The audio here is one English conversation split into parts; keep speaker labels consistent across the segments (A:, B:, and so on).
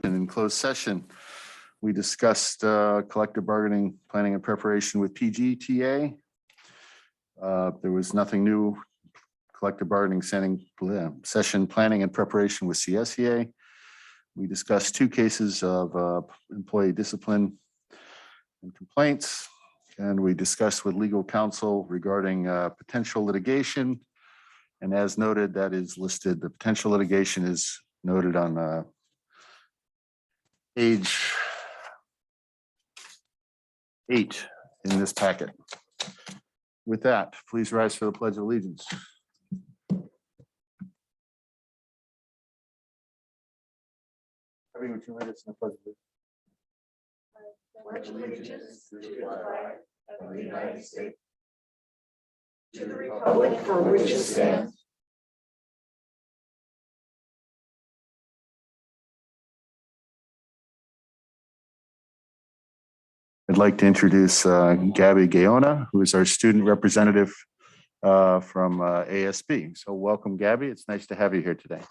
A: And in closed session, we discussed collective bargaining, planning and preparation with PGTA. There was nothing new. Collective bargaining session planning and preparation with CSEA. We discussed 2 cases of employee discipline and complaints. And we discussed with legal counsel regarding potential litigation. And as noted, that is listed, the potential litigation is noted on page 8 in this packet. With that, please rise for the Pledge of Allegiance. Would you lead us in the Pledge of Allegiance? To the flag of the United States, to the republic for which it stands. I'd like to introduce Gabby Gaona, who is our student representative from ASB. So welcome, Gabby. It's nice to have you here today.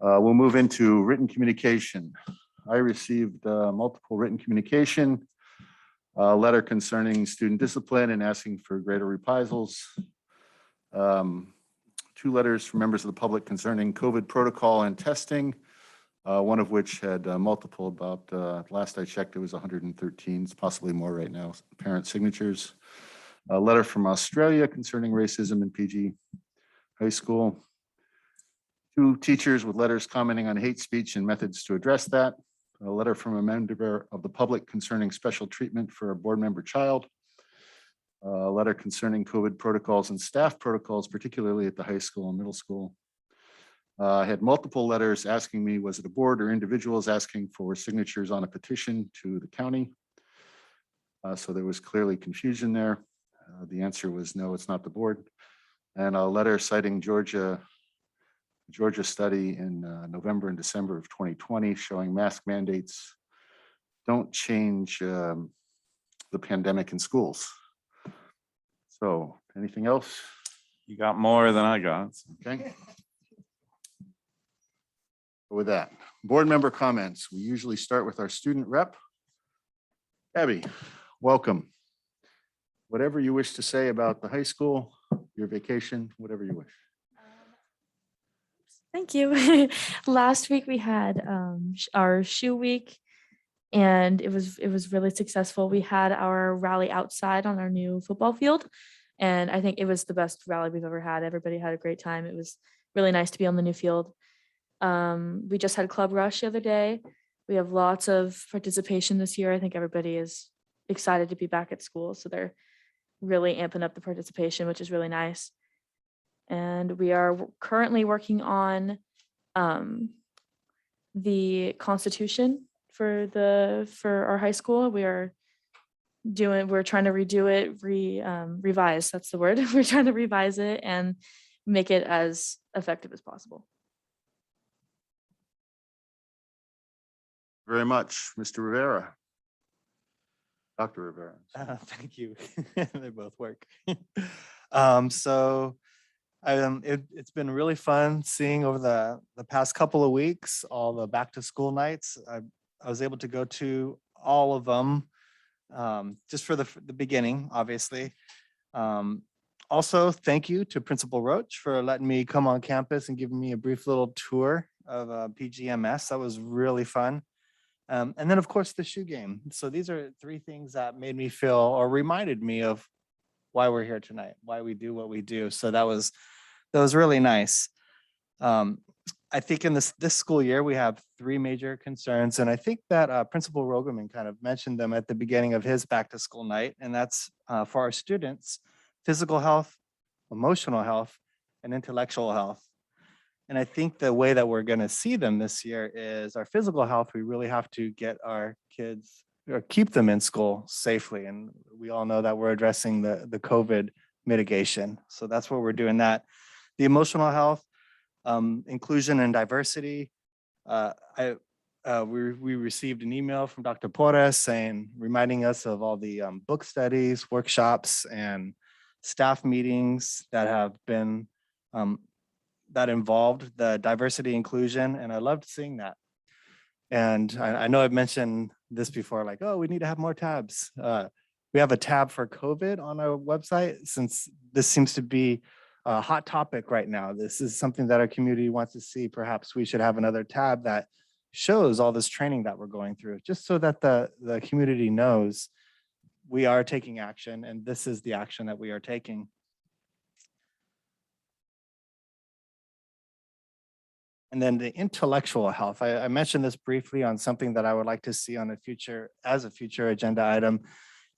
A: We'll move into written communication. I received multiple written communication, a letter concerning student discipline and asking for greater reprisals. 2 letters from members of the public concerning COVID protocol and testing. One of which had multiple, about last I checked, it was 113, it's possibly more right now, parent signatures. A letter from Australia concerning racism in PG high school. 2 teachers with letters commenting on hate speech and methods to address that. A letter from a member of the public concerning special treatment for a board member child. A letter concerning COVID protocols and staff protocols, particularly at the high school and middle school. I had multiple letters asking me, was it a board or individuals asking for signatures on a petition to the county? So there was clearly confusion there. The answer was no, it's not the board. And a letter citing Georgia study in November and December of 2020 showing mask mandates don't change the pandemic in schools. So anything else?
B: You got more than I got.
A: Okay. With that, board member comments. We usually start with our student rep. Abby, welcome. Whatever you wish to say about the high school, your vacation, whatever you wish.
C: Thank you. Last week we had our shoe week, and it was really successful. We had our rally outside on our new football field, and I think it was the best rally we've ever had. Everybody had a great time. It was really nice to be on the new field. We just had Club Rush the other day. We have lots of participation this year. I think everybody is excited to be back at school, so they're really amping up the participation, which is really nice. And we are currently working on the Constitution for our high school. We're trying to redo it, revise, that's the word. We're trying to revise it and make it as effective as possible.
A: Very much, Mr. Rivera. Dr. Rivera.
D: Thank you. They both work. It's been really fun seeing over the past couple of weeks all the back to school nights. I was able to go to all of them, just for the beginning, obviously. Also, thank you to Principal Roach for letting me come on campus and giving me a brief little tour of PGMS. That was really fun. And then, of course, the shoe game. So these are 3 things that made me feel or reminded me of why we're here tonight, why we do what we do. So that was really nice. I think in this school year, we have 3 major concerns. And I think that Principal Rogerman kind of mentioned them at the beginning of his back to school night. And that's for our students, physical health, emotional health, and intellectual health. And I think the way that we're going to see them this year is our physical health. We really have to get our kids or keep them in school safely. And we all know that we're addressing the COVID mitigation. So that's what we're doing that. The emotional health, inclusion and diversity. We received an email from Dr. Porras reminding us of all the book studies, workshops, and staff meetings that have been that involved the diversity inclusion, and I loved seeing that. And I know I've mentioned this before, like, oh, we need to have more tabs. We have a tab for COVID on our website, since this seems to be a hot topic right now. This is something that our community wants to see. Perhaps we should have another tab that shows all this training that we're going through, just so that the community knows we are taking action, and this is the action that we are taking. And then the intellectual health, I mentioned this briefly on something that I would like to see on a future agenda item,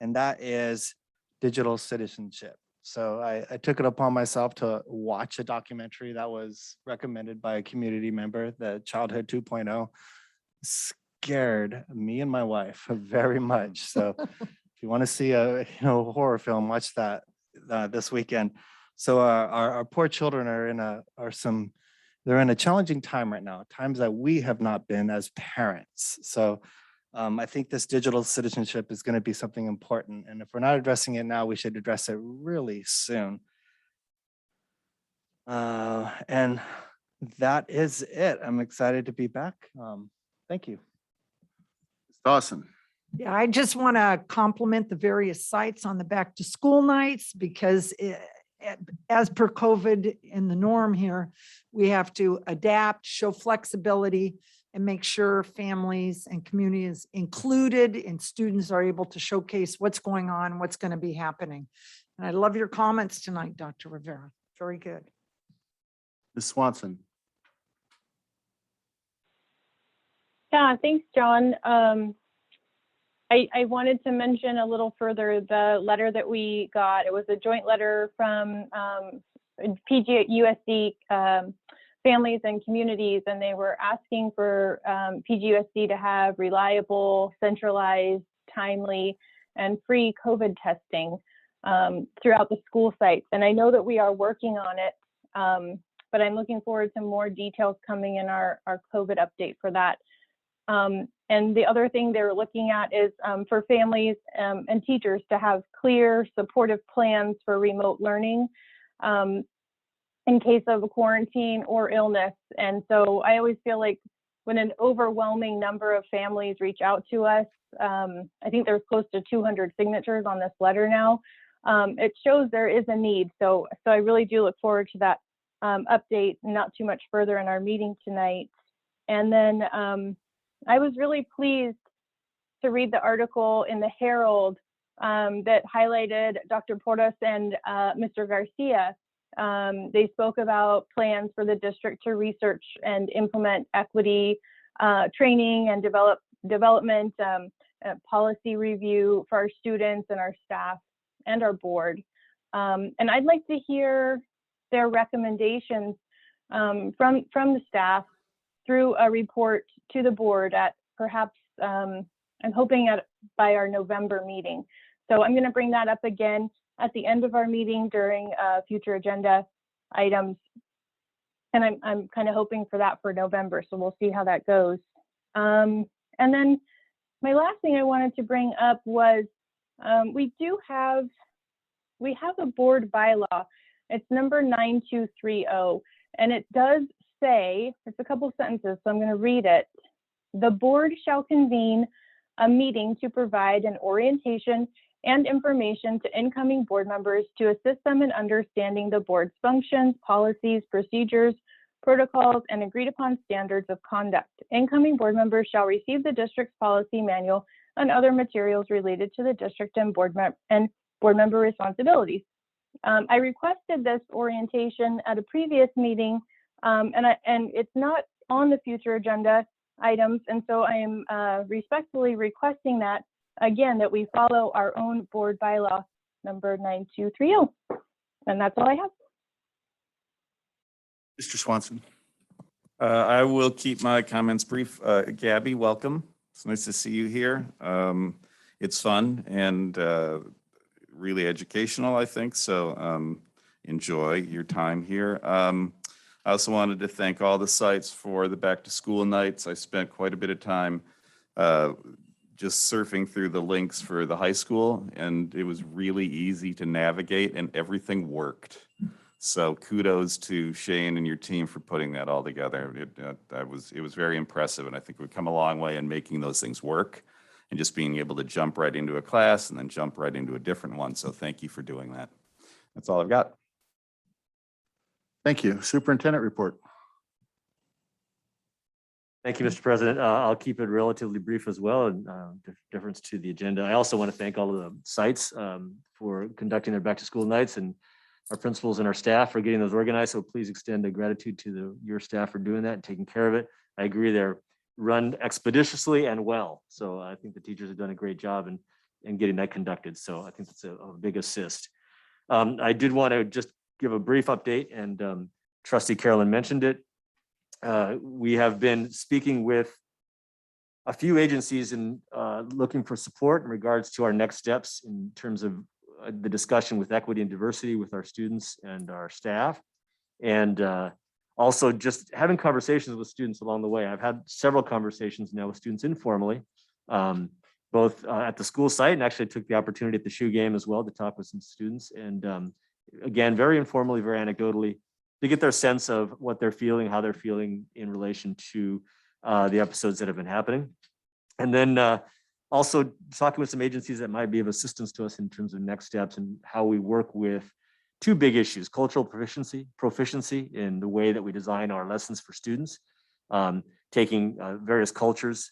D: and that is digital citizenship. So I took it upon myself to watch a documentary that was recommended by a community member, the Childhood 2.0. Scared me and my wife very much. So if you want to see a horror film, watch that this weekend. So our poor children they're in a challenging time right now, times that we have not been as parents. So I think this digital citizenship is going to be something important. And if we're not addressing it now, we should address it really soon. And that is it. I'm excited to be back. Thank you.
A: Dawson.
E: Yeah, I just want to compliment the various sites on the back to school nights, because as per COVID in the norm here, we have to adapt, show flexibility, and make sure families and community is included and students are able to showcase what's going on, what's going to be happening. And I love your comments tonight, Dr. Rivera. Very good.
A: Ms. Swanson.
F: Yeah, thanks, John. I wanted to mention a little further the letter that we got. It was a joint letter from PGUSD families and communities, and they were asking for PGUSD to have reliable, centralized, timely, and free COVID testing throughout the school sites. And I know that we are working on it, but I'm looking forward to more details coming in our COVID update for that. And the other thing they're looking at is for families and teachers to have clear, supportive plans for remote learning in case of a quarantine or illness. And so I always feel like when an overwhelming number of families reach out to us, I think there's close to 200 signatures on this letter now. It shows there is a need. So I really do look forward to that update, not too much further in our meeting tonight. And then I was really pleased to read the article in the Herald that highlighted Dr. Portas and Mr. Garcia. They spoke about plans for the district to research and implement equity training and development policy review for our students and our staff and our board. And I'd like to hear their recommendations from the staff through a report to the board at perhaps, I'm hoping by our November meeting. So I'm going to bring that up again at the end of our meeting during future agenda items. And I'm kind of hoping for that for November. So we'll see how that goes. And then my last thing I wanted to bring up was we have a board bylaw. It's number 9230, and it does say, it's a couple sentences, so I'm going to read it. The board shall convene a meeting to provide an orientation and information to incoming board members to assist them in understanding the board's functions, policies, procedures, protocols, and agreed upon standards of conduct. Incoming board members shall receive the district's policy manual and other materials related to the district and board member responsibilities. I requested this orientation at a previous meeting, and it's not on the future agenda items, and so I am respectfully requesting that again, that we follow our own board bylaw number 9230. And that's all I have.
A: Mr. Swanson.
B: I will keep my comments brief. Gabby, welcome. It's nice to see you here. It's fun and really educational, I think. So enjoy your time here. I also wanted to thank all the sites for the back to school nights. I spent quite a bit of time just surfing through the links for the high school, and it was really easy to navigate and everything worked. So kudos to Shane and your team for putting that all together. It was very impressive, and I think we've come a long way in making those things work and just being able to jump right into a class and then jump right into a different one. So thank you for doing that. That's all I've got.
A: Thank you. Superintendent report.
G: Thank you, Mr. President. I'll keep it relatively brief as well, in difference to the agenda. I also want to thank all of the sites for conducting their back to school nights, and our principals and our staff for getting those organized. So please extend a gratitude to your staff for doing that and taking care of it. I agree, they're run expeditiously and well. So I think the teachers have done a great job in getting that conducted. So I think that's a big assist. I did want to just give a brief update, and Trustee Carolyn mentioned it. We have been speaking with a few agencies and looking for support in regards to our next steps in terms of the discussion with equity and diversity with our students and our staff. And also just having conversations with students along the way. I've had several conversations now with students informally, both at the school site, and actually took the opportunity at the shoe game as well to talk with some students. And again, very informally, very anecdotally, to get their sense of what they're feeling, how they're feeling in relation to the episodes that have been happening. And then also talking with some agencies that might be of assistance to us in terms of next steps and how we work with two big issues: cultural proficiency in the way that we design our lessons for students, taking various cultures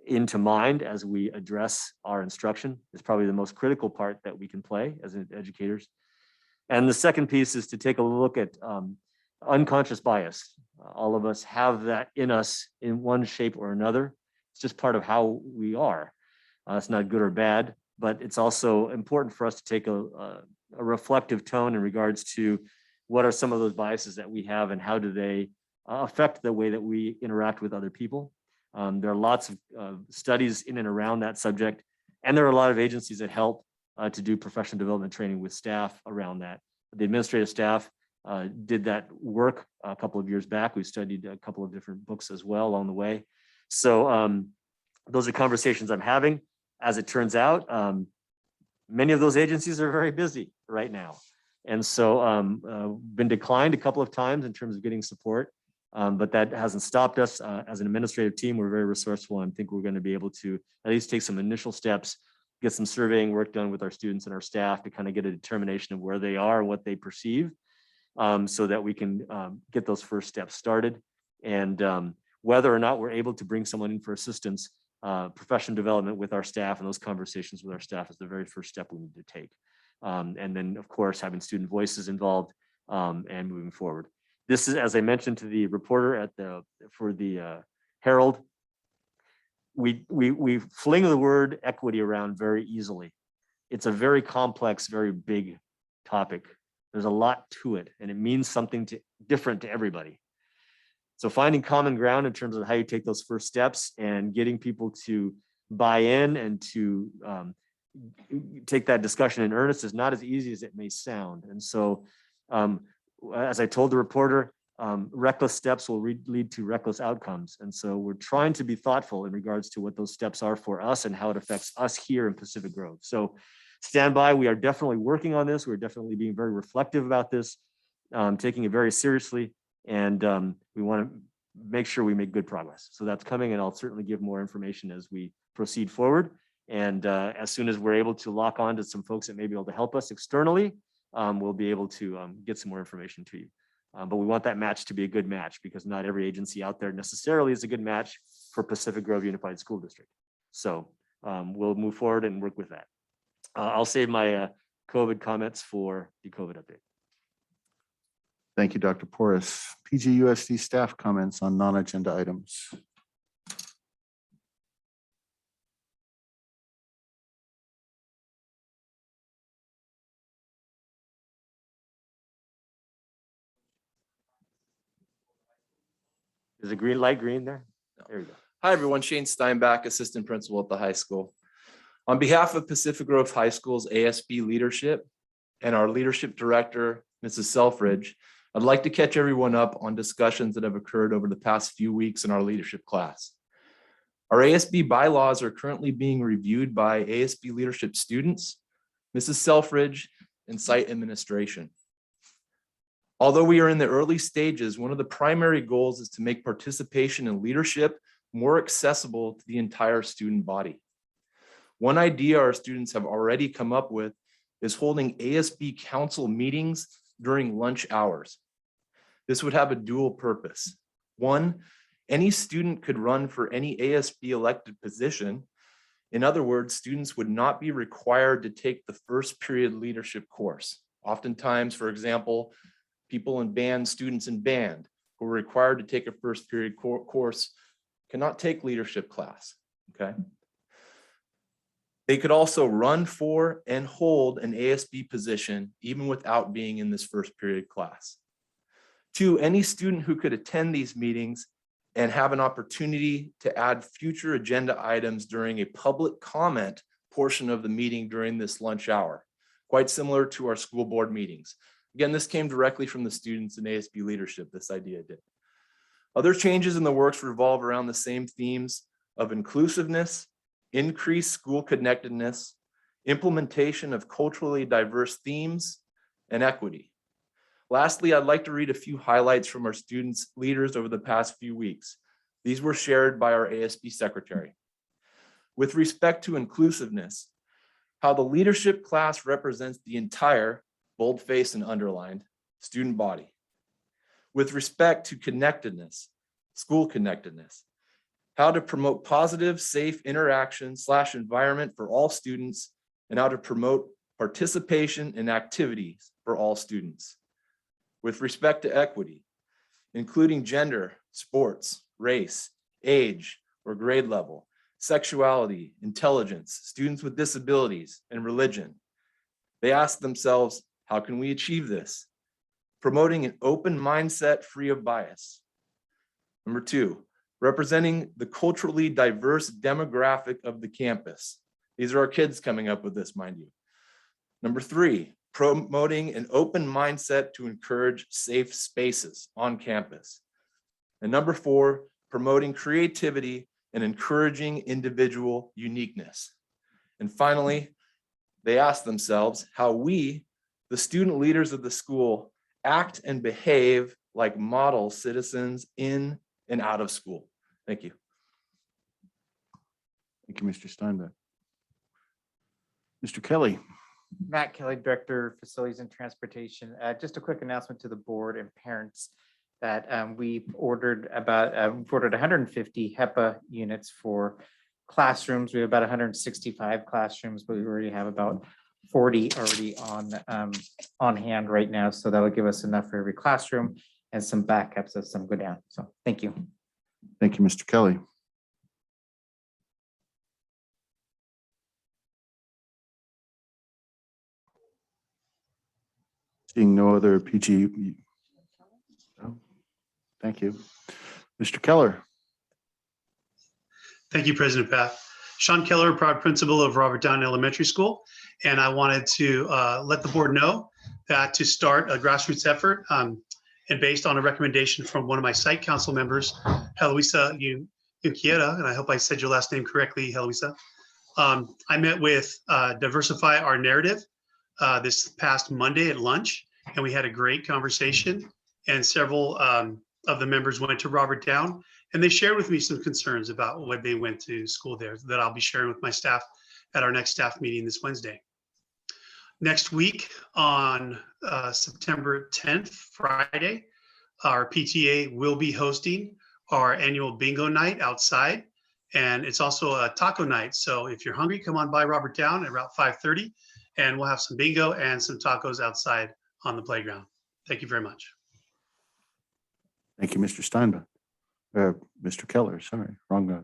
G: into mind as we address our instruction is probably the most critical part that we can play as educators. And the second piece is to take a look at unconscious bias. All of us have that in us in one shape or another. It's just part of how we are. It's not good or bad, but it's also important for us to take a reflective tone in regards to what are some of those biases that we have and how do they affect the way that we interact with other people. There are lots of studies in and around that subject, and there are a lot of agencies that help to do professional development training with staff around that. The administrative staff did that work a couple of years back. We studied a couple of different books as well along the way. So those are conversations I'm having. As it turns out, many of those agencies are very busy right now. And so been declined a couple of times in terms of getting support, but that hasn't stopped us. As an administrative team, we're very resourceful, and think we're going to be able to at least take some initial steps, get some surveying work done with our students and our staff to kind of get a determination of where they are and what they perceive, so that we can get those first steps started. And whether or not we're able to bring someone in for assistance, professional development with our staff and those conversations with our staff is the very first step we need to take. And then, of course, having student voices involved and moving forward. This is, as I mentioned to the reporter for the Herald, we fling the word equity around very easily. It's a very complex, very big topic. There's a lot to it, and it means something different to everybody. So finding common ground in terms of how you take those first steps and getting people to buy in and to take that discussion in earnest is not as easy as it may sound. And so, as I told the reporter, reckless steps will lead to reckless outcomes. And so we're trying to be thoughtful in regards to what those steps are for us and how it affects us here in Pacific Grove. So stand by. We are definitely working on this. We're definitely being very reflective about this, taking it very seriously. And we want to make sure we make good progress. So that's coming, and I'll certainly give more information as we proceed forward. And as soon as we're able to lock on to some folks that may be able to help us externally, we'll be able to get some more information to you. But we want that match to be a good match, because not every agency out there necessarily is a good match for Pacific Grove Unified School District. So we'll move forward and work with that. I'll save my COVID comments for the COVID update.
A: Thank you, Dr. Porras. PGUSD staff comments on non-agenda items.
G: Is it green, light green there? There you go.
H: Hi, everyone. Shane Steinbach, Assistant Principal at the high school. On behalf of Pacific Grove High School's ASB leadership and our leadership director, Mrs. Selfridge, I'd like to catch everyone up on discussions that have occurred over the past few weeks in our leadership class. Our ASB bylaws are currently being reviewed by ASB leadership students, Mrs. Selfridge, and site administration. Although we are in the early stages, one of the primary goals is to make participation in leadership more accessible to the entire student body. One idea our students have already come up with is holding ASB council meetings during lunch hours. This would have a dual purpose. One, any student could run for any ASB elected position. In other words, students would not be required to take the first period leadership course. Oftentimes, for example, people in band, students in band who are required to take a first period course cannot take leadership class, okay? They could also run for and hold an ASB position even without being in this first period class. Two, any student who could attend these meetings and have an opportunity to add future agenda items during a public comment portion of the meeting during this lunch hour, quite similar to our school board meetings. Again, this came directly from the students in ASB leadership, this idea did. Other changes in the works revolve around the same themes of inclusiveness, increased school connectedness, implementation of culturally diverse themes, and equity. Lastly, I'd like to read a few highlights from our students' leaders over the past few weeks. These were shared by our ASB secretary. With respect to inclusiveness, how the leadership class represents the entire, boldface and underlined, student body. With respect to connectedness, school connectedness, how to promote positive, safe interaction / environment for all students, and how to promote participation in activities for all students. With respect to equity, including gender, sports, race, age, or grade level, sexuality, intelligence, students with disabilities, and religion. They ask themselves, how can we achieve this? Promoting an open mindset free of bias. Number two, representing the culturally diverse demographic of the campus. These are our kids coming up with this, mind you. Number three, promoting an open mindset to encourage safe spaces on campus. And number four, promoting creativity and encouraging individual uniqueness. And finally, they ask themselves how we, the student leaders of the school, act and behave like model citizens in and out of school. Thank you.
A: Thank you, Mr. Steinbeck. Mr. Kelly.
I: Matt Kelly, Director, Facilities and Transportation. Just a quick announcement to the board and parents that we ordered 150 HEPA units for classrooms. We have about 165 classrooms, but we already have about 40 already on hand right now. So that will give us enough for every classroom and some backups as some go down. So thank you.
A: Thank you, Mr. Kelly. Seeing no other PG. Oh, thank you. Mr. Keller.
J: Thank you, President Path. Sean Keller, proud principal of Robert Down Elementary School. And I wanted to let the board know that to start a grassroots effort and based on a recommendation from one of my site council members, Heloisa Unquiera, and I hope I said your last name correctly, Heloisa. I met with Diversify Our Narrative this past Monday at lunch, and we had a great conversation, and several of the members went to Robert Down, and they shared with me some concerns about what they went to school there that I'll be sharing with my staff at our next staff meeting this Wednesday. Next week on September 10th, Friday, our PTA will be hosting our annual bingo night outside, and it's also a taco night. So if you're hungry, come on by Robert Down at about 5:30, and we'll have some bingo and some tacos outside on the playground. Thank you very much.
A: Thank you, Mr. Steinbeck. Mr. Keller, sorry, wrong guy.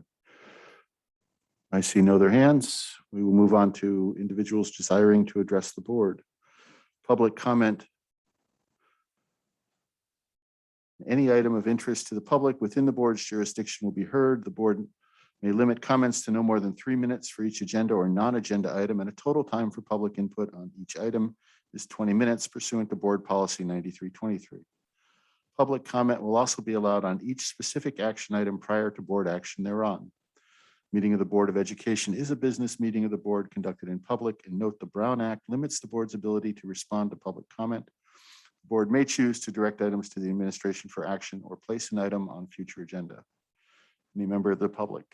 A: I see no other hands. We will move on to individuals desiring to address the board. Public comment. Any item of interest to the public within the board's jurisdiction will be heard. The board may limit comments to no more than 3 minutes for each agenda or non-agenda item, and a total time for public input on each item is 20 minutes pursuant to Board Policy 9323. Public comment will also be allowed on each specific action item prior to board action thereon. Meeting of the Board of Education is a business meeting of the board conducted in public, and note the Brown Act limits the board's ability to respond to public comment. The board may choose to direct items to the administration for action or place an item on future agenda. Any member of the public?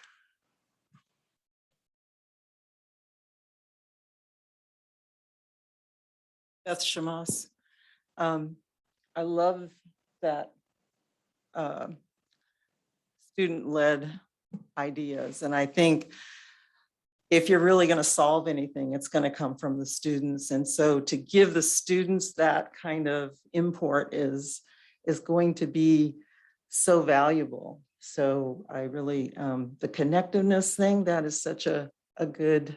K: Beth Shamas. I love that student-led ideas. And I think if you're really going to solve anything, it's going to come from the students. And so to give the students that kind of import is going to be so valuable. So I really, the connectiveness thing, that is such a good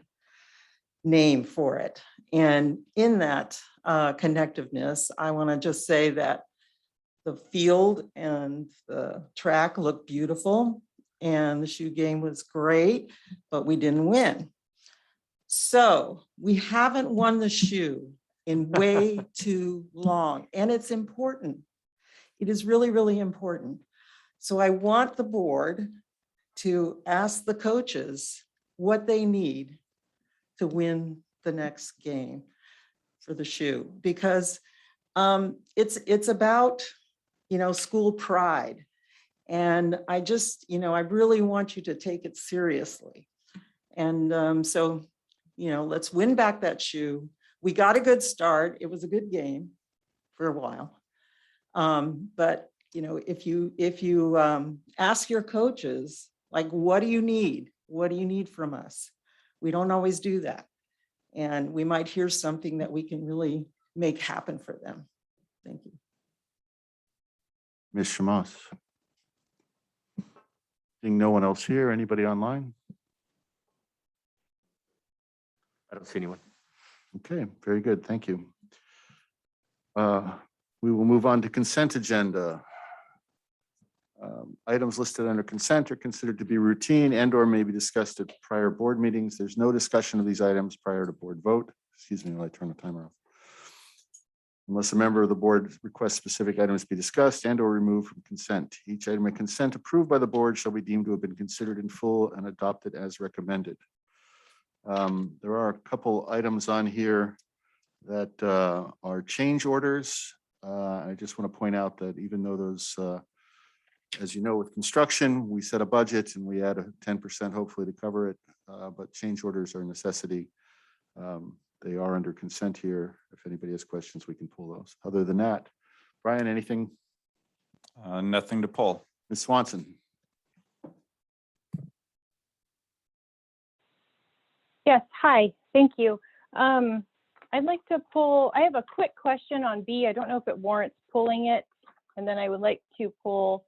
K: name for it. And in that connectiveness, I want to just say that the field and the track looked beautiful and the shoe game was great, but we didn't win. So we haven't won the shoe in way too long, and it's important. It is really, really important. So I want the board to ask the coaches what they need to win the next game for the shoe, because it's about, school pride. And I just, I really want you to take it seriously. And so, let's win back that shoe. We got a good start. It was a good game for a while. But, if you ask your coaches, like, what do you need? What do you need from us? We don't always do that. And we might hear something that we can really make happen for them. Thank you.
A: Ms. Shamas? Seeing no one else here, anybody online?
G: I don't see anyone.
A: Okay, very good. Thank you. We will move on to consent agenda. Items listed under consent are considered to be routine and or may be discussed at prior board meetings. There's no discussion of these items prior to board vote. Excuse me while I turn the timer off. Unless a member of the board requests specific items be discussed and or removed from consent. Each item of consent approved by the board shall be deemed to have been considered in full and adopted as recommended. There are a couple items on here that are change orders. I just want to point out that even though those, as you know, with construction, we set a budget and we add a 10% hopefully to cover it, but change orders are a necessity. They are under consent here. If anybody has questions, we can pull those. Other than that, Brian, anything?
B: Nothing to pull.
A: Ms. Swanson?
F: Yes, hi, thank you. I'd like to pull, I have a quick question on B. I don't know if it warrants pulling it. And then I would like to pull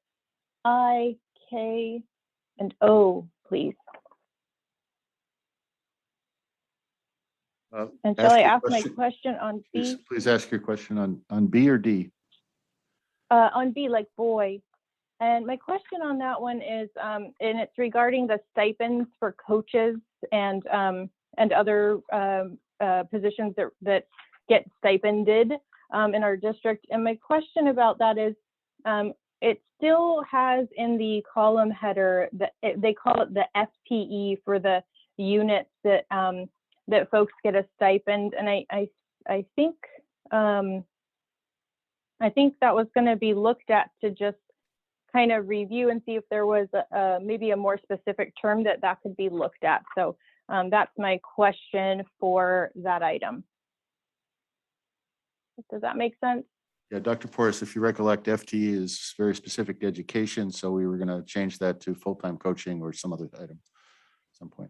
F: I, K, and O, please. And shall I ask my question on B?
A: Please ask your question on B or D.
F: On B, like boy. And my question on that one is, and it's regarding the stipends for coaches and other positions that get stipended in our district. And my question about that is, it still has in the column header that they call it the FTE for the units that that folks get a stipend. And I think that was going to be looked at to just kind of review and see if there was maybe a more specific term that could be looked at. So that's my question for that item. Does that make sense?
A: Yeah, Dr. Porras, if you recollect, FTE is very specific to education, so we were going to change that to full-time coaching or some other item at some point.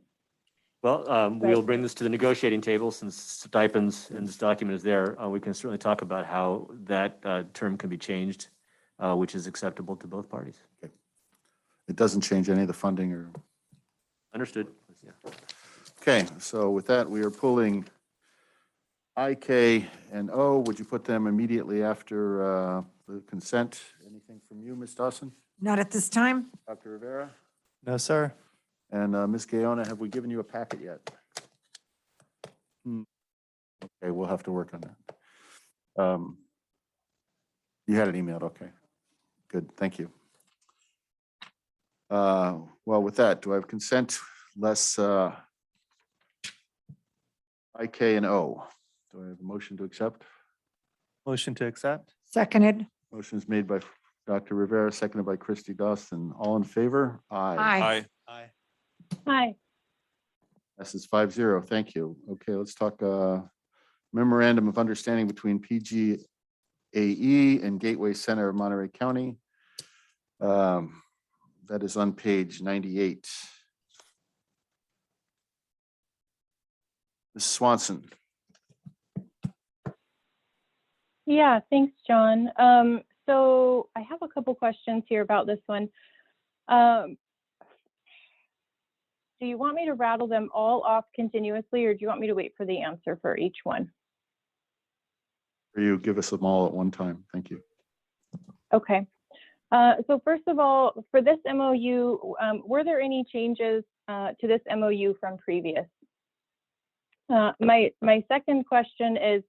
G: Well, we'll bring this to the negotiating table since stipends and this document is there. We can certainly talk about how that term can be changed, which is acceptable to both parties.
A: Okay. It doesn't change any of the funding or.
G: Understood. Yeah.
A: Okay, so with that, we are pulling I, K, and O. Would you put them immediately after the consent? Anything from you, Ms. Dawson?
E: Not at this time.
A: Dr. Rivera?
D: No, sir.
A: And Ms. Gaona, have we given you a packet yet? Okay, we'll have to work on that. You had it emailed, okay. Good, thank you. Well, with that, do I have consent less I, K, and O? Do I have a motion to accept?
D: Motion to accept.
E: Seconded.
A: Motion is made by Dr. Rivera, seconded by Christy Dawson. All in favor? Aye.
E: Aye.
D: Aye.
F: Hi.
A: Passes 5-0. Thank you. Okay, let's talk memorandum of understanding between PGAE and Gateway Center of Monterey County. That is on page 98. Ms. Swanson.
F: Yeah, thanks, John. So I have a couple questions here about this one. Do you want me to rattle them all off continuously, or do you want me to wait for the answer for each one?
A: For you, give us them all at one time. Thank you.
F: Okay. So first of all, for this MOU, were there any changes to this MOU from previous? My second question is,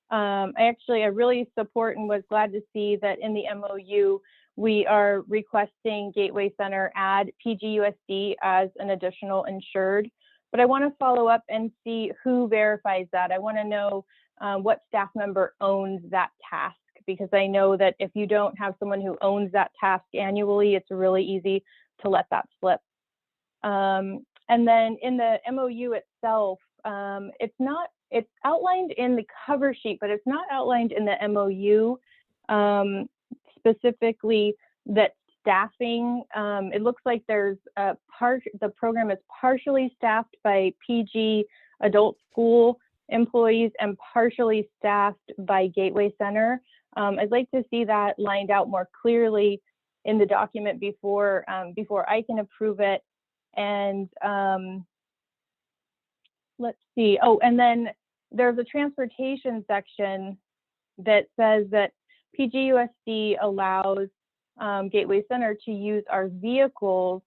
F: I really support and was glad to see that in the MOU, we are requesting Gateway Center add PGUSD as an additional insured. But I want to follow up and see who verifies that. I want to know what staff member owns that task, because I know that if you don't have someone who owns that task annually, it's really easy to let that slip. And then in the MOU itself, it's outlined in the cover sheet, but it's not outlined in the MOU, specifically that staffing. It looks like there's the program is partially staffed by PG adult school employees and partially staffed by Gateway Center. I'd like to see that lined out more clearly in the document before I can approve it. And let's see. Oh, and then there's a transportation section that says that PGUSD allows Gateway Center to use our vehicles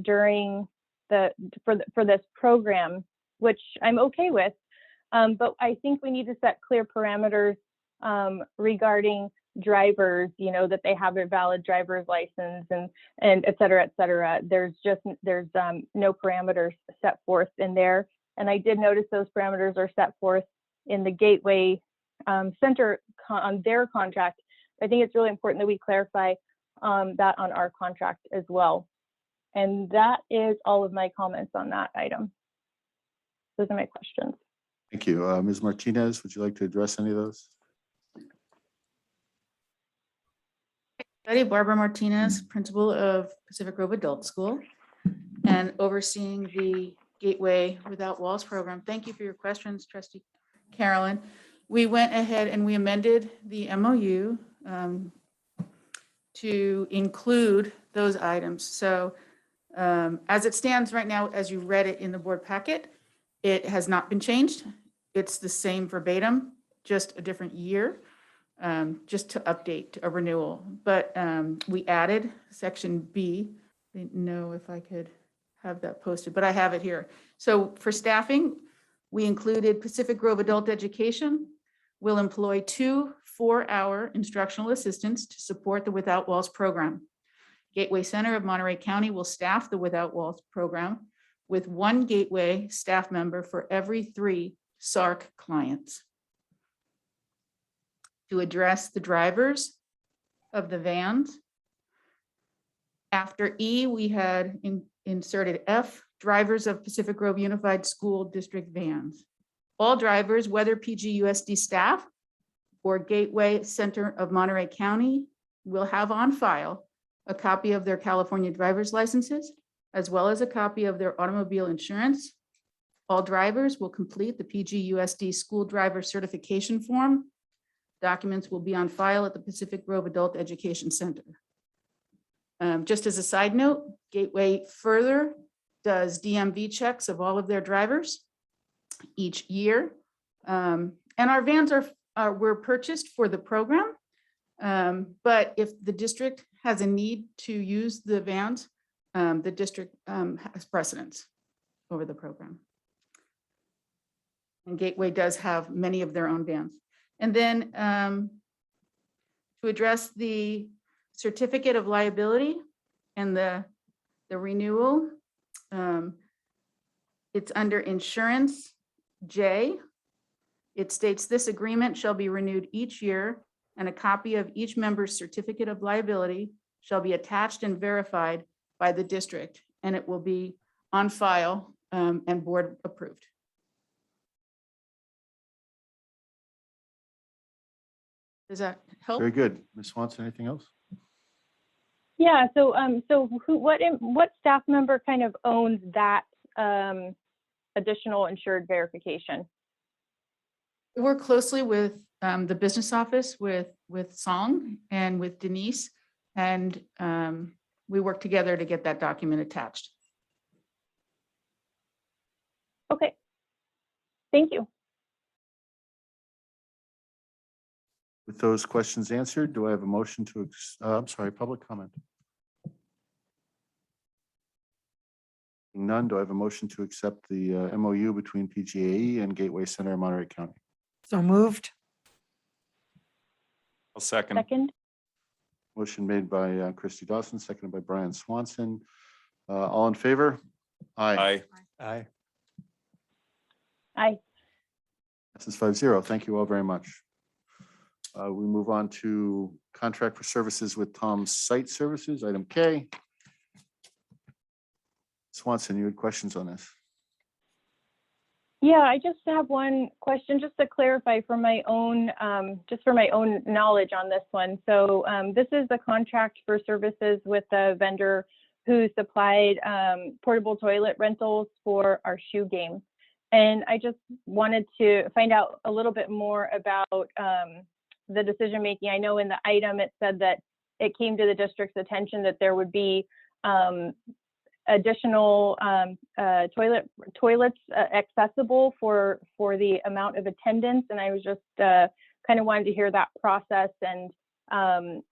F: during for this program, which I'm okay with. But I think we need to set clear parameters regarding drivers, that they have a valid driver's license and et cetera, et cetera. There's no parameters set forth in there. And I did notice those parameters are set forth in the Gateway Center on their contract. I think it's really important that we clarify that on our contract as well. And that is all of my comments on that item. Those are my questions.
A: Thank you. Ms. Martinez, would you like to address any of those?
L: Barbara Martinez, principal of Pacific Grove Adult School and overseeing the Gateway Without Walls program. Thank you for your questions, Trustee Carolyn. We went ahead and we amended the MOU to include those items. So as it stands right now, as you read it in the board packet, it has not been changed. It's the same verbatim, just a different year, just to update a renewal. But we added section B. I didn't know if I could have that posted, but I have it here. So for staffing, we included Pacific Grove Adult Education will employ 2 4-hour instructional assistants to support the Without Walls program. Gateway Center of Monterey County will staff the Without Walls program with 1 Gateway staff member for every 3 SARC clients. To address the drivers of the vans, after E, we had inserted F, drivers of Pacific Grove Unified School District vans. All drivers, whether PGUSD staff or Gateway Center of Monterey County, will have on file a copy of their California driver's licenses, as well as a copy of their automobile insurance. All drivers will complete the PGUSD school driver certification form. Documents will be on file at the Pacific Grove Adult Education Center. Just as a side note, Gateway further does DMV checks of all of their drivers each year. And our vans were purchased for the program. But if the district has a need to use the vans, the district has precedence over the program. And Gateway does have many of their own vans. And then to address the certificate of liability and the renewal, it's under insurance J. It states this agreement shall be renewed each year and a copy of each member's certificate of liability shall be attached and verified by the district, and it will be on file and board approved. Does that help?
A: Very good. Ms. Swanson, anything else?
F: Yeah, so what staff member kind of owns that additional insured verification?
L: We work closely with the business office, with Song and with Denise, and we work together to get that document attached.
F: Okay, thank you.
A: With those questions answered, do I have a motion to, I'm sorry, public comment? None. Do I have a motion to accept the MOU between PGAE and Gateway Center of Monterey County?
E: So moved.
B: I'll second.
F: Second,
A: Motion made by Christy Dawson, seconded by Brian Swanson. All in favor?
B: Aye.
D: Aye.
F: aye.
A: Passes 5-0. Thank you all very much. We move on to contract for services with Tom's Site Services, item K. Swanson, you had questions on this?
F: Yeah, I just have one question, just to clarify for my own, just for my own knowledge on this one. So this is the contract for services with the vendor who supplied portable toilet rentals for our shoe game. And I just wanted to find out a little bit more about the decision making. I know in the item it said that it came to the district's attention that there would be additional toilets accessible for the amount of attendance, and I was just kind of wanted to hear that process. And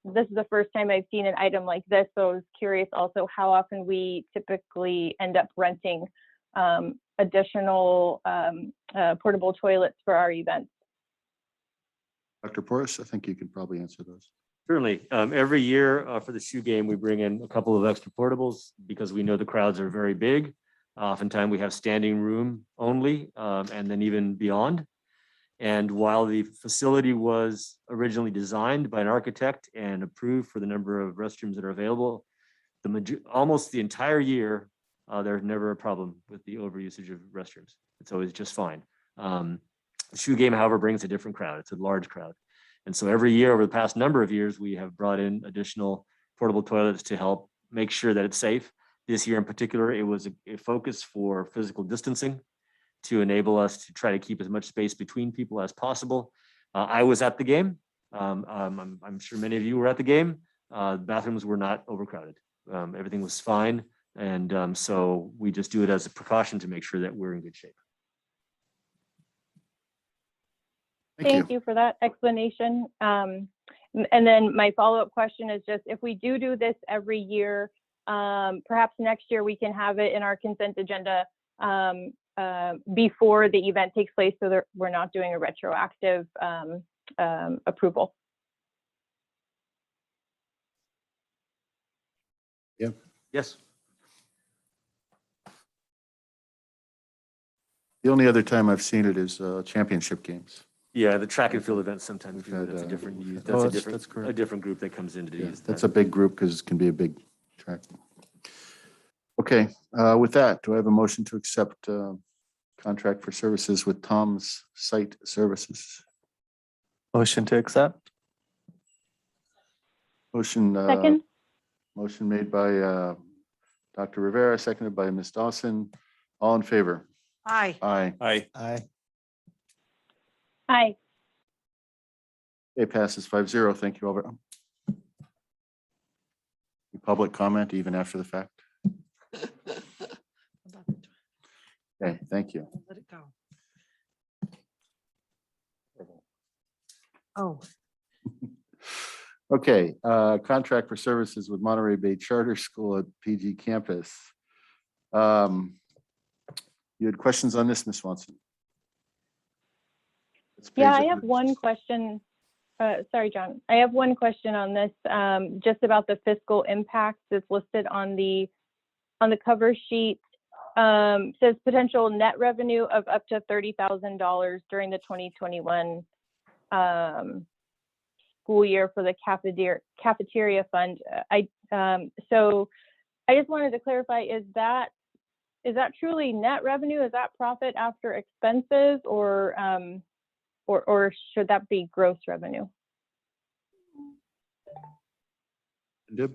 F: this is the first time I've seen an item like this, so I was curious also how often we typically end up renting additional portable toilets for our events.
A: Dr. Porras, I think you could probably answer those.
G: Certainly. Every year for the shoe game, we bring in a couple of extra portables because we know the crowds are very big. Oftentimes we have standing room only and then even beyond. And while the facility was originally designed by an architect and approved for the number of restrooms that are available, almost the entire year, there's never a problem with the overusage of restrooms. It's always just fine. The shoe game, however, brings a different crowd. It's a large crowd. And so every year over the past number of years, we have brought in additional portable toilets to help make sure that it's safe. This year in particular, it was a focus for physical distancing to enable us to try to keep as much space between people as possible. I was at the game. I'm sure many of you were at the game. Bathrooms were not overcrowded. Everything was fine. And so we just do it as a precaution to make sure that we're in good shape.
F: Thank you for that explanation. And then my follow-up question is just, if we do this every year, perhaps next year we can have it in our consent agenda before the event takes place, so that we're not doing a retroactive approval.
A: Yeah.
G: Yes.
A: The only other time I've seen it is championship games.
G: Yeah, the track and field events sometimes do.
A: Had,
G: That's a different,
A: that's correct.
G: a different group that comes in to use
A: That's
G: that.
A: a big group because it can be a big track. Okay, with that, do I have a motion to accept contract for services with Tom's Site Services?
D: Motion to accept.
A: Motion.
F: Second,
A: Motion made by Dr. Rivera, seconded by Ms. Dawson. All in favor?
E: Aye.
A: Aye.
B: Aye.
D: Aye.
F: aye.
A: It passes 5-0. Thank you, Albert. Public comment even after the fact. Okay, thank you.
E: Let it go. Oh,
A: Okay, contract for services with Monterey Bay Charter School at PG campus. You had questions on this, Ms. Swanson?
F: Yeah, I have one question. Sorry, John. I have one question on this, just about the fiscal impacts that's listed on the cover sheet. Says potential net revenue of up to $30,000 during the 2021 school year for the cafeteria fund. So I just wanted to clarify, is that truly net revenue? Is that profit after expenses, or should that be gross revenue?
A: Dib?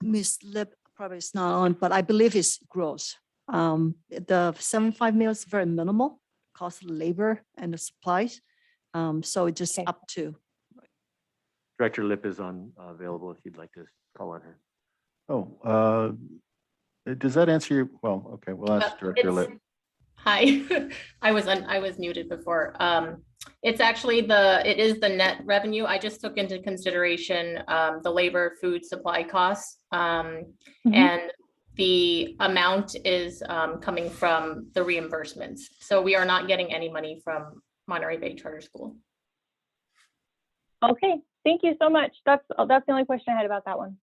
M: Ms. Lip probably is not on, but I believe it's gross. The 75 mil is very minimal, cost of labor and the supplies. So it's just
F: Okay.
M: up to.
G: Director Lip is available if you'd like to call on her.
A: Oh, does that answer your, well, okay, we'll ask Director Lip.
N: Hi, I was muted before. It's actually it is the net revenue. I just took into consideration the labor, food, supply costs. And the amount is coming from the reimbursements. So we are not getting any money from Monterey Bay Charter School.
F: Okay, thank you so much. That's the only question I had about that one.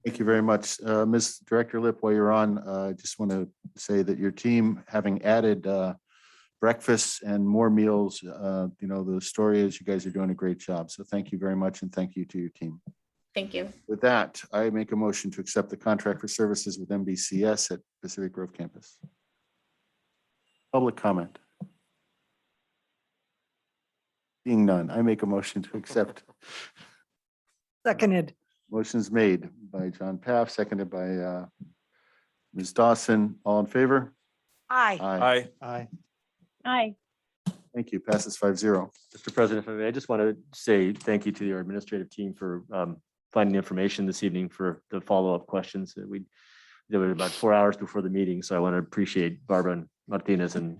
A: Thank you very much. Ms. Director Lip, while you're on, I just want to say that your team, having added breakfasts and more meals, the story is you guys are doing a great job. So thank you very much, and thank you to your team.
N: Thank you.
A: With that, I make a motion to accept the contract for services with MBCS at Pacific Grove campus. Public comment. Being none, I make a motion to accept.
E: Seconded.
A: Motion's made by John Paff, seconded by Ms. Dawson. All in favor?
E: Aye.
B: Aye.
D: Aye.
F: Aye.
A: Thank you. Passes 5-0.
G: Mr. President, if I may, I just want to say thank you to your administrative team for finding information this evening for the follow-up questions that there were about 4 hours before the meeting. So I want to appreciate Barbara and Martinez and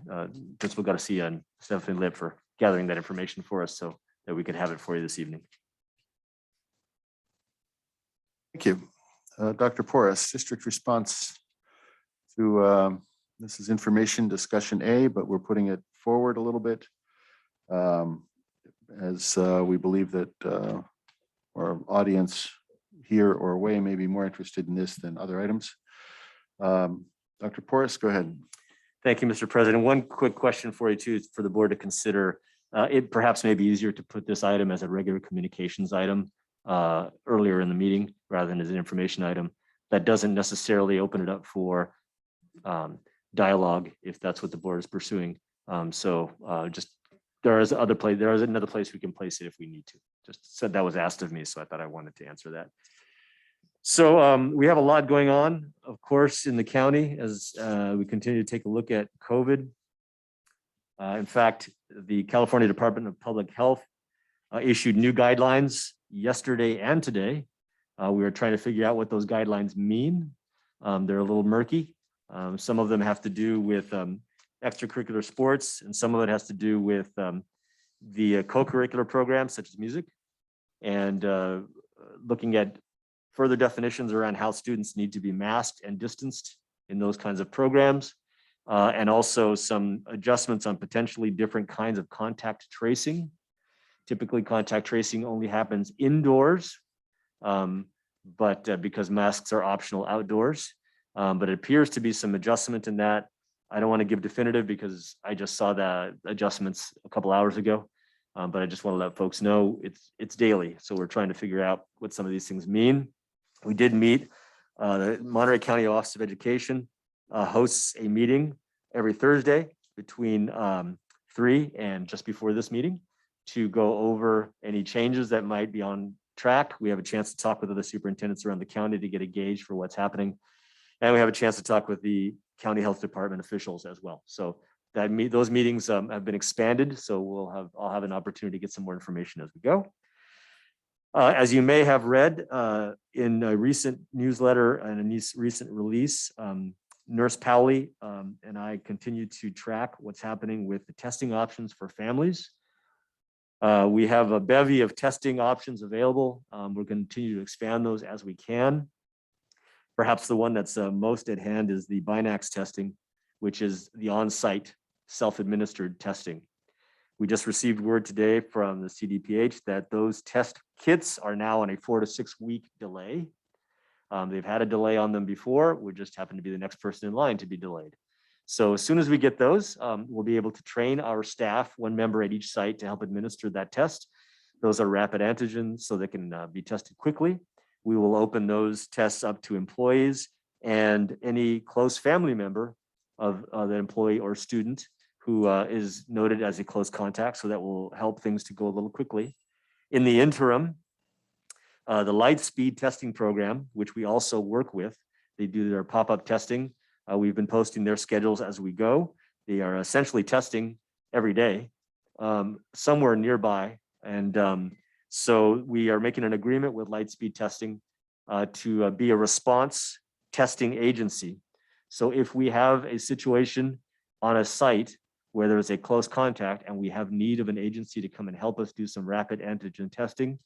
G: Principal Garcia and Stephanie Lip for gathering that information for us so that we could have it for you this evening.
A: Thank you. Dr. Porras, district response to this is information discussion A, but we're putting it forward a little bit as we believe that our audience here or away may be more interested in this than other items. Dr. Porras, go ahead.
G: Thank you, Mr. President. One quick question for you too, for the board to consider. It perhaps may be easier to put this item as a regular communications item earlier in the meeting rather than as an information item. That doesn't necessarily open it up for dialogue if that's what the board is pursuing. Just there is another place we can place it if we need to. Just said that was asked of me, so I thought I wanted to answer that. So we have a lot going on, of course, in the county as we continue to take a look at COVID. In fact, the California Department of Public Health issued new guidelines yesterday and today. We are trying to figure out what those guidelines mean. They're a little murky. Some of them have to do with extracurricular sports, and some of it has to do with the co-curricular programs such as music, and looking at further definitions around how students need to be masked and distanced in those kinds of programs, and also some adjustments on potentially different kinds of contact tracing. Typically, contact tracing only happens indoors, but because masks are optional outdoors. But it appears to be some adjustment in that. I don't want to give definitive because I just saw the adjustments a couple hours ago, but I just want to let folks know it's daily. So we're trying to figure out what some of these things mean. We did meet. The Monterey County Office of Education hosts a meeting every Thursday between 3 and just before this meeting to go over any changes that might be on track. We have a chance to talk with other superintendents around the county to get a gauge for what's happening. And we have a chance to talk with the county health department officials as well. So those meetings have been expanded. So I'll have an opportunity to get some more information as we go. As you may have read in a recent newsletter and a recent release, Nurse Powley and I continue to track what's happening with the testing options for families. We have a bevy of testing options available. We'll continue to expand those as we can. Perhaps the one that's most at hand is the Binax testing, which is the on-site self-administered testing. We just received word today from the CDPH that those test kits are now on a 4 to 6 week delay. They've had a delay on them before. We just happen to be the next person in line to be delayed. So as soon as we get those, we'll be able to train our staff, one member at each site, to help administer that test. Those are rapid antigens, so they can be tested quickly. We will open those tests up to employees and any close family member of the employee or student who is noted as a close contact. So that will help things to go a little quickly. In the interim, the light speed testing program, which we also work with, they do their pop-up testing. We've been posting their schedules as we go. They are essentially testing every day somewhere nearby. And so we are making an agreement with Lightspeed Testing to be a response testing agency. So if we have a situation on a site where there's a close contact and we have need of an agency to come and help us do some rapid antigen testing,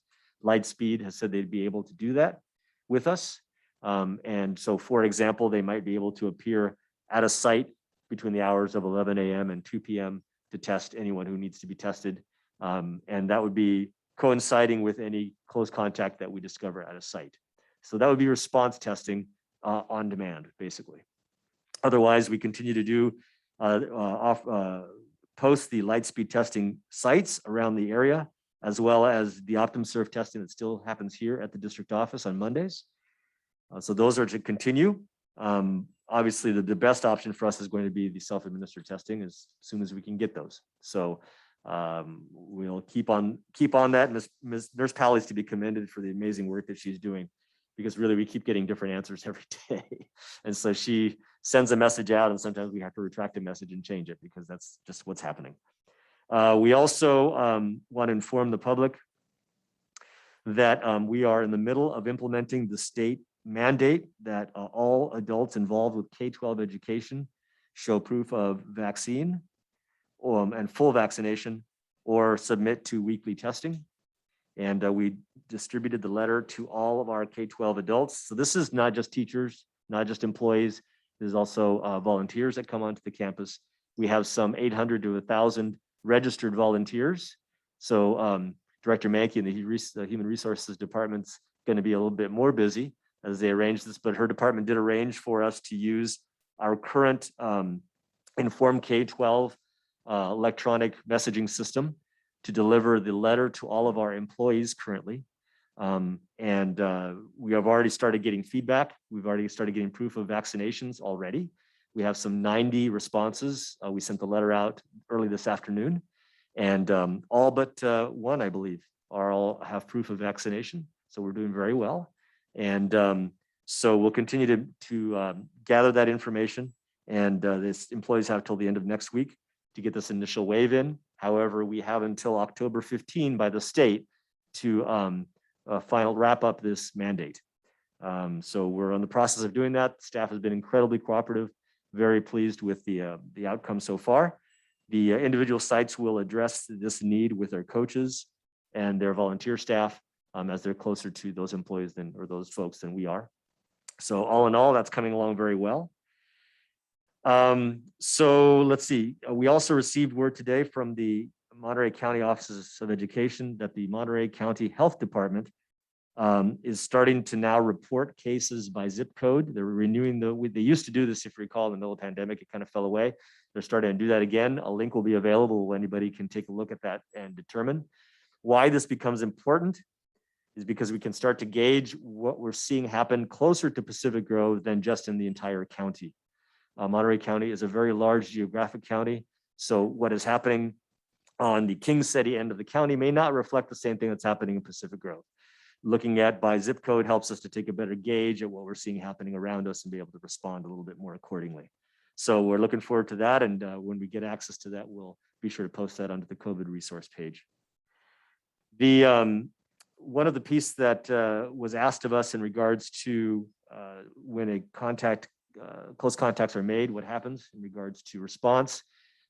G: Lightspeed has said they'd be able to do that with us. And so, for example, they might be able to appear at a site between the hours of 11 a.m. and 2 p.m. to test anyone who needs to be tested. And that would be coinciding with any close contact that we discover at a site. So that would be response testing on demand, basically. Otherwise, we continue to do post the Lightspeed testing sites around the area, as well as the OptumServe testing that still happens here at the district office on Mondays. So those are to continue. Obviously, the best option for us is going to be the self-administered testing as soon as we can get those. So we'll keep on that. Nurse Pally is to be commended for the amazing work that she's doing, because really we keep getting different answers every day. And so she sends a message out and sometimes we have to retract a message and change it because that's just what's happening. We also want to inform the public that we are in the middle of implementing the state mandate that all adults involved with K-12 education show proof of vaccine and full vaccination or submit to weekly testing. And we distributed the letter to all of our K-12 adults. So this is not just teachers, not just employees. There's also volunteers that come onto the campus. We have some 800 to 1,000 registered volunteers. So Director Mankey and the Human Resources Department's going to be a little bit more busy as they arrange this, but her department did arrange for us to use our current Inform K-12 electronic messaging system to deliver the letter to all of our employees currently. And we have already started getting feedback. We've already started getting proof of vaccinations already. We have some 90 responses. We sent the letter out early this afternoon, and all but one, I believe, all have proof of vaccination. So we're doing very well. And so we'll continue to gather that information. And this employees have till the end of next week to get this initial wave in. However, we have until October 15 by the state to final wrap up this mandate. So we're in the process of doing that. Staff has been incredibly cooperative, very pleased with the outcome so far. The individual sites will address this need with their coaches and their volunteer staff as they're closer to those employees or those folks than we are. So all in all, that's coming along very well. So let's see. We also received word today from the Monterey County Offices of Education that the Monterey County Health Department is starting to now report cases by zip code. They're renewing they used to do this, if you recall, in the middle of the pandemic, it kind of fell away. They're starting to do that again. A link will be available. Anybody can take a look at that and determine why this becomes important. Is because we can start to gauge what we're seeing happen closer to Pacific Grove than just in the entire county. Monterey County is a very large geographic county. So what is happening on the King City end of the county may not reflect the same thing that's happening in Pacific Grove. Looking at by zip code helps us to take a better gauge at what we're seeing happening around us and be able to respond a little bit more accordingly. So we're looking forward to that. And when we get access to that, we'll be sure to post that onto the COVID resource page. One of the pieces that was asked of us in regards to when a close contacts are made, what happens in regards to response.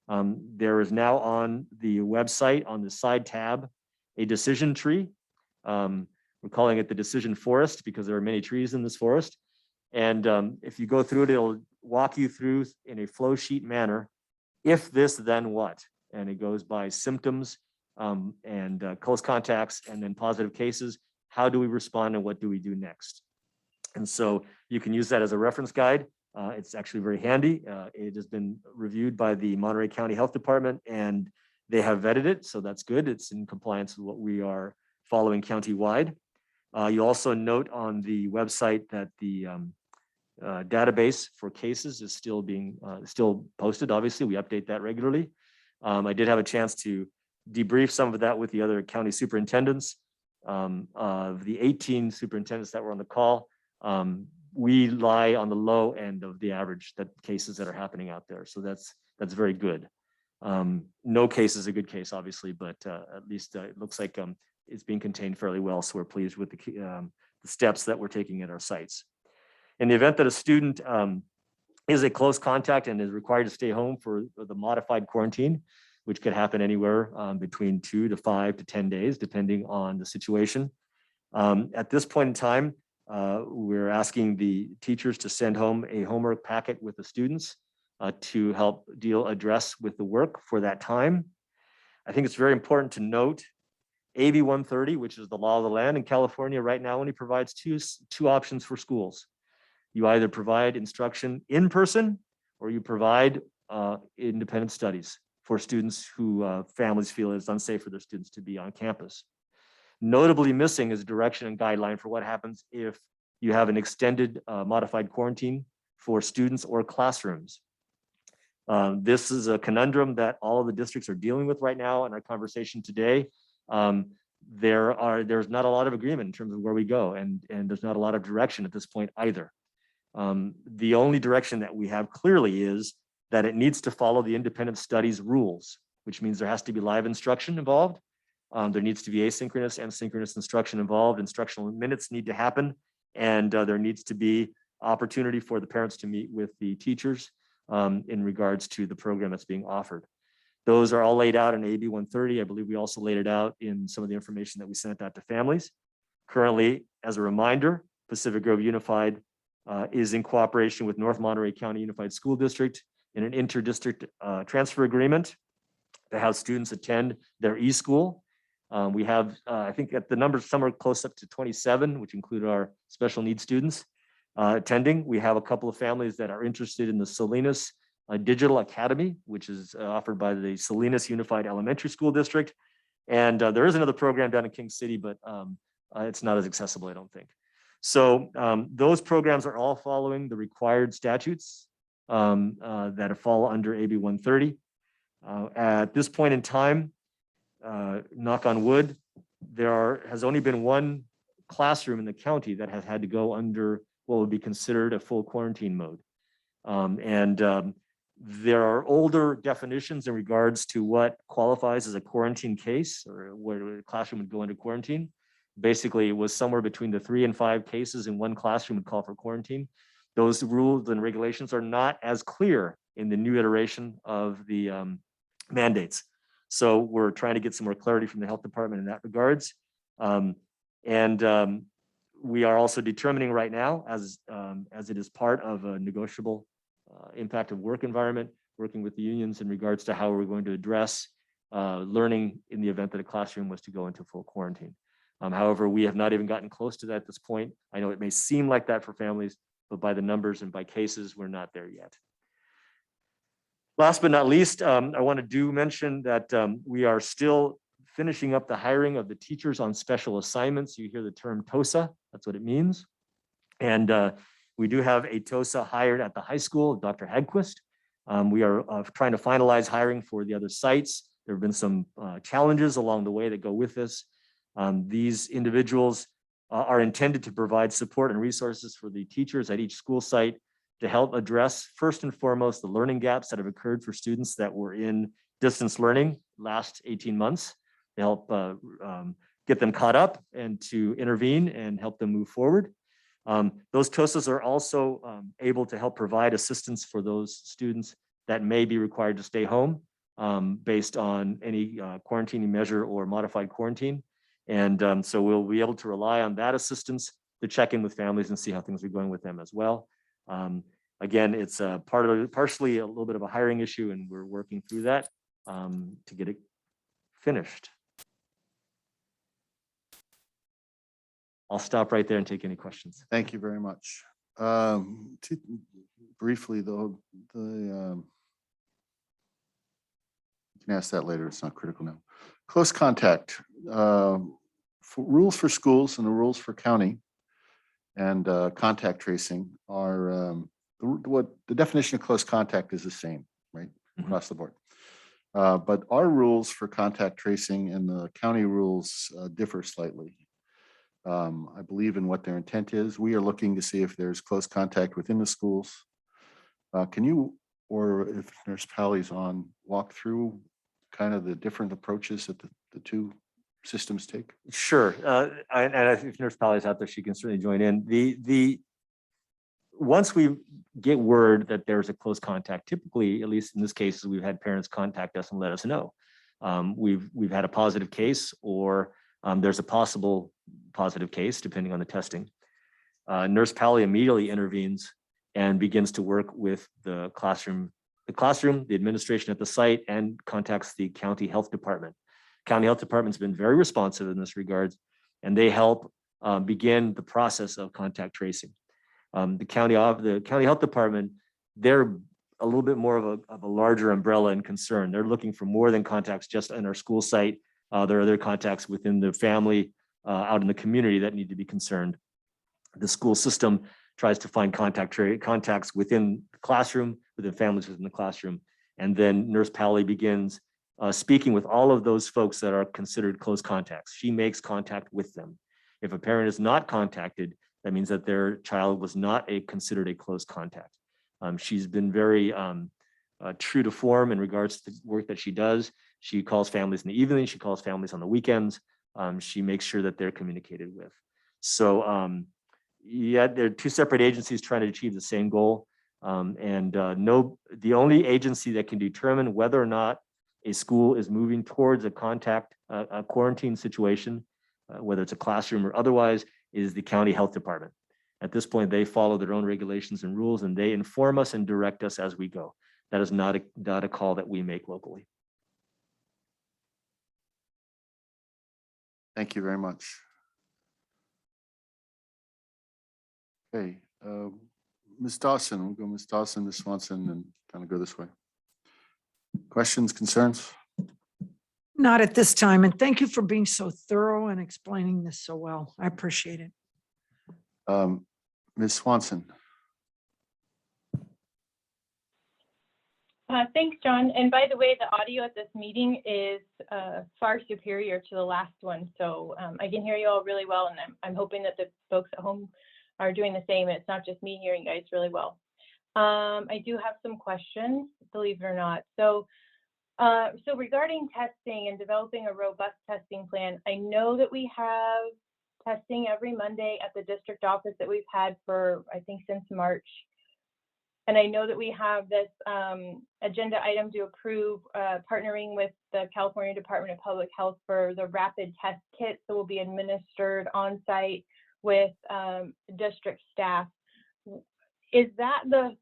G: There is now on the website on the side tab a decision tree. We're calling it the decision forest because there are many trees in this forest. And if you go through it, it'll walk you through in a flow sheet manner. If this, then what? And it goes by symptoms and close contacts and then positive cases. How do we respond and what do we do next? And so you can use that as a reference guide. It's actually very handy. It has been reviewed by the Monterey County Health Department and they have vetted it, so that's good. It's in compliance with what we are following countywide. You also note on the website that the database for cases is still being still posted. Obviously, we update that regularly. I did have a chance to debrief some of that with the other county superintendents. Of the 18 superintendents that were on the call, we lie on the low end of the average that cases that are happening out there. So that's very good. No case is a good case, obviously, but at least it looks like it's being contained fairly well. So we're pleased with the steps that we're taking at our sites. In the event that a student is a close contact and is required to stay home for the modified quarantine, which could happen anywhere between 2 to 5 to 10 days, depending on the situation. At this point in time, we're asking the teachers to send home a homework packet with the students to help address with the work for that time. I think it's very important to note AB 130, which is the law of the land in California right now, only provides two options for schools. You either provide instruction in person or you provide independent studies for students who families feel it's unsafe for their students to be on campus. Notably missing is direction and guideline for what happens if you have an extended modified quarantine for students or classrooms. This is a conundrum that all of the districts are dealing with right now in our conversation today. There's not a lot of agreement in terms of where we go, and there's not a lot of direction at this point either. The only direction that we have clearly is that it needs to follow the independent studies rules, which means there has to be live instruction involved. There needs to be asynchronous and synchronous instruction involved. Instructional minutes need to happen, and there needs to be opportunity for the parents to meet with the teachers in regards to the program that's being offered. Those are all laid out in AB 130. I believe we also laid it out in some of the information that we sent out to families. Currently, as a reminder, Pacific Grove Unified is in cooperation with North Monterey County Unified School District in an inter-district transfer agreement to have students attend their e-school. We have, I think at the numbers, somewhere close up to 27, which include our special needs students attending. We have a couple of families that are interested in the Salinas Digital Academy, which is offered by the Salinas Unified Elementary School District. And there is another program down in King City, but it's not as accessible, I don't think. So those programs are all following the required statutes that fall under AB 130. At this point in time, knock on wood, there has only been one classroom in the county that has had to go under what would be considered a full quarantine mode. There are older definitions in regards to what qualifies as a quarantine case or where a classroom would go into quarantine. Basically, it was somewhere between the 3 and 5 cases in one classroom would call for quarantine. Those rules and regulations are not as clear in the new iteration of the mandates. So we're trying to get some more clarity from the health department in that regards. We are also determining right now, as it is part of a negotiable impact of work environment, working with the unions in regards to how we're going to address learning in the event that a classroom was to go into full quarantine. However, we have not even gotten close to that at this point. I know it may seem like that for families, but by the numbers and by cases, we're not there yet. Last but not least, I want to mention that we are still finishing up the hiring of the teachers on special assignments. You hear the term TOSA, that's what it means. And we do have a TOSA hired at the high school, Dr. Hagquist. We are trying to finalize hiring for the other sites. There have been some challenges along the way that go with this. These individuals are intended to provide support and resources for the teachers at each school site to help address, first and foremost, the learning gaps that have occurred for students that were in distance learning last 18 months, to help get them caught up and to intervene and help them move forward. Those TOSAs are also able to help provide assistance for those students that may be required to stay home based on any quarantining measure or modified quarantine. And so we'll be able to rely on that assistance to check in with families and see how things are going with them as well. Again, it's partially a little bit of a hiring issue, and we're working through that to get it finished. I'll stop right there and take any questions.
A: Thank you very much. briefly, though, you can ask that later. It's not critical now. Close contact, rules for schools and the rules for county and contact tracing are, what the definition of close contact is the same, right, across the board. But our rules for contact tracing and the county rules differ slightly. I believe in what their intent is. We are looking to see if there's close contact within the schools. Can you, or if Nurse Pally's on, walk through kind of the different approaches that the two systems take?
G: Sure. And if Nurse Pally is out there, she can certainly join in. Once we get word that there's a close contact, typically, at least in this case, we've had parents contact us and let us know. We've had a positive case, or there's a possible positive case, depending on the testing. Nurse Pally immediately intervenes and begins to work with the classroom, the administration at the site, and contacts the county health department. County health department's been very responsive in this regard, and they help begin the process of contact tracing. The county health department, they're a little bit more of a larger umbrella and concern. They're looking for more than contacts just in our school site. There are other contacts within the family, out in the community that need to be concerned. The school system tries to find contacts within the classroom, within families within the classroom. And then Nurse Pally begins speaking with all of those folks that are considered close contacts. She makes contact with them. If a parent is not contacted, that means that their child was not considered a close contact. She's been very true to form in regards to the work that she does. She calls families in the evening. She calls families on the weekends. She makes sure that they're communicated with. So yeah, there are two separate agencies trying to achieve the same goal. The only agency that can determine whether or not a school is moving towards a quarantine situation, whether it's a classroom or otherwise, is the county health department. At this point, they follow their own regulations and rules, and they inform us and direct us as we go. That is not a call that we make locally.
A: Thank you very much. Okay, Ms. Dawson, we'll go Ms. Dawson, Ms. Swanson, and kind of go this way. Questions, concerns?
E: Not at this time. And thank you for being so thorough and explaining this so well. I appreciate it.
A: Ms. Swanson.
F: Thanks, John. And by the way, the audio at this meeting is far superior to the last one. So I can hear you all really well, and I'm hoping that the folks at home are doing the same. It's not just me hearing you guys really well. I do have some questions, believe it or not. So regarding testing and developing a robust testing plan, I know that we have testing every Monday at the district office that we've had for, I think, since March. And I know that we have this agenda item to approve partnering with the California Department of Public Health for the rapid test kits that will be administered on site with district staff. Is that the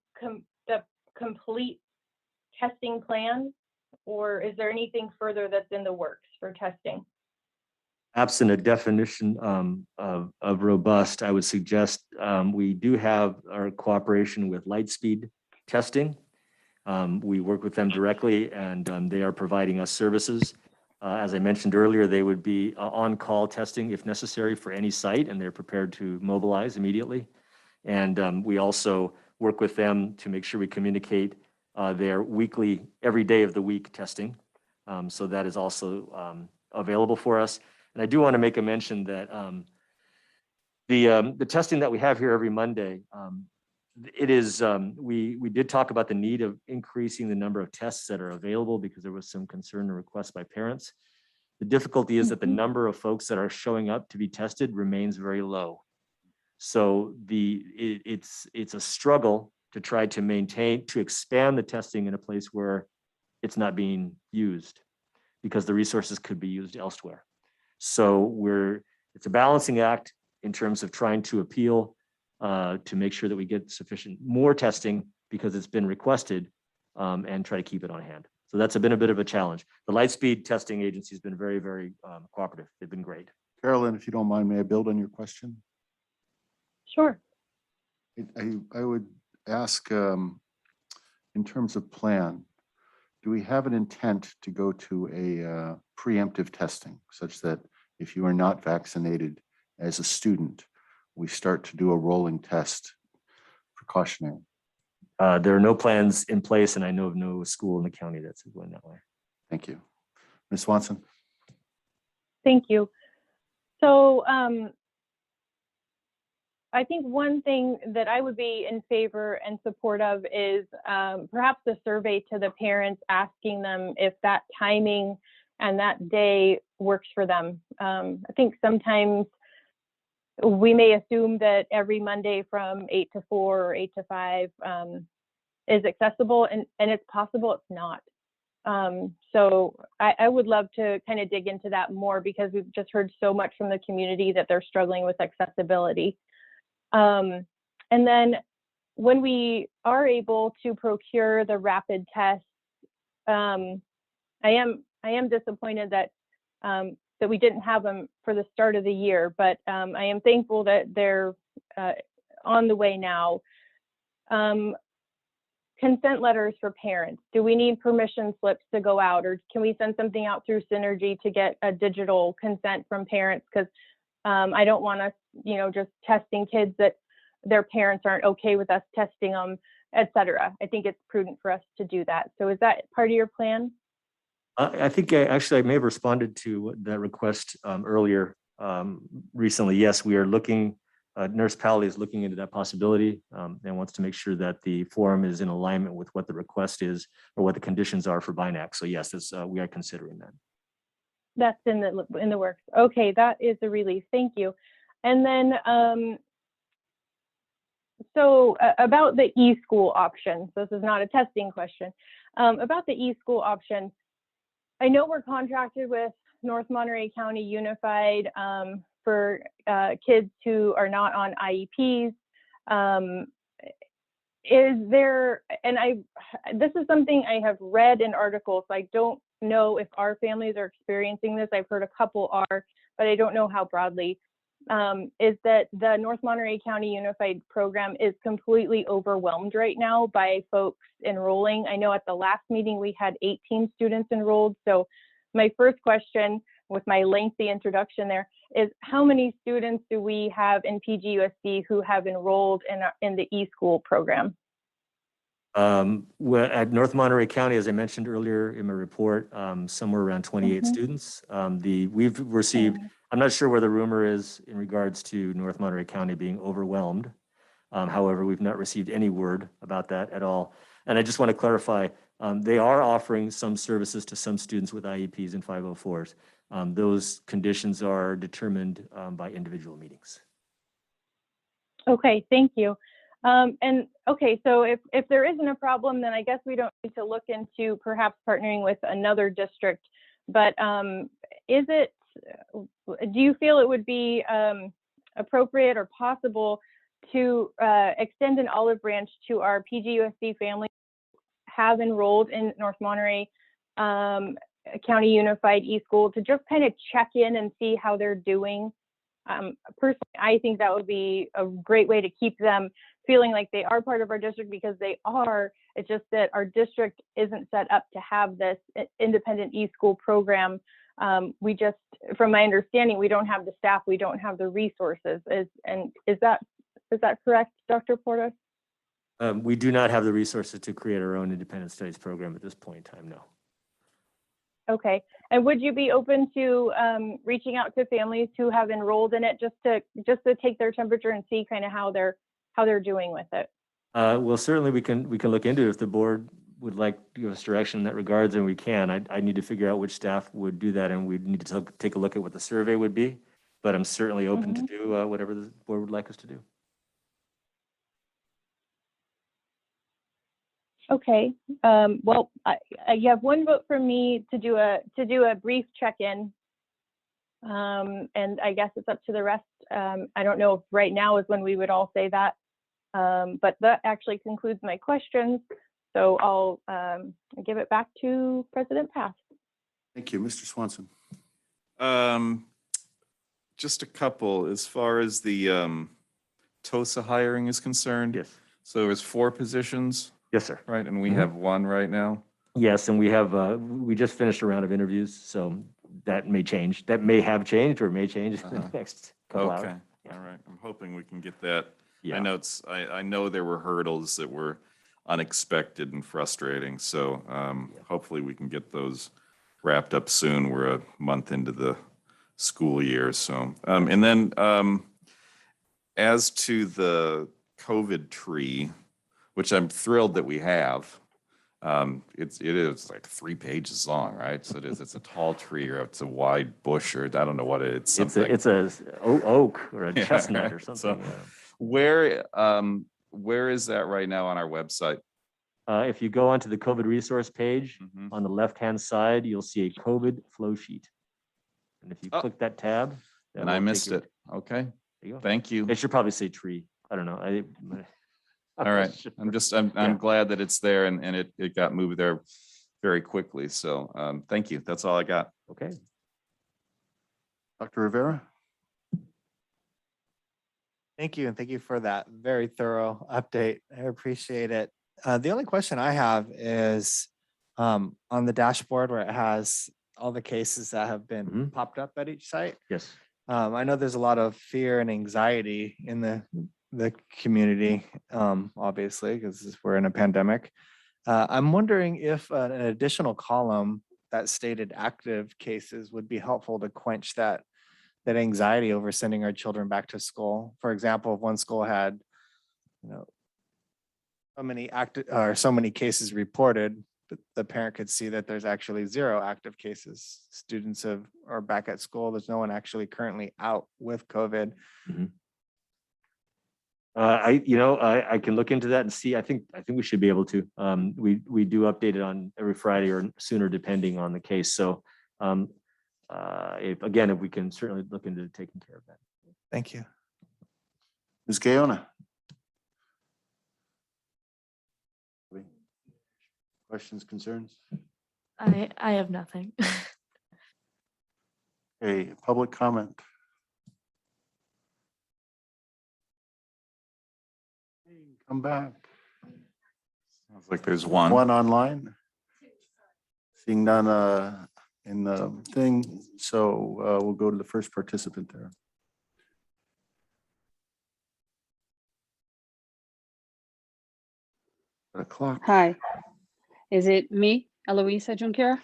F: complete testing plan, or is there anything further that's in the works for testing?
G: Absent a definition of robust, I would suggest we do have our cooperation with Lightspeed Testing. We work with them directly, and they are providing us services. As I mentioned earlier, they would be on-call testing if necessary for any site, and they're prepared to mobilize immediately. And we also work with them to make sure we communicate their weekly, every day of the week testing. So that is also available for us. And I do want to make a mention that the testing that we have here every Monday, it is, we did talk about the need of increasing the number of tests that are available because there was some concern and request by parents. The difficulty is that the number of folks that are showing up to be tested remains very low. So it's a struggle to try to expand the testing in a place where it's not being used because the resources could be used elsewhere. So it's a balancing act in terms of trying to appeal to make sure that we get sufficient more testing because it's been requested and try to keep it on hand. So that's been a bit of a challenge. The Lightspeed testing agency has been very, very cooperative. They've been great.
A: Carolyn, if you don't mind, may I build on your question?
F: Sure.
A: I would ask, in terms of plan, do we have an intent to go to a preemptive testing such that if you are not vaccinated as a student, we start to do a rolling test precautionary?
G: There are no plans in place, and I know of no school in the county that's going that way.
A: Thank you. Ms. Swanson?
F: Thank you. So I think one thing that I would be in favor and support of is perhaps a survey to the parents asking them if that timing and that day works for them. I think sometimes we may assume that every Monday from 8 to 4 or 8 to 5 is accessible, and it's possible it's not. So I would love to kind of dig into that more, because we've just heard so much from the community that they're struggling with accessibility. And then when we are able to procure the rapid tests, I am disappointed that that we didn't have them for the start of the year, but I am thankful that they're on the way now. Consent letters for parents. Do we need permission slips to go out, or can we send something out through Synergy to get a digital consent from parents? Because I don't want us, just testing kids that their parents aren't okay with us testing them, et cetera. I think it's prudent for us to do that. So is that part of your plan?
G: I think I may have responded to that request earlier recently. Yes, we are looking, Nurse Pally is looking into that possibility and wants to make sure that the form is in alignment with what the request is or what the conditions are for BINAC. So yes, we are considering that.
F: That's in the works. Okay, that is a relief. Thank you. And then, so about the e-school option, so this is not a testing question, about the e-school option, I know we're contracted with North Monterey County Unified for kids who are not on IEPs. Is there, and this is something I have read in articles, so I don't know if our families are experiencing this. I've heard a couple are, but I don't know how broadly. Is that the North Monterey County Unified Program is completely overwhelmed right now by folks enrolling. I know at the last meeting we had 18 students enrolled. So my first question, with my lengthy introduction there, is how many students do we have in PGUSD who have enrolled in the e-school program?
G: Well, at North Monterey County, as I mentioned earlier in my report, somewhere around 28 students. We've received, I'm not sure where the rumor is in regards to North Monterey County being overwhelmed. However, we've not received any word about that at all. And I just want to clarify, they are offering some services to some students with IEPs and 504s. Those conditions are determined by individual meetings.
F: Okay, thank you. And okay, so if there isn't a problem, then I guess we don't need to look into perhaps partnering with another district. But do you feel it would be appropriate or possible to extend an olive branch to our PGUSD families who have enrolled in North Monterey County Unified eSchool to just kind of check in and see how they're doing? Personally, I think that would be a great way to keep them feeling like they are part of our district, because they are. It's just that our district isn't set up to have this independent eSchool program. We just, from my understanding, we don't have the staff, we don't have the resources. Is that correct, Dr. Portas?
G: We do not have the resources to create our own independent studies program at this point in time, no.
F: Okay, and would you be open to reaching out to families who have enrolled in it just to take their temperature and see kind of how they're doing with it?
G: Well, certainly we can look into it if the board would like to give us direction in that regards, and we can. I need to figure out which staff would do that, and we need to take a look at what the survey would be. But I'm certainly open to do whatever the board would like us to do.
F: Okay. Well, you have one vote from me to do a brief check-in, and I guess it's up to the rest. I don't know if right now is when we would all say that, but that actually concludes my questions. So I'll give it back to President Pass.
A: Thank you. Mr. Swanson.
B: Just a couple, as far as the TOSA hiring is concerned.
G: Yes.
B: So there was 4 positions,
G: Yes, sir.
B: right? And we
G: Mhm.
B: have 1 right now.
G: Yes, and we have, we just finished a round of interviews, so that may change. That may have changed or may change in the
B: Uh-huh.
G: next couple hours.
B: Okay, all right. I'm hoping we can get that.
G: Yeah.
B: I know I know there were hurdles that were unexpected and frustrating, so hopefully we can get those wrapped up soon. We're a month into the school year, so. And then as to the COVID tree, which I'm thrilled that we have, it is like 3 pages long, right? So it's a tall tree or it's a wide bush or I don't know what it's something.
G: It's a oak or a
B: Yeah,
G: chestnut or
B: right.
G: something.
B: So where is that right now on our website?
G: If you go onto the COVID resource page,
B: Mhm.
G: on the left-hand side, you'll see a COVID flow sheet. And if you
B: Oh.
G: click that tab. that
B: And I
G: will take
B: missed
G: you-
B: it. Okay,
G: There you go.
B: thank you.
G: It should probably say tree. I don't know.
B: All right, I'm glad that it's there and it got moved there very quickly. So thank you. That's all I got.
G: Okay.
A: Dr. Rivera?
D: Thank you, and thank you for that very thorough update. I appreciate it. The only question I have is on the dashboard where it has all the cases that have been
G: Mhm.
D: popped up at each site.
G: Yes.
D: I know there's a lot of fear and anxiety in the community, obviously, because we're in a pandemic. I'm wondering if an additional column that stated active cases would be helpful to quench that anxiety over sending our children back to school. For example, if one school had, so many cases reported, but the parent could see that there's actually 0 active cases. Students are back at school. There's no one actually currently out with COVID.
G: I can look into that and see. I think we should be able to. We do update it on every Friday or sooner, depending on the case. So, if we can certainly look into taking care of that.
D: Thank you.
A: Ms. Gaona? Questions, concerns?
C: I have nothing.
A: Okay, public comment. Come back.
B: Sounds like there's one.
A: One online. Seeing none in the thing, so we'll go to the first participant there. O'clock.
O: Hi, is it me, Eloisa Juncker?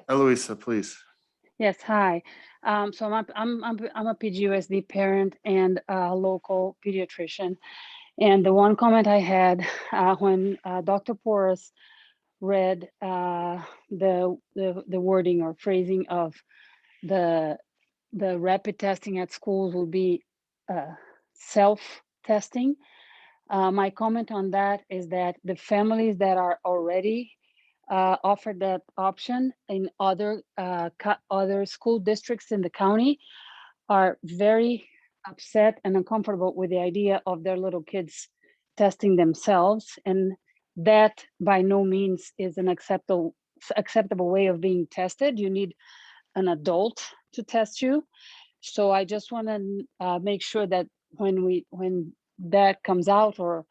A: Eloisa, please.
O: Yes, hi. So I'm a PGUSD parent and a local pediatrician. And the one comment I had when Dr. Porras read the wording or phrasing of the rapid testing at schools will be self-testing. My comment on that is that the families that are already offered that option in other school districts in the county are very upset and uncomfortable with the idea of their little kids testing themselves, and that by no means is an acceptable way of being tested. You need an adult to test you. So I just want to make sure that when that comes out, or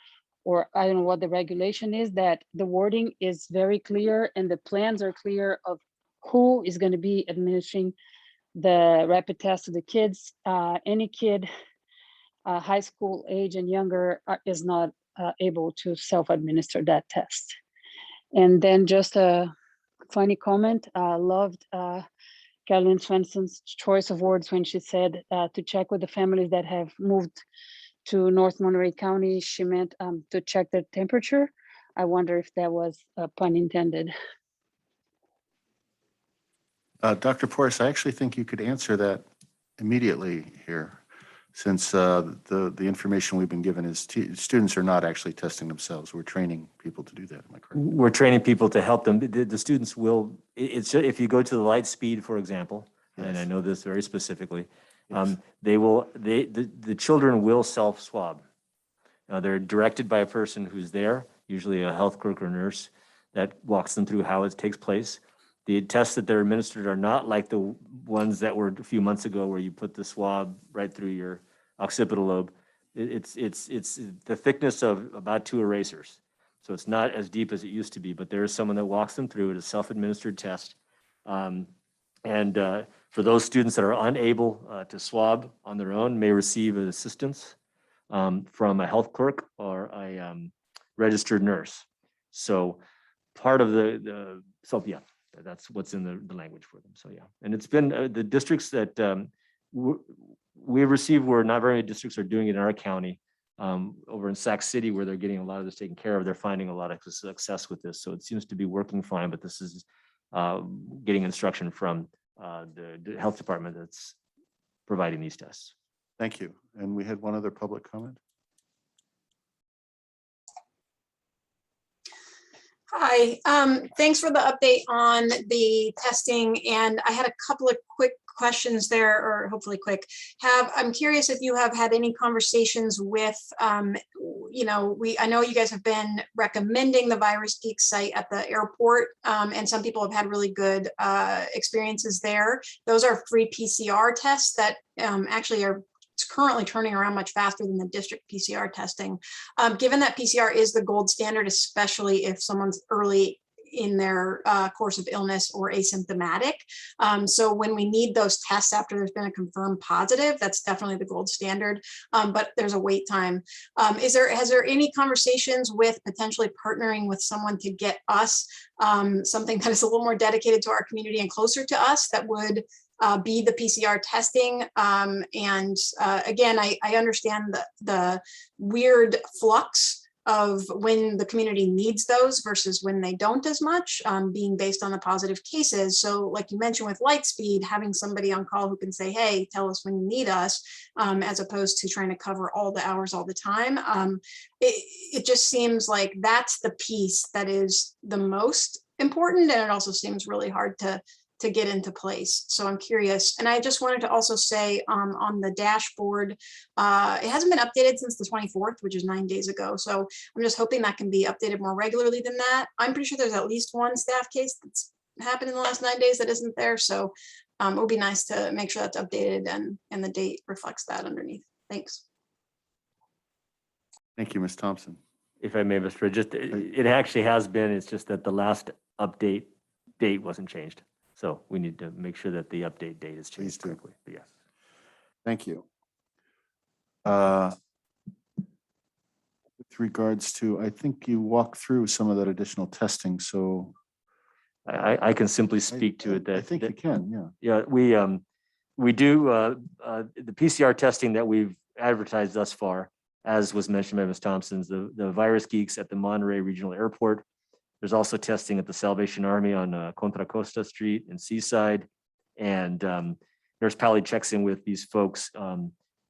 O: I don't know what the regulation is, that the wording is very clear and the plans are clear of who is going to be administering the rapid test to the kids. Any kid, high school age and younger, is not able to self-administer that test. And then just a funny comment, loved Carolyn Swenson's choice of words when she said to check with the families that have moved to North Monterey County. She meant to check the temperature. I wonder if that was a pun intended.
A: Dr. Porras, I actually think you could answer that immediately here, since the information we've been given is students are not actually testing themselves. We're training people to do that. Am I correct?
G: We're training people to help them. The students will, if you go to the light speed, for example, and I know this very specifically, the children will self-swab. They're directed by a person who's there, usually a health clerk or nurse, that walks them through how it takes place. The tests that they're administered are not like the ones that were a few months ago where you put the swab right through your occipital lobe. It's the thickness of about 2 erasers. So it's not as deep as it used to be, but there is someone that walks them through it, a self-administered test. For those students that are unable to swab on their own, may receive assistance from a health clerk or a registered nurse. So part of yeah, that's what's in the language for them. So yeah, and it's been the districts that we received were not very many districts are doing it in our county. Over in Sac City, where they're getting a lot of this taken care of, they're finding a lot of success with this. So it seems to be working fine, but this is getting instruction from the health department that's providing these tests.
A: Thank you. And we had one other public comment.
P: Hi, thanks for the update on the testing. And I had a couple of quick questions there, or hopefully quick. I'm curious if you have had any conversations with, I know you guys have been recommending the Virus Geek site at the airport, and some people have had really good experiences there. Those are free PCR tests that actually are currently turning around much faster than the district PCR testing. Given that PCR is the gold standard, especially if someone's early in their course of illness or asymptomatic. So when we need those tests after there's been a confirmed positive, that's definitely the gold standard, but there's a wait time. Has there any conversations with potentially partnering with someone to get us something that is a little more dedicated to our community and closer to us that would be the PCR testing? Again, I understand the weird flux of when the community needs those versus when they don't as much, being based on the positive cases. So like you mentioned with Lightspeed, having somebody on call who can say, hey, tell us when you need us, as opposed to trying to cover all the hours all the time. It just seems like that's the piece that is the most important. And it also seems really hard to get into place. So I'm curious. And I just wanted to also say on the dashboard, it hasn't been updated since the 24th, which is 9 days ago. So I'm just hoping that can be updated more regularly than that. I'm pretty sure there's at least one staff case that's happened in the last 9 days that isn't there. So it would be nice to make sure that's updated and the date reflects that underneath. Thanks.
A: Thank you, Ms. Thompson.
G: If I may, Mr. Just it actually has been, it's just that the last update date wasn't changed. So we need to make sure that the update date is changed correctly. But yes.
A: Thank you. With regards to, I think you walked through some of that additional testing, so.
G: I can simply speak to it.
A: I think you can, yeah.
G: Yeah, we do the PCR testing that we've advertised thus far, as was mentioned by Ms. Thompson's, the Virus Geeks at the Monterey Regional Airport. There's also testing at the Salvation Army on Contra Costa Street and Seaside. And Nurse Pally checks in with these folks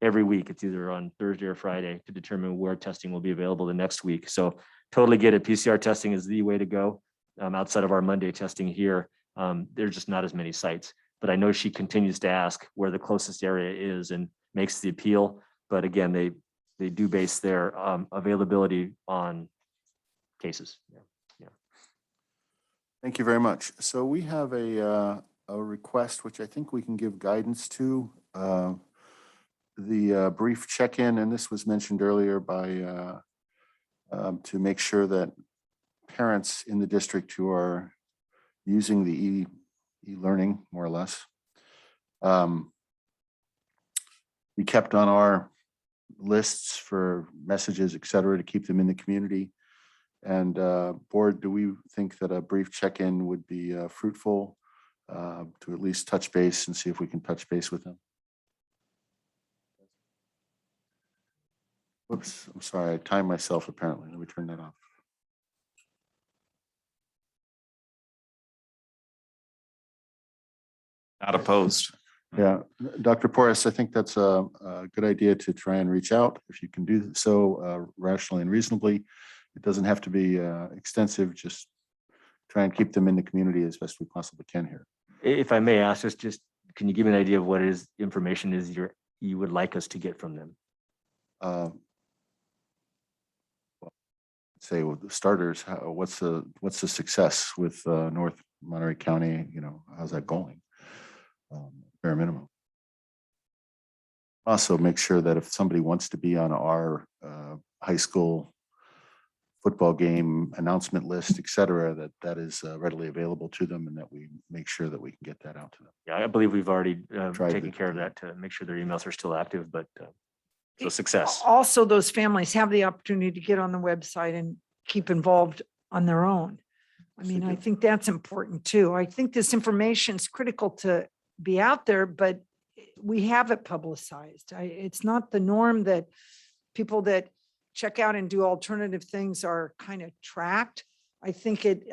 G: every week. It's either on Thursday or Friday to determine where testing will be available the next week. So totally get it. PCR testing is the way to go. Outside of our Monday testing here, there's just not as many sites. But I know she continues to ask where the closest area is and makes the appeal. But again, they do base their availability on cases. Yeah.
A: Thank you very much. So we have a request, which I think we can give guidance to. The brief check-in, and this was mentioned earlier by to make sure that parents in the district who are using the e-learning, more or less, be kept on our lists for messages, et cetera, to keep them in the community. And board, do we think that a brief check-in would be fruitful to at least touch base and see if we can touch base with them? Whoops, I'm sorry, I timed myself apparently. Let me turn that off.
B: Not opposed.
A: Yeah, Dr. Porras, I think that's a good idea to try and reach out if you can do so rationally and reasonably. It doesn't have to be extensive, just try and keep them in the community as best we possibly can here.
G: If I may ask, just can you give me an idea of what information is you would like us to get from them?
A: Say with the starters, what's the success with North Monterey County? You know, how's that going? Bare minimum. Also make sure that if somebody wants to be on our high school football game announcement list, et cetera, that is readily available to them, and that we make sure that we can get that out to them.
G: Yeah, I believe we've already
A: Tried
G: taken
A: to-
G: care of that to make sure their emails are still active, but so success.
E: Also, those families have the opportunity to get on the website and keep involved on their own. I mean, I think that's important too. I think this information is critical to be out there, but we have it publicized. It's not the norm that people that check out and do alternative things are kind of tracked. I think it,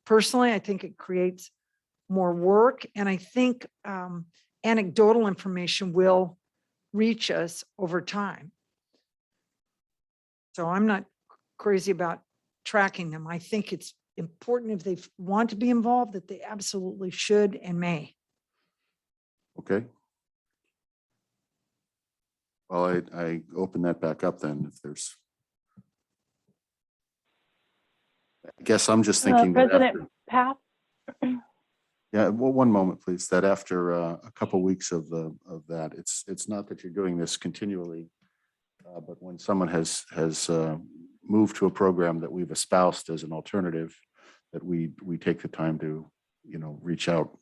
E: personally, I think it creates more work, and I think anecdotal information will reach us over time. So I'm not crazy about tracking them. I think it's important if they want to be involved, that they absolutely should and may.
A: Okay. Well, I open that back up then if there's. I guess I'm just thinking. that
F: President
A: after-
F: Paff?
A: Yeah, well, one moment, please. That after a couple weeks of that, it's not that you're doing this continually, but when someone has moved to a program that we've espoused as an alternative, that we take the time to, reach out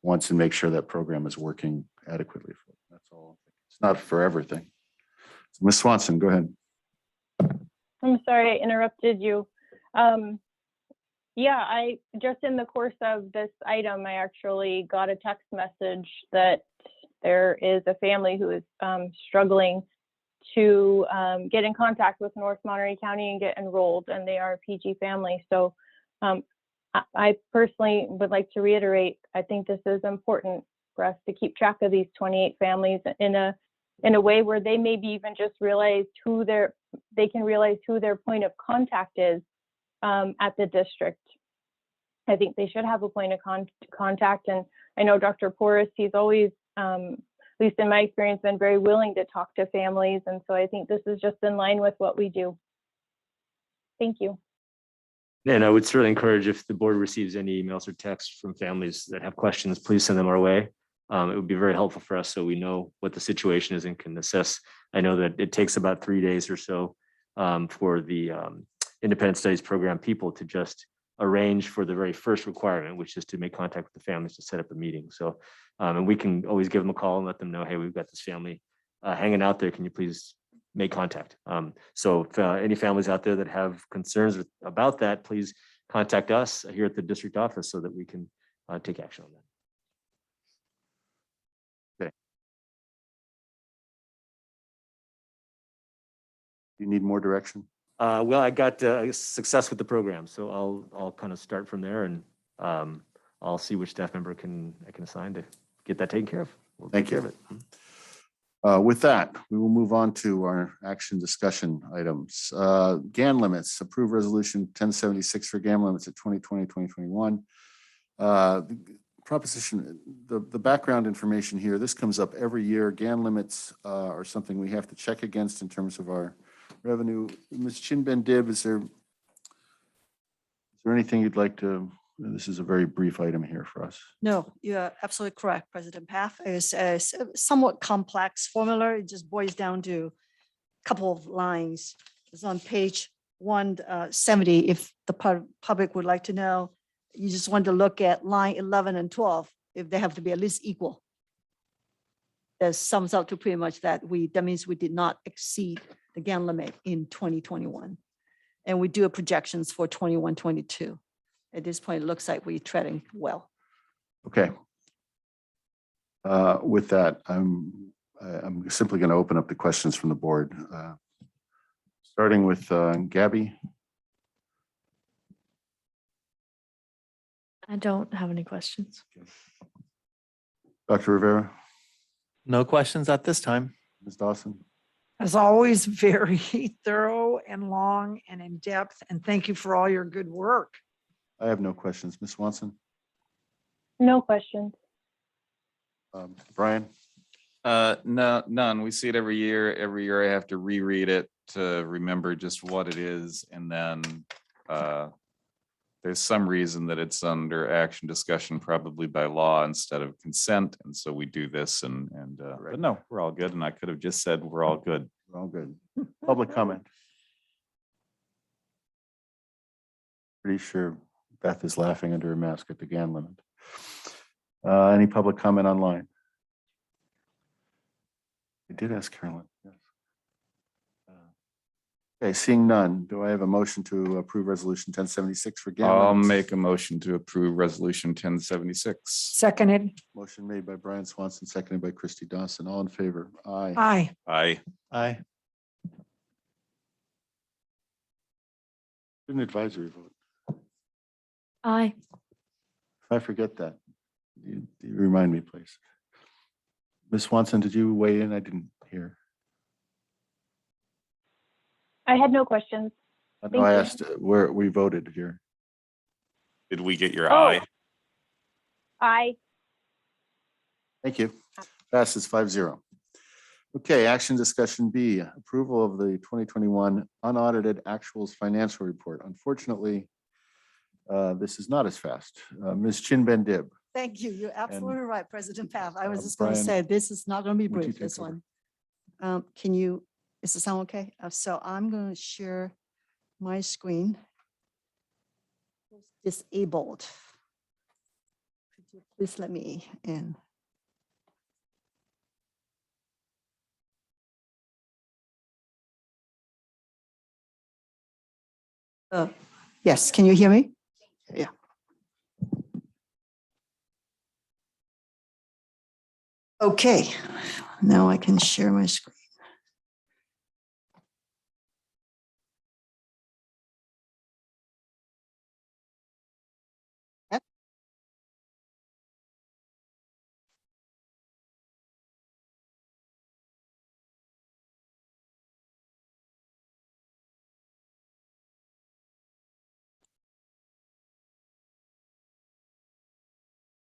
A: once and make sure that program is working adequately. That's all. It's not for everything. Ms. Swanson, go ahead.
F: I'm sorry I interrupted you. Yeah, I just in the course of this item, I actually got a text message that there is a family who is struggling to get in contact with North Monterey County and get enrolled, and they are a PG family. So I personally would like to reiterate, I think this is important for us to keep track of these 28 families in a way where they maybe even just realize they can realize who their point of contact is at the district. I think they should have a point of contact. And I know Dr. Porras, he's always, at least in my experience, been very willing to talk to families. And so I think this is just in line with what we do. Thank you.
G: And I would certainly encourage, if the board receives any emails or texts from families that have questions, please send them our way. It would be very helpful for us so we know what the situation is and can assess. I know that it takes about 3 days or so for the Independent Studies Program people to just arrange for the very first requirement, which is to make contact with the families to set up a meeting. So, and we can always give them a call and let them know, hey, we've got this family hanging out there. Can you please make contact? So if any families out there that have concerns about that, please contact us here at the district office so that we can take action on that.
A: You need more direction?
G: Well, I got success with the program, so I'll kind of start from there, and I'll see which staff member I can assign to get that taken care of. We'll take care of it.
A: With that, we will move on to our action discussion items. GAN limits, approve resolution 1076 for GAN limits at 2020, 2021. Proposition, the background information here, this comes up every year. GAN limits are something we have to check against in terms of our revenue. Ms. Chin-Ben-Dib, is there anything you'd like to, this is a very brief item here for us.
M: No, you're absolutely correct, President Paff. It's a somewhat complex formula. It just boils down to a couple of lines. It's on page 170. If the public would like to know, you just want to look at line 11 and 12, if they have to be at least equal. That sums up to pretty much that means we did not exceed the GAN limit in 2021. And we do projections for 21, 22. At this point, it looks like we're treading well.
A: Okay. With that, I'm simply going to open up the questions from the board. Starting with Gabby.
C: I don't have any questions.
A: Dr. Rivera,
D: No questions at this time.
A: Ms. Dawson.
E: As always, very thorough and long and in depth. And thank you for all your good work.
A: I have no questions. Ms. Swanson.
F: No questions.
A: Brian.
B: No, none. We see it every year. Every year I have to reread it to remember just what it is, and then there's some reason that it's under action discussion, probably by law instead of consent. And so we do this but no, we're all good. And I could have just said, we're all good.
A: We're all good. Public comment. Pretty sure Beth is laughing under her mask at the GAN limit. Any public comment online? I did ask Carolyn, yes. Okay, seeing none, do I have a motion to approve resolution 1076 for GAN
B: I'll
A: limits?
B: make a motion to approve resolution 1076.
E: Seconded.
A: Motion made by Brian Swanson, seconded by Christy Dawson. All in favor? Aye.
E: Aye.
B: Aye.
D: Aye.
A: An advisory vote.
C: Aye.
A: If I forget that, you remind me, please. Ms. Swanson, did you weigh in? I didn't hear.
F: I had no questions.
A: I know
F: Thank
A: I
F: you.
A: asked where we voted here.
B: Did we get your
F: Oh.
B: eye?
F: Aye.
A: Thank you. Passes 5-0. Okay, action discussion B, approval of the 2021 unaudited actuals financial report. Unfortunately, this is not as fast. Ms. Chin Ben Dib.
M: Thank you. You're absolutely right, President Path. I was just
A: Brian,
M: going to say, this is not going to be
A: would you
M: brief, this
A: take over?
M: one. Can you, does it sound okay? So I'm going to share my screen. Disabled. Could you please let me in? Yes, can you hear me? Yeah. Okay, now I can share my screen.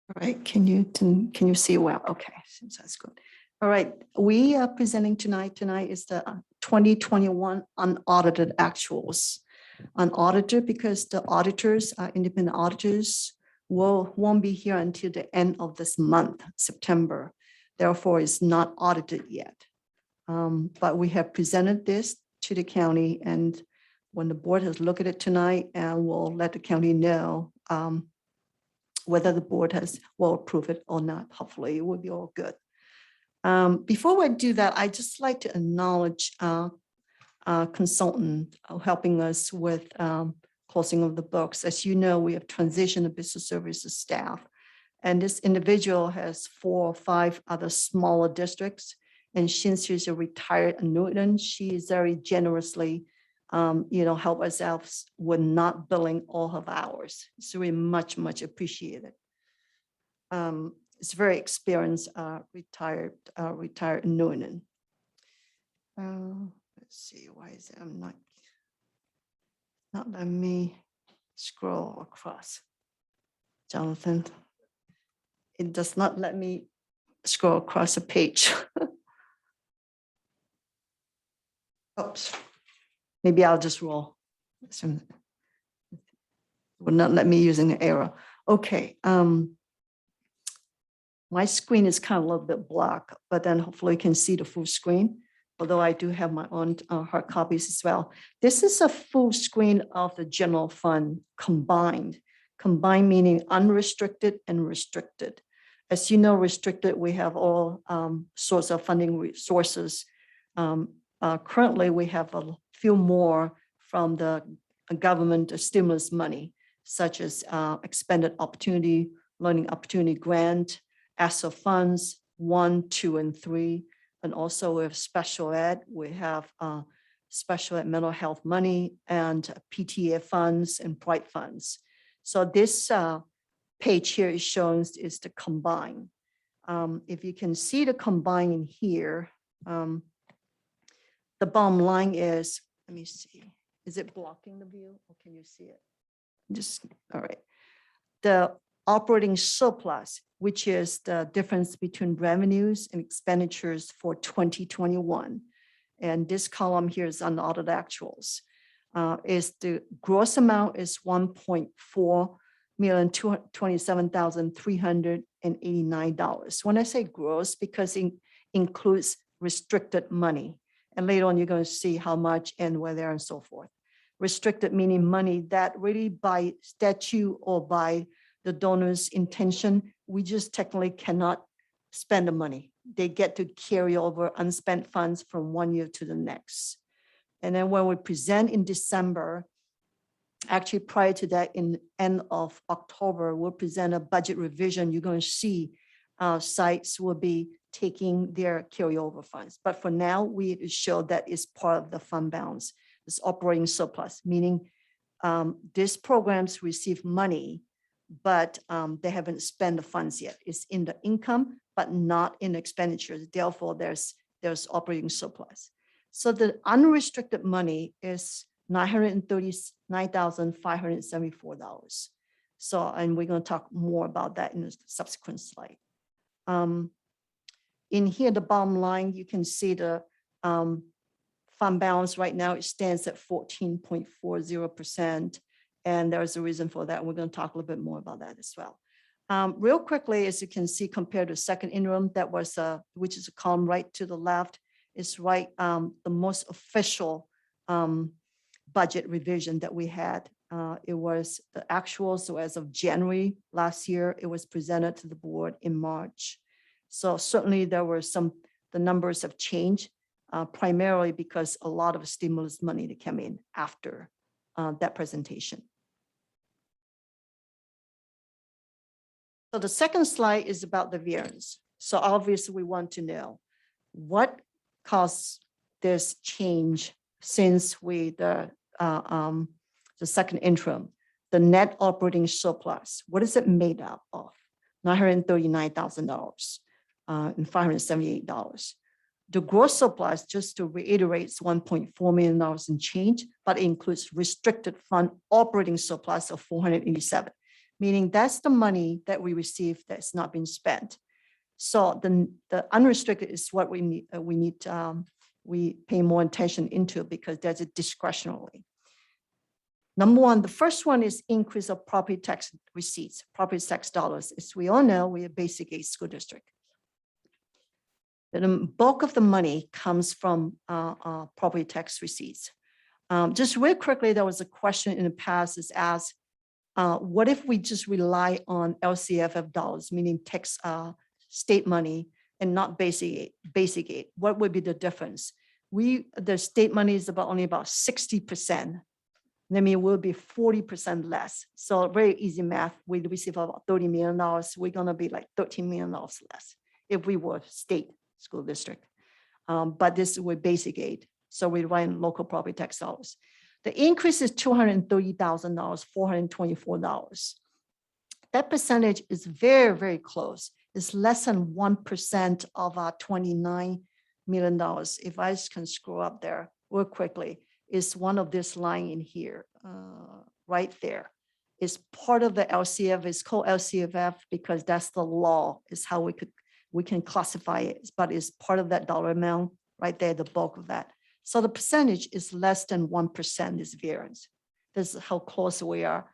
M: All right, can you see well? Okay, seems that's good. All right, we are presenting tonight. Tonight is the 2021 unaudited actuals. Unaudited because the auditors, independent auditors, won't be here until the end of this month, September. Therefore, it's not audited yet. But we have presented this to the county, and when the board has looked at it tonight, and we'll let the county know whether the board will approve it or not. Hopefully, it will be all good. Before we do that, I just like to acknowledge a consultant helping us with closing of the books. As you know, we have transitioned the business services staff, and this individual has 4 or 5 other smaller districts. And since she's a retired annuitant, she is very generously, help us out with not billing all of hours. It's really much, much appreciated. It's very experienced, retired annuitant. Let's see, why is it? I'm not letting me scroll across. Jonathan, it does not let me scroll across a page. Oops, maybe I'll just roll. Will not let me using the arrow. Okay. My screen is kind of a little bit blocked, but then hopefully you can see the full screen. Although I do have my own hard copies as well. This is a full screen of the general fund combined. Combined meaning unrestricted and restricted. As you know, restricted, we have all sorts of funding resources. Currently, we have a few more from the government stimulus money, such as expanded opportunity, learning opportunity grant, ESSA funds 1, 2, and 3. And also we have special ed, we have special ed mental health money and PTA funds and Bright funds. So this page here is showing is the combine. If you can see the combine in here, the bottom line is, let me see, is it blocking the view or can you see it? Just, all right. The operating surplus, which is the difference between revenues and expenditures for 2021. And this column here is unaudited actuals. is the gross amount is $1,227,389. When I say gross, because it includes restricted money. And later on, you're going to see how much and whether and so forth. Restricted meaning money that really by statute or by the donor's intention, we just technically cannot spend the money. They get to carry over unspent funds from one year to the next. And then when we present in December, actually prior to that, in end of October, we'll present a budget revision. You're going to see sites will be taking their carryover funds. But for now, we show that is part of the fund balance. It's operating surplus, meaning these programs receive money, but they haven't spent the funds yet. It's in the income, but not in expenditures. Therefore, there's operating surplus. So the unrestricted money is $939,574. So, and we're going to talk more about that in a subsequent slide. In here, the bottom line, you can see the fund balance right now, it stands at 14.40%. And there's a reason for that. We're going to talk a little bit more about that as well. Real quickly, as you can see, compared to second interim, that was which is a column right to the left, is right the most official budget revision that we had. It was the actual, so as of January last year, it was presented to the board in March. So certainly there were the numbers have changed, primarily because a lot of stimulus money that came in after that presentation. So the second slide is about the variance. So obviously we want to know what caused this change since the second interim. The net operating surplus, what is it made up of? $939,000 and $578. The gross surplus, just to reiterate, is $1.4 million in change, but it includes restricted fund operating surplus of $487, meaning that's the money that we received that's not been spent. So the unrestricted is what we pay more attention into because there's a discretionary. Number one, the first one is increase of property tax receipts, property tax dollars. As we all know, we are basic aid school district. The bulk of the money comes from property tax receipts. Just real quickly, there was a question in the past is asked, what if we just rely on LCFF dollars, meaning tax state money and not basic aid? What would be the difference? The state money is only about 60%. That means we'll be 40% less. So very easy math. We receive about $30 million. We're going to be like $13 million less if we were state school district. But this is with basic aid. So we rely on local property tax dollars. The increase is $230,000, $424. That percentage is very, very close. It's less than 1% of our $29 million. If I can scroll up there real quickly, is one of this line in here, right there. It's part of the LCF. It's called LCFF because that's the law. Is how we can classify it, but it's part of that dollar amount right there, the bulk of that. So the percentage is less than 1%, this variance. This is how close we are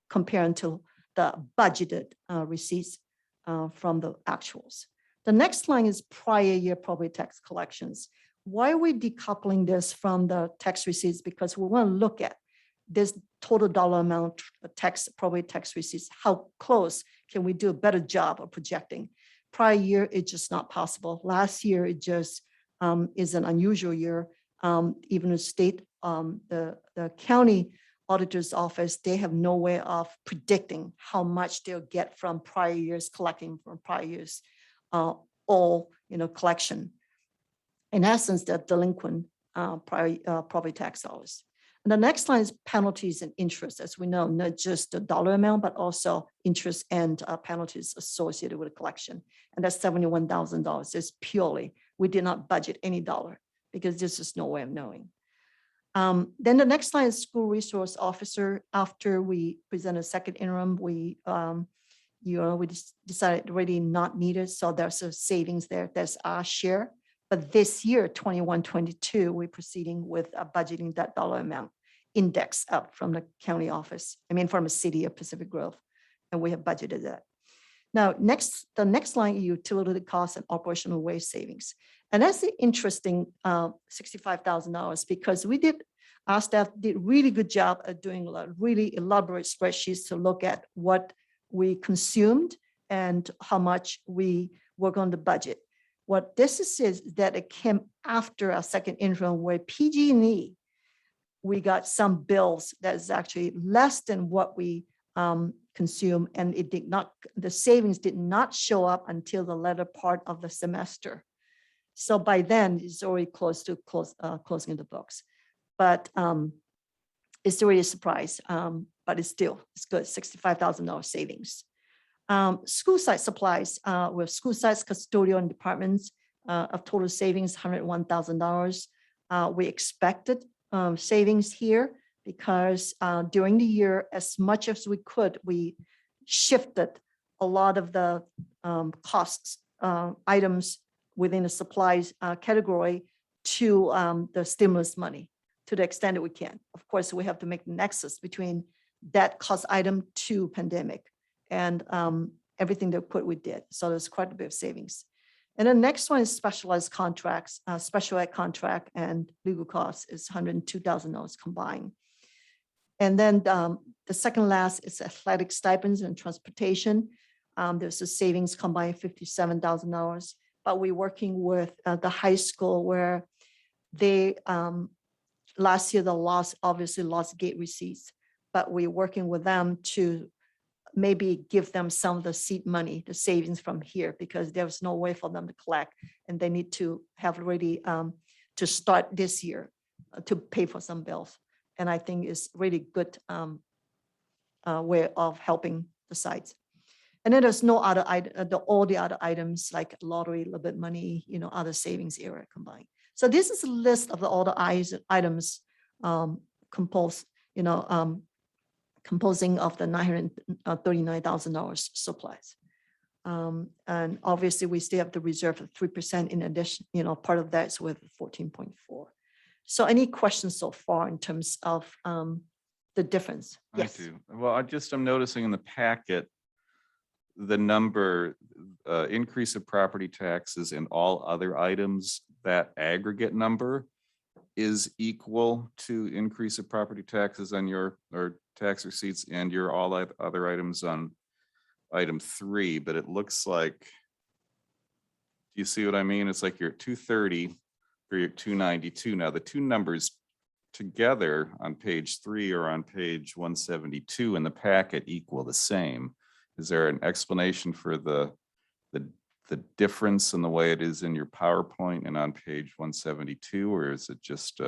M: comparing to the budgeted receipts from the actuals. The next line is prior year property tax collections. Why are we decoupling this from the tax receipts? Because we want to look at this total dollar amount of property tax receipts. How close can we do a better job of projecting? Prior year, it's just not possible. Last year, it just is an unusual year. Even the state, the county auditor's office, they have no way of predicting how much they'll get from prior years, collecting from prior years, collection. In essence, they're delinquent property tax dollars. And the next line is penalties and interest. As we know, not just the dollar amount, but also interest and penalties associated with the collection. And that's $71,000. It's purely, we did not budget any dollar because this is no way of knowing. Then the next line is school resource officer. After we presented second interim, we decided already not needed. So there's a savings there. That's our share. But this year, 21, 22, we're proceeding with budgeting that dollar amount index up from the county office, from the city of Pacific Grove. And we have budgeted that. Now, the next line, utility costs and operational waste savings. And that's the interesting $65,000 because our staff did really good job at doing a really elaborate spreadsheets to look at what we consumed and how much we work on the budget. What this is that it came after our second interim where PG&E, we got some bills that is actually less than what we consume, and the savings did not show up until the latter part of the semester. So by then it's already closing the books. But it's already a surprise, but it's good, $65,000 savings. School site supplies, with school sites, custodial and departments of total savings, $101,000. We expected savings here because during the year, as much as we could, we shifted a lot of the costs items within the supplies category to the stimulus money to the extent that we can. Of course, we have to make the nexus between that cost item to pandemic and everything that we did. So there's quite a bit of savings. And the next one is specialized contracts, special ed contract and legal costs is $102,000 combined. And then the second last is athletic stipends and transportation. There's a savings combined $57,000, but we're working with the high school where they, last year, obviously lost gate receipts, but we're working with them to maybe give them some of the seed money, the savings from here, because there's no way for them to collect and they need to have ready to start this year to pay for some bills. And I think it's really good way of helping the sites. And then there's no other all the other items like lottery, a little bit money, other savings area combined. So this is a list of all the items composing of the $939,000 supplies. And obviously we still have the reserve of 3% in addition, part of that's with 14.4. So any questions so far in terms of the difference? Yes.
B: I do. Well, I'm noticing in the packet, the number increase of property taxes and all other items, that aggregate number is equal to increase of property taxes on your or tax receipts and your all other items on item 3, but it looks like, do you see what I mean? It's like you're at 230 or you're at 292. Now the two numbers together on page 3 or on page 172 in the packet equal the same. Is there an explanation for the difference in the way it is in your PowerPoint and on page 172, or is it just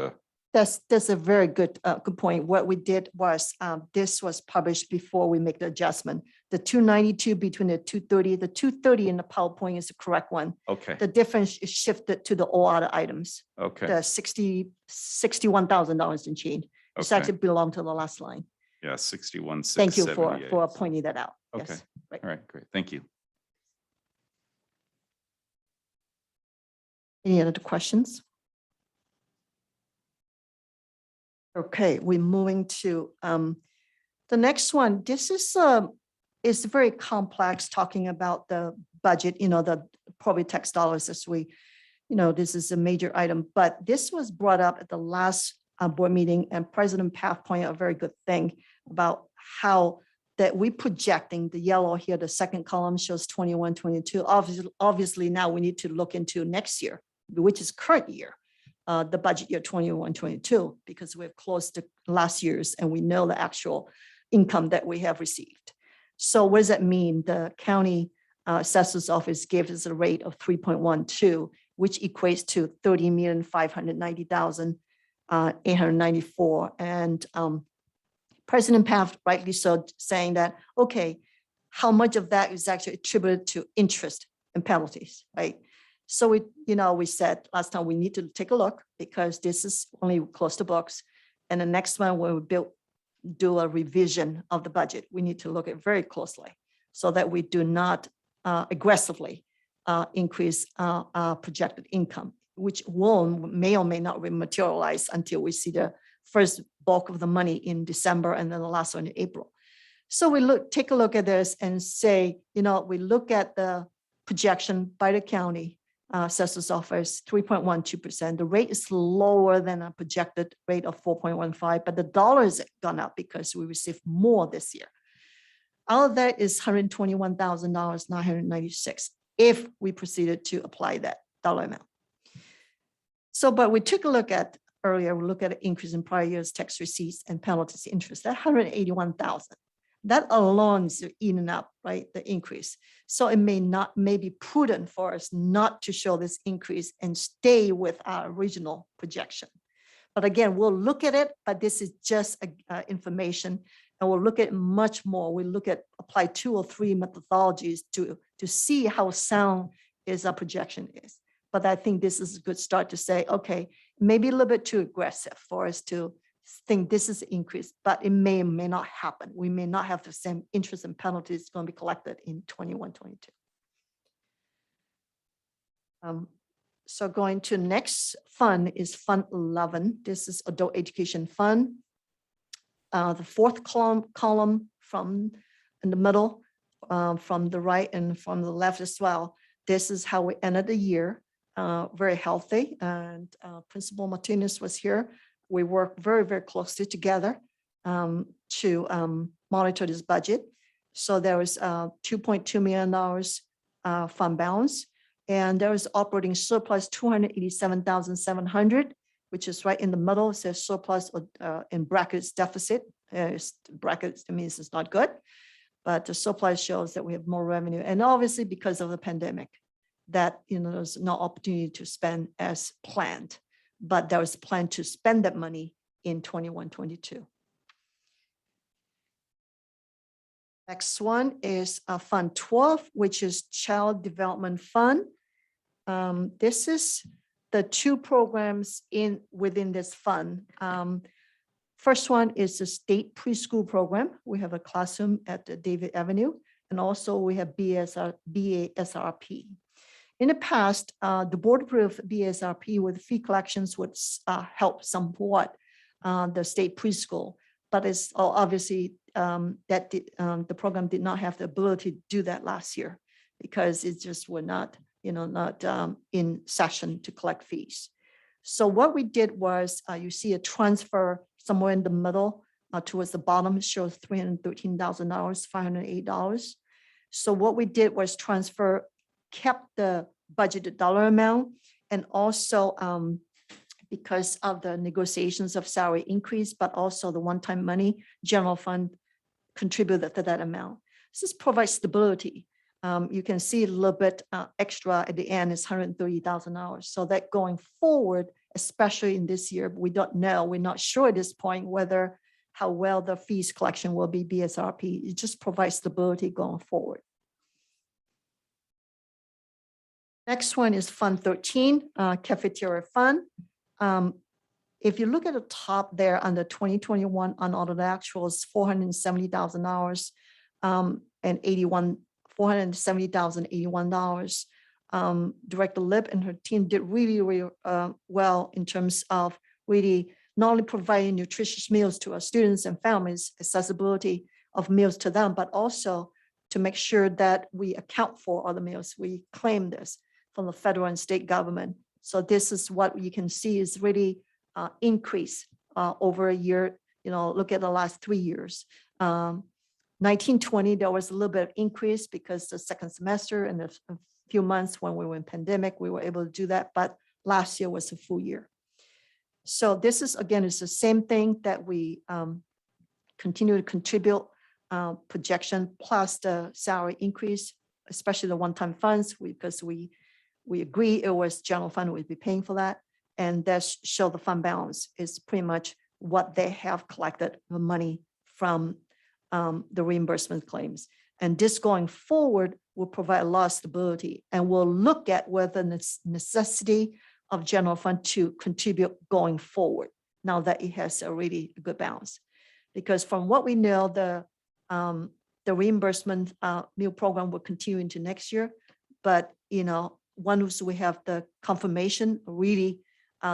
M: That's a very good point. What we did was this was published before we make the adjustment. The 292 between the 230, the 230 in the PowerPoint is the correct one.
B: okay?
M: The difference is shifted to the all other items.
B: Okay.
M: The $61,000 and change. It's
B: Okay.
M: actually belong to the last line.
B: Yeah, 61.
M: Thank you for pointing that out.
B: Okay.
M: Yes, right.
B: All right, great. Thank you.
M: Any other questions? Okay, we're moving to the next one. This is very complex, talking about the budget, the property tax dollars as we, this is a major item, but this was brought up at the last board meeting, and President Paff pointed out a very good thing about how that we projecting the yellow here, the second column shows 21, 22. Obviously now we need to look into next year, which is current year. The budget year 21, 22, because we're close to last year's and we know the actual income that we have received. So what does that mean? The county assessor's office gave us a rate of 3.12, which equates to 30,590,894. And President Paff rightly so saying that, okay, how much of that is actually attributed to interest and penalties, right? So we said last time we need to take a look because this is only close to books. And the next one when we do a revision of the budget, we need to look at very closely so that we do not aggressively increase our projected income which may or may not materialize until we see the first bulk of the money in December and then the last one in April. So we take a look at this and say, we look at the projection by the county assessor's office, 3.12%. The rate is lower than a projected rate of 4.15, but the dollars have gone up because we received more this year. All of that is $121,996 if we proceeded to apply that dollar amount. So, but we took a look at earlier, we look at an increase in prior years tax receipts and penalties interest, that 181,000. That alone is eating up, right, the increase. So it may be prudent for us not to show this increase and stay with our original projection. But again, we'll look at it, but this is just information, and we'll look at much more. We look at apply 2 or 3 methodologies to see how sound is our projection is. But I think this is a good start to say, okay, maybe a little bit too aggressive for us to think this is an increase, but it may or may not happen. We may not have the same interest and penalties going to be collected in 21, 22. So going to next fund is Fund 11. This is Adult Education Fund. The fourth column from in the middle, from the right and from the left as well. This is how we ended the year, very healthy. And Principal Martinez was here. We worked very, very closely together to monitor this budget. So there was $2.2 million fund balance, and there was operating surplus $287,700, which is right in the middle. It says surplus in brackets deficit. Brackets means it's not good, but the surplus shows that we have more revenue. And obviously because of the pandemic, that there's no opportunity to spend as planned. But there was a plan to spend that money in 21, 22. Next one is Fund 12, which is Child Development Fund. This is the 2 programs within this fund. First one is the state preschool program. We have a classroom at the David Avenue, and also we have BASRP. In the past, the board approved BSRP with fee collections would help somewhat the state preschool, but it's obviously the program did not have the ability to do that last year because it just were not, not in session to collect fees. So what we did was you see a transfer somewhere in the middle towards the bottom shows $313,000, $508. So what we did was kept the budgeted dollar amount, and also because of the negotiations of salary increase, but also the one-time money, general fund contributed to that amount. This provides stability. You can see a little bit extra at the end is $130,000. So that going forward, especially in this year, we don't know, we're not sure at this point how well the fees collection will be BSRP. It just provides stability going forward. Next one is Fund 13, Cafeteria Fund. If you look at the top there under 2021 unaudited actuals, $470,000 and $470,081. Director Lip and her team did really, really well in terms of really not only providing nutritious meals to our students and families, accessibility of meals to them, but also to make sure that we account for other meals. We claim this from the federal and state government. So this is what you can see is really increase over a year. Look at the last 3 years. 1920, there was a little bit of increase because the second semester and a few months when we were in pandemic, we were able to do that. But last year was a full year. So this is, again, it's the same thing that we continue to contribute projection plus the salary increase, especially the one-time funds, because we agree it was general fund would be paying for that. And that show the fund balance is pretty much what they have collected the money from the reimbursement claims. And this going forward will provide a lot of stability, and we'll look at whether the necessity of general fund to contribute going forward now that it has already a good balance. Because from what we know, the reimbursement meal program will continue into next year, but once we have the confirmation, really,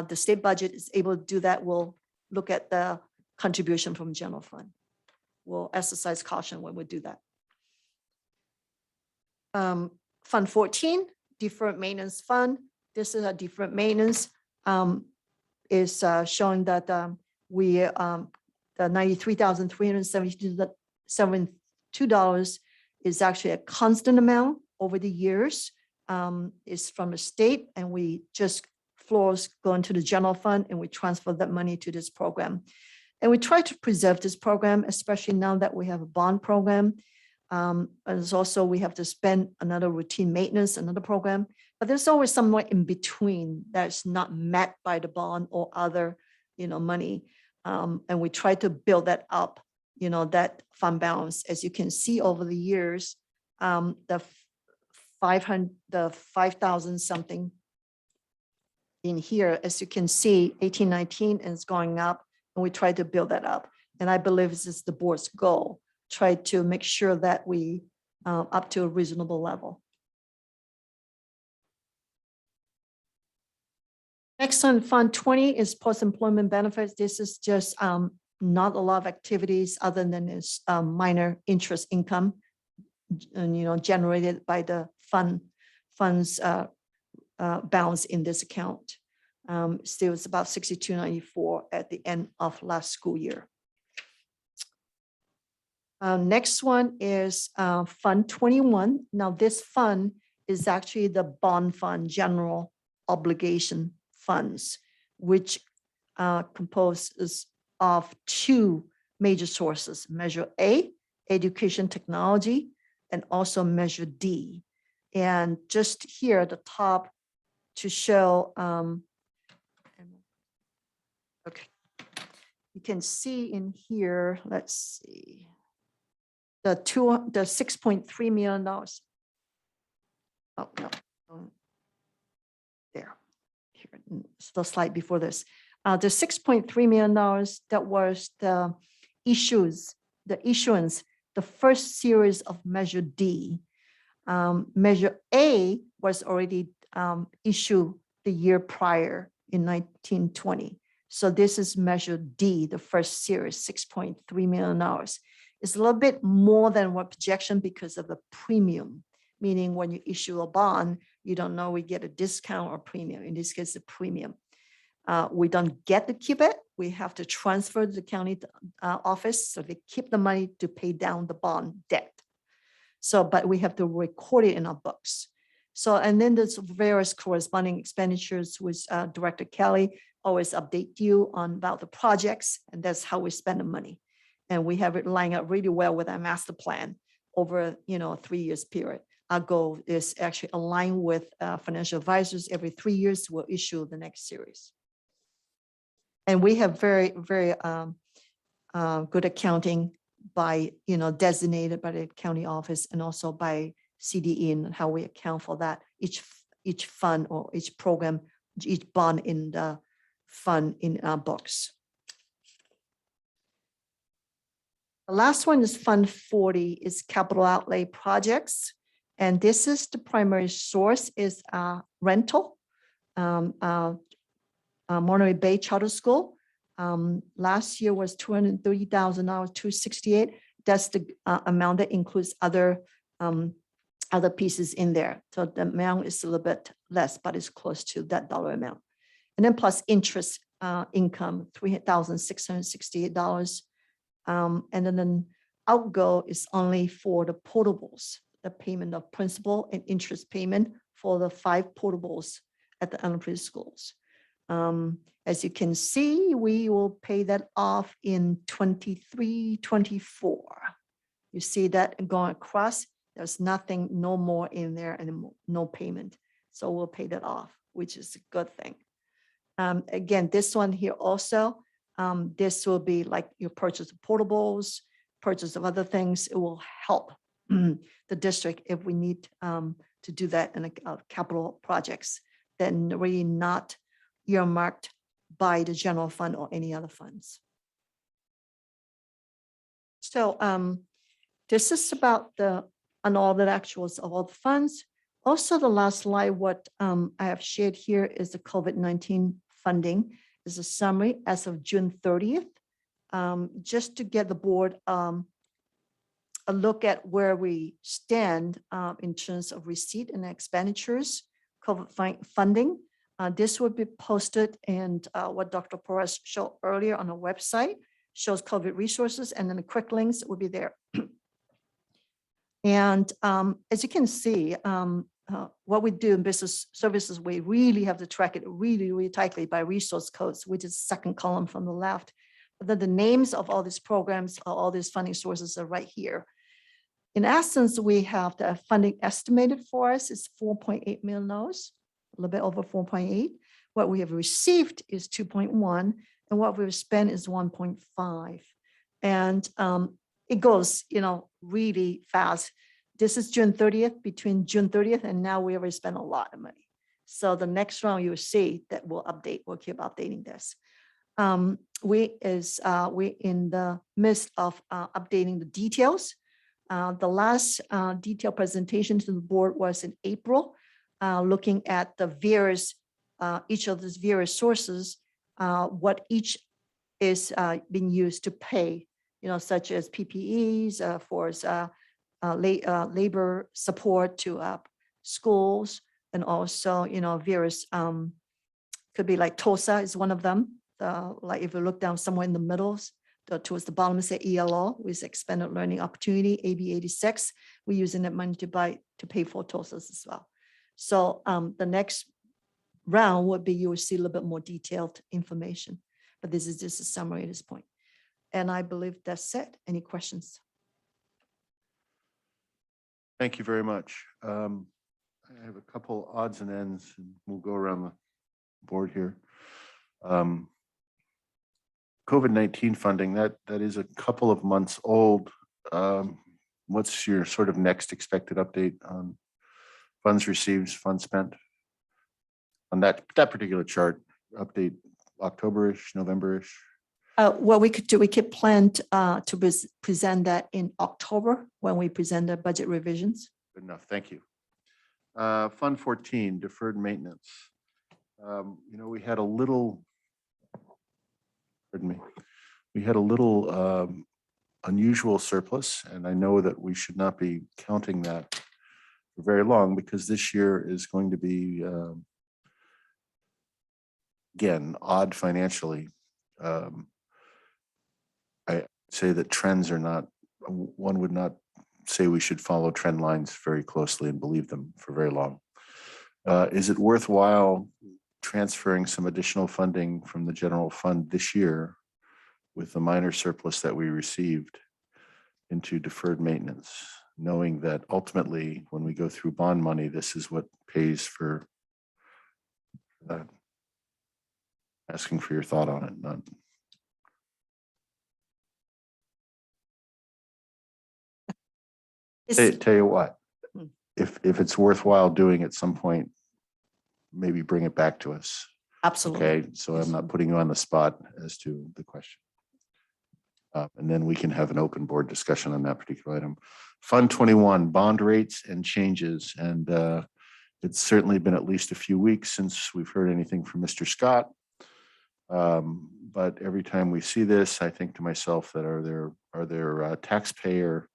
M: the state budget is able to do that, we'll look at the contribution from general fund. We'll exercise caution when we do that. Fund 14, deferred maintenance fund. This is a deferred maintenance, is showing that the $93,372 is actually a constant amount over the years. Is from the state, and we just floors go into the general fund and we transfer that money to this program. And we try to preserve this program, especially now that we have a bond program. There's also, we have to spend another routine maintenance, another program, but there's always somewhere in between that's not met by the bond or other, money. And we try to build that up, that fund balance. As you can see over the years, the 5,000 something in here, as you can see, 1819 is going up, and we try to build that up. And I believe this is the board's goal, try to make sure that we up to a reasonable level. Next on Fund 20 is post-employment benefits. This is just not a lot of activities other than this minor interest income, and, generated by the funds balance in this account. Still, it's about $62.94 at the end of last school year. Next one is Fund 21. Now, this fund is actually the bond fund, general obligation funds, which composes of two major sources: Measure A, education technology, and also Measure D. And just here at the top to show, okay, you can see in here, let's see, the $6.3 million. Oh, no, there, here, it's the slide before this. The $6.3 million, that was the issuance, the first series of Measure D. Measure A was already issued the year prior in 1920. So this is Measure D, the first series, $6.3 million. It's a little bit more than what projection because of the premium, meaning when you issue a bond, you don't know we get a discount or premium. In this case, the premium. We don't get to keep it. We have to transfer to the county office, so they keep the money to pay down the bond debt. So, but we have to record it in our books. So, and then there's various corresponding expenditures with Director Kelly always update you on about the projects, and that's how we spend the money. And we have it lined up really well with our master plan over, a 3 years period. Our goal is actually align with financial advisors. Every 3 years, we'll issue the next series. And we have very, very good accounting by, designated by the county office and also by CDE and how we account for that. Each fund or each program, each bond in the fund in our books. The last one is Fund 40, is capital outlay projects. And this is the primary source is rental. Monterey Bay Charter School. Last year was $230,000, $268,000. That's the amount that includes other pieces in there. So the amount is a little bit less, but it's close to that dollar amount. And then plus interest income, $3,668. And then outgo is only for the portables, the payment of principal and interest payment for the 5 portables at the elementary schools. As you can see, we will pay that off in 23-24. You see that going across, there's nothing, no more in there and no payment. So we'll pay that off, which is a good thing. Again, this one here also, this will be like your purchase of portables, purchase of other things. It will help the district if we need to do that in capital projects, then really not earmarked by the general fund or any other funds. So this is about the unaudited actuals of all the funds. Also, the last slide, what I have shared here is the COVID-19 funding. Is a summary as of June 30th, just to get the board a look at where we stand in terms of receipt and expenditures, COVID funding. This would be posted, and what Dr. Perez showed earlier on the website shows COVID resources, and then the quick links will be there. And as you can see, what we do in business services, we really have to track it really, really tightly by resource codes, which is second column from the left. But then the names of all these programs, all these funding sources are right here. In essence, we have the funding estimated for us is $4.8 million, a little bit over 4.8. What we have received is 2.1, and what we've spent is 1.5. And it goes, really fast. This is June 30th, between June 30th and now we already spent a lot of money. So the next round you'll see that we'll keep updating this. We're in the midst of updating the details. The last detailed presentation to the board was in April, looking at the various, each of these various sources, what each is being used to pay, such as PPEs for labor support to schools, and also, various, could be like TOSA is one of them. Like if you look down somewhere in the middle, towards the bottom, say ELO, with expanded learning opportunity, AB 86, we're using that money to pay for TOSAs as well. So the next round would be, you will see a little bit more detailed information, but this is just a summary at this point. And I believe that's it. Any questions?
A: Thank you very much. I have a couple odds and ends, and we'll go around the board here. COVID-19 funding, that is a couple of months old. What's your sort of next expected update on funds received, funds spent? On that particular chart, update October-ish, November-ish?
M: What we could do, we could plan to present that in October when we present the budget revisions.
A: Good enough, thank you. Fund 14, deferred maintenance. We had a little, pardon me, we had a little unusual surplus, and I know that we should not be counting that for very long, because this year is going to be, again, odd financially. I say that trends are not, one would not say we should follow trend lines very closely and believe them for very long. Is it worthwhile transferring some additional funding from the general fund this year with the minor surplus that we received into deferred maintenance, knowing that ultimately when we go through bond money, this is what pays for that? Asking for your thought on it. Not tell you what, if it's worthwhile doing at some point, maybe bring it back to us.
M: Absolutely.
A: Okay, so I'm not putting you on the spot as to the question. And then we can have an open board discussion on that particular item. Fund 21, bond rates and changes. And it's certainly been at least a few weeks since we've heard anything from Mr. Scott. But every time we see this, I think to myself that are there taxpayer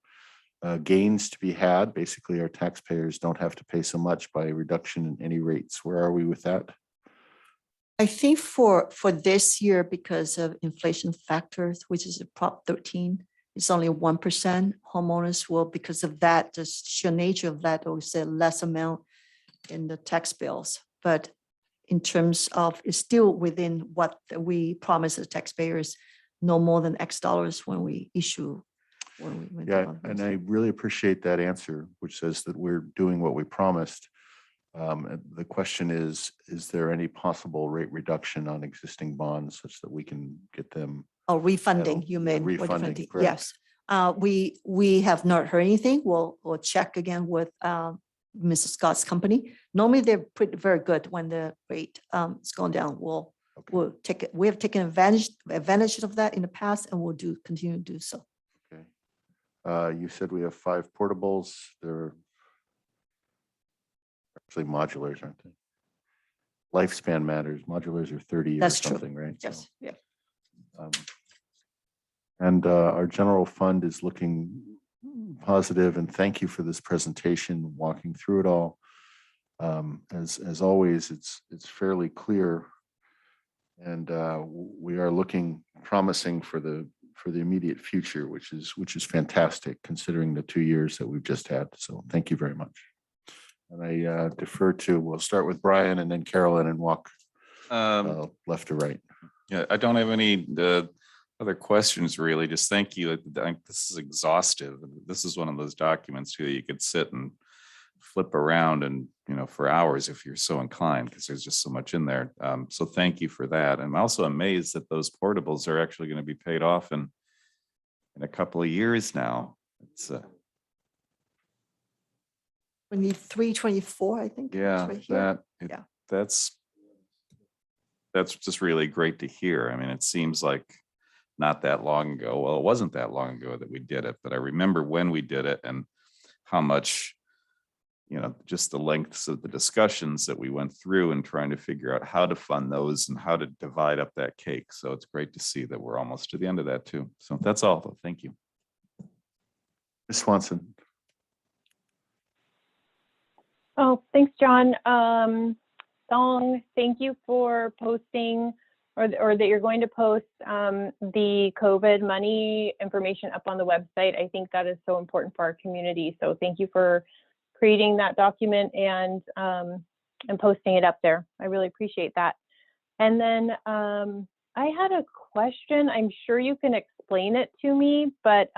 A: gains to be had? Basically, our taxpayers don't have to pay so much by a reduction in any rates. Where are we with that?
M: I think for this year, because of inflation factors, which is a Prop 13, it's only 1%. Homeowners will, because of that, just sheer nature of that, will say less amount in the tax bills. But in terms of, it's still within what we promise the taxpayers, no more than X dollars when we issue.
A: Yeah, and I really appreciate that answer, which says that we're doing what we promised. And the question is there any possible rate reduction on existing bonds such that we can get them?
M: Oh, refunding, you mean?
A: Refunding,
M: Yes. We have not heard anything. We'll check again with Mrs. Scott's company. Normally they're very good when the rate is going down. We'll take it. We have taken advantage of that in the past, and we'll continue to do so.
A: Okay. You said we have 5 portables. They're actually modulars, aren't they? Lifespan matters. Modulars are 30 years or
M: That's true.
A: something, right? So,
M: Yes, yeah.
A: And our general fund is looking positive, and thank you for this presentation, walking through it all. As always, it's fairly clear, and we are looking promising for the immediate future, which is fantastic considering the 2 years that we've just had. So thank you very much. And I defer to, we'll start with Brian and then Carolyn and walk left to right.
B: Yeah, I don't have any other questions really. Just thank you. This is exhaustive. This is one of those documents too that you could sit and flip around and, for hours if you're so inclined, because there's just so much in there. So thank you for that. I'm also amazed that those portables are actually going to be paid off in a couple of years now. It's
M: We need 324, I think.
B: yeah,
M: right here.
B: that's just really great to hear. I mean, it seems like not that long ago. Well, it wasn't that long ago that we did it, but I remember when we did it and how much, just the lengths of the discussions that we went through and trying to figure out how to fund those and how to divide up that cake. So it's great to see that we're almost to the end of that too. So that's all, though. Thank you.
A: Ms. Swanson.
F: Oh, thanks, John. Song, thank you for posting or that you're going to post the COVID money information up on the website. I think that is so important for our community. So thank you for creating that document and posting it up there. I really appreciate that. And then I had a question. I'm sure you can explain it to me, but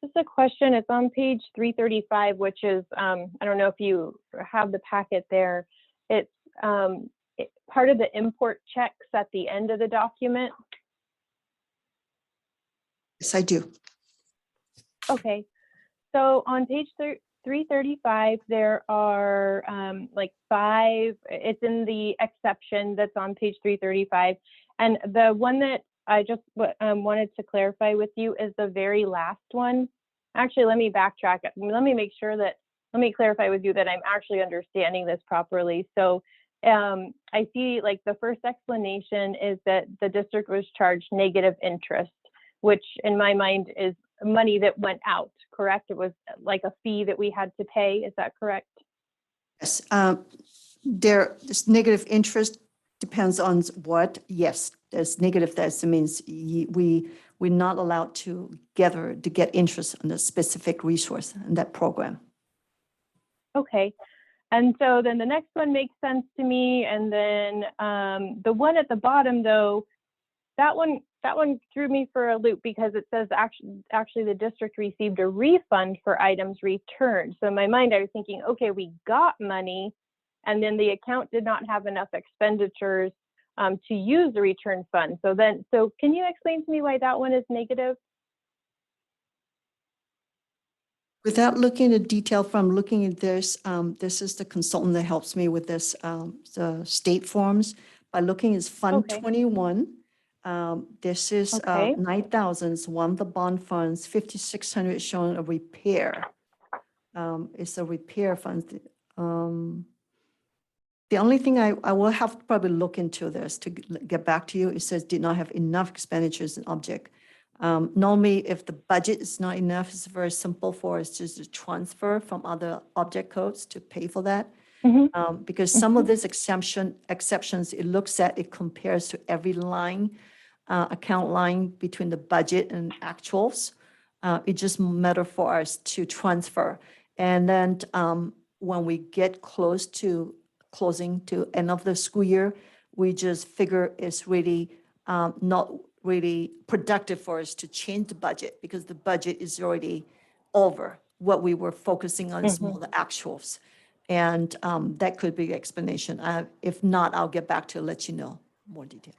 F: just a question. It's on page 335, which is, I don't know if you have the packet there. It's part of the import checks at the end of the document.
M: Yes, I do.
F: Okay. So on page 335, there are like 5, it's in the exception that's on page 335. And the one that I just wanted to clarify with you is the very last one. Actually, let me backtrack. Let me clarify with you that I'm actually understanding this properly. So I see like the first explanation is that the district was charged negative interest, which in my mind is money that went out, correct? It was like a fee that we had to pay. Is that correct?
M: Yes, this negative interest depends on what. Yes, there's negative. That means we're not allowed to get interest on a specific resource in that program.
F: Okay. And so then the next one makes sense to me. And then the one at the bottom, though, that one threw me for a loop because it says actually the district received a refund for items returned. So in my mind, I was thinking, okay, we got money, and then the account did not have enough expenditures to use the return fund. So can you explain to me why that one is negative?
M: Without looking at detail from looking at this, this is the consultant that helps me with this, the state forms. By looking at Fund 21, this is 9,000, one of the bond funds, 5,600 showing a repair. It's a repair fund. The only thing I will have to probably look into this to get back to you, it says did not have enough expenditures in object. Normally, if the budget is not enough, it's very simple for us just to transfer from other object codes to pay for that. Because some of these exceptions, it compares to every line, account line between the budget and actuals. It just matter for us to transfer. And then when we get close to closing to end of the school year, we just figure it's really not really productive for us to change the budget because the budget is already over. What we were focusing on is more the actuals. And that could be the explanation. If not, I'll get back to let you know more details.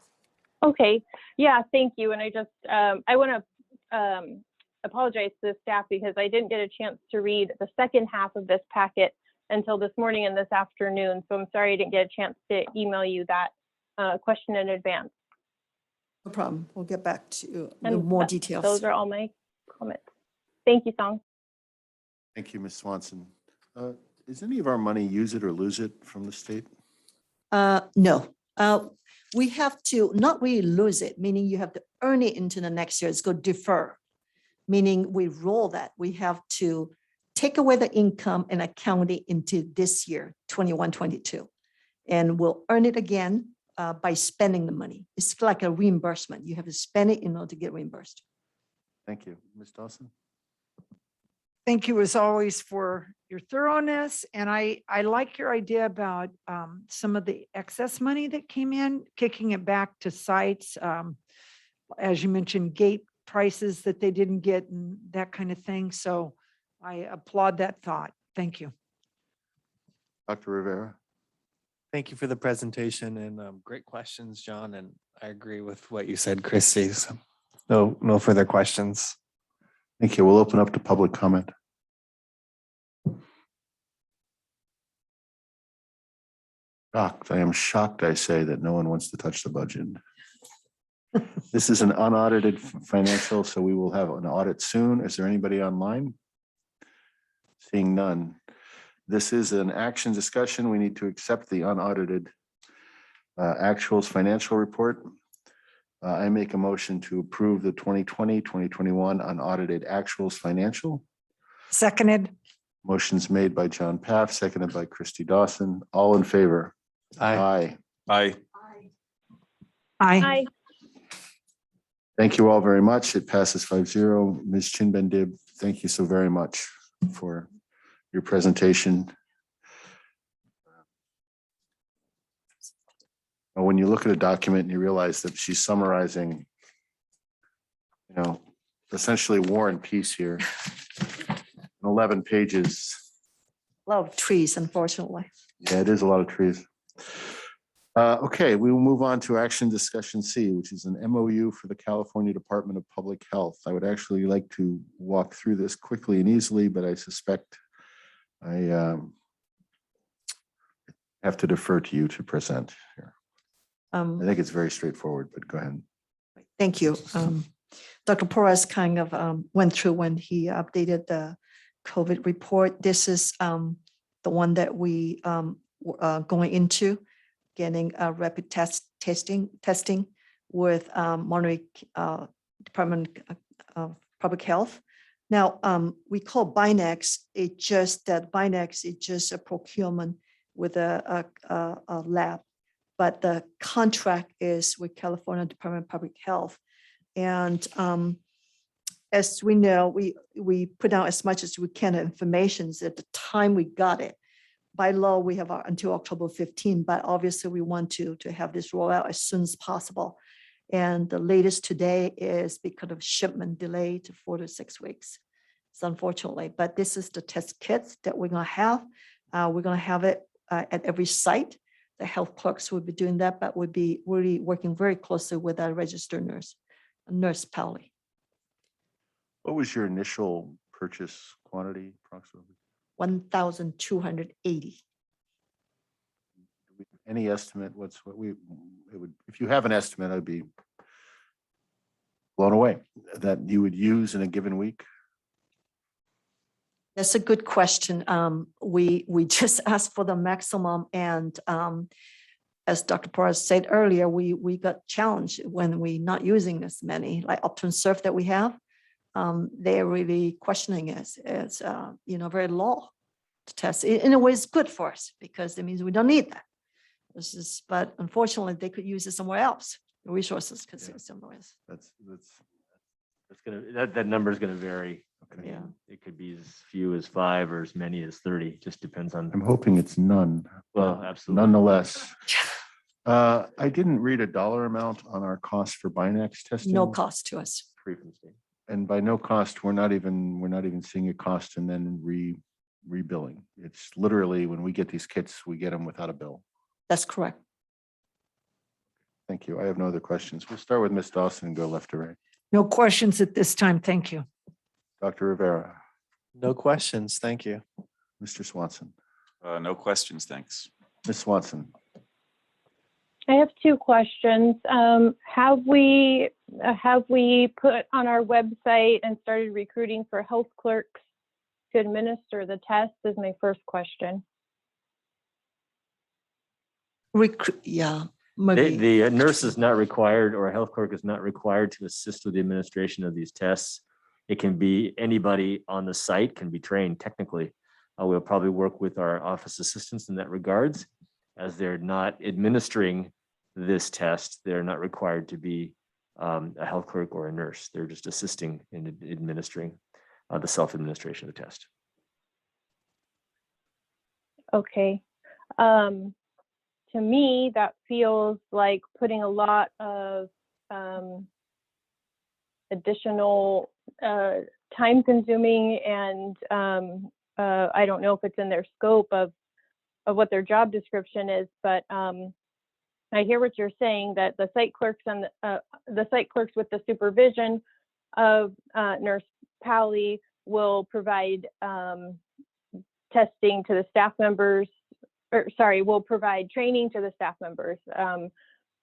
F: Okay, yeah, thank you. And I just, I want to apologize to the staff because I didn't get a chance to read the second half of this packet until this morning and this afternoon. So I'm sorry I didn't get a chance to email you that question in advance.
M: No problem. We'll get back to you with more details.
F: Those are all my comments. Thank you, Song.
A: Thank you, Ms. Swanson. Is any of our money use it or lose it from the state?
M: No, we have to not really lose it, meaning you have to earn it into the next year. It's called defer, meaning we roll that. We have to take away the income and account it into this year, 21, 22. And we'll earn it again by spending the money. It's like a reimbursement. You have to spend it in order to get reimbursed.
A: Thank you. Ms. Dawson?
E: Thank you as always for your thoroughness. And I like your idea about some of the excess money that came in, kicking it back to sites. As you mentioned, gate prices that they didn't get and that kind of thing. So I applaud that thought. Thank you.
A: Dr. Rivera?
D: Thank you for the presentation and great questions, John. And I agree with what you said, Christy. So no further questions.
A: Thank you. We'll open up to public comment. Shocked. I am shocked, I say, that no one wants to touch the budget. This is an unaudited financial, so we will have an audit soon. Is there anybody online? Seeing none. This is an action discussion. We need to accept the unaudited actuals financial report. I make a motion to approve the 2020-2021 unaudited actuals financial.
E: Seconded.
A: Motion's made by John Paff, seconded by Christy Dawson. All in favor?
D: Aye.
B: Aye.
E: Aye.
A: Thank you all very much. It passes 5-0. Ms. Chinbendib, thank you so very much for your presentation. When you look at a document and you realize that she's summarizing, essentially War and Peace here, 11 pages.
M: A lot of trees, unfortunately.
A: Yeah, it is a lot of trees. Okay, we will move on to action discussion C, which is an MOU for the California Department of Public Health. I would actually like to walk through this quickly and easily, but I suspect I have to defer to you to present here. I think it's very straightforward, but go ahead.
M: Thank you. Dr. Porras kind of went through when he updated the COVID report. This is the one that we going into, getting a rapid testing with Monterey Department of Public Health. Now, we call Binex, it's just that Binex is just a procurement with a lab, but the contract is with California Department of Public Health. And as we know, we put out as much as we can of information at the time we got it. By law, we have until October 15, but obviously we want to have this roll out as soon as possible. And the latest today is because of shipment delay to 4 to 6 weeks. So unfortunately, but this is the test kits that we're gonna have. We're gonna have it at every site. The health clerks will be doing that, but we'll be really working very closely with our registered nurse Pally.
A: What was your initial purchase quantity approximately?
M: 1,280.
A: Any estimate? It would, if you have an estimate, I'd be blown away that you would use in a given week.
M: That's a good question. We just asked for the maximum, and as Dr. Porras said earlier, we got challenged when we not using as many, like Optum Surf that we have. They're really questioning us as very low to test. In a way, it's good for us because it means we don't need that. But unfortunately, they could use it somewhere else. The resources could be somewhere else.
G: That number is gonna vary.
A: Okay.
M: Yeah.
G: It could be as few as 5 or as many as 30, just depends on.
A: I'm hoping it's none.
G: Well, absolutely.
A: Nonetheless. I didn't read a dollar amount on our cost for Binex testing.
M: No cost to us.
G: Free from the state.
A: And by no cost, we're not even seeing a cost and then rebilling. It's literally when we get these kits, we get them without a bill.
M: That's correct.
A: Thank you. I have no other questions. We'll start with Ms. Dawson and go left to right.
E: No questions at this time. Thank you.
A: Dr. Rivera,
D: No questions. Thank you.
A: Mr. Swanson,
B: No questions, thanks.
A: Ms. Swanson.
F: I have 2 questions. Have we put on our website and started recruiting for health clerks to administer the test is my first question.
M: Yeah,
G: The,
M: maybe.
G: the nurse is not required, or a health clerk is not required to assist with the administration of these tests. It can be anybody on the site can be trained technically. We'll probably work with our office assistants in that regards, as they're not administering this test. They're not required to be a health clerk or a nurse. They're just assisting in administering the self-administration of the test.
F: Okay. To me, that feels like putting a lot of additional time consuming, and I don't know if it's in their scope of what their job description is, but I hear what you're saying, that the site clerks and the site clerks with the supervision of Nurse Pally will provide testing to the staff members, or sorry, will provide training to the staff members.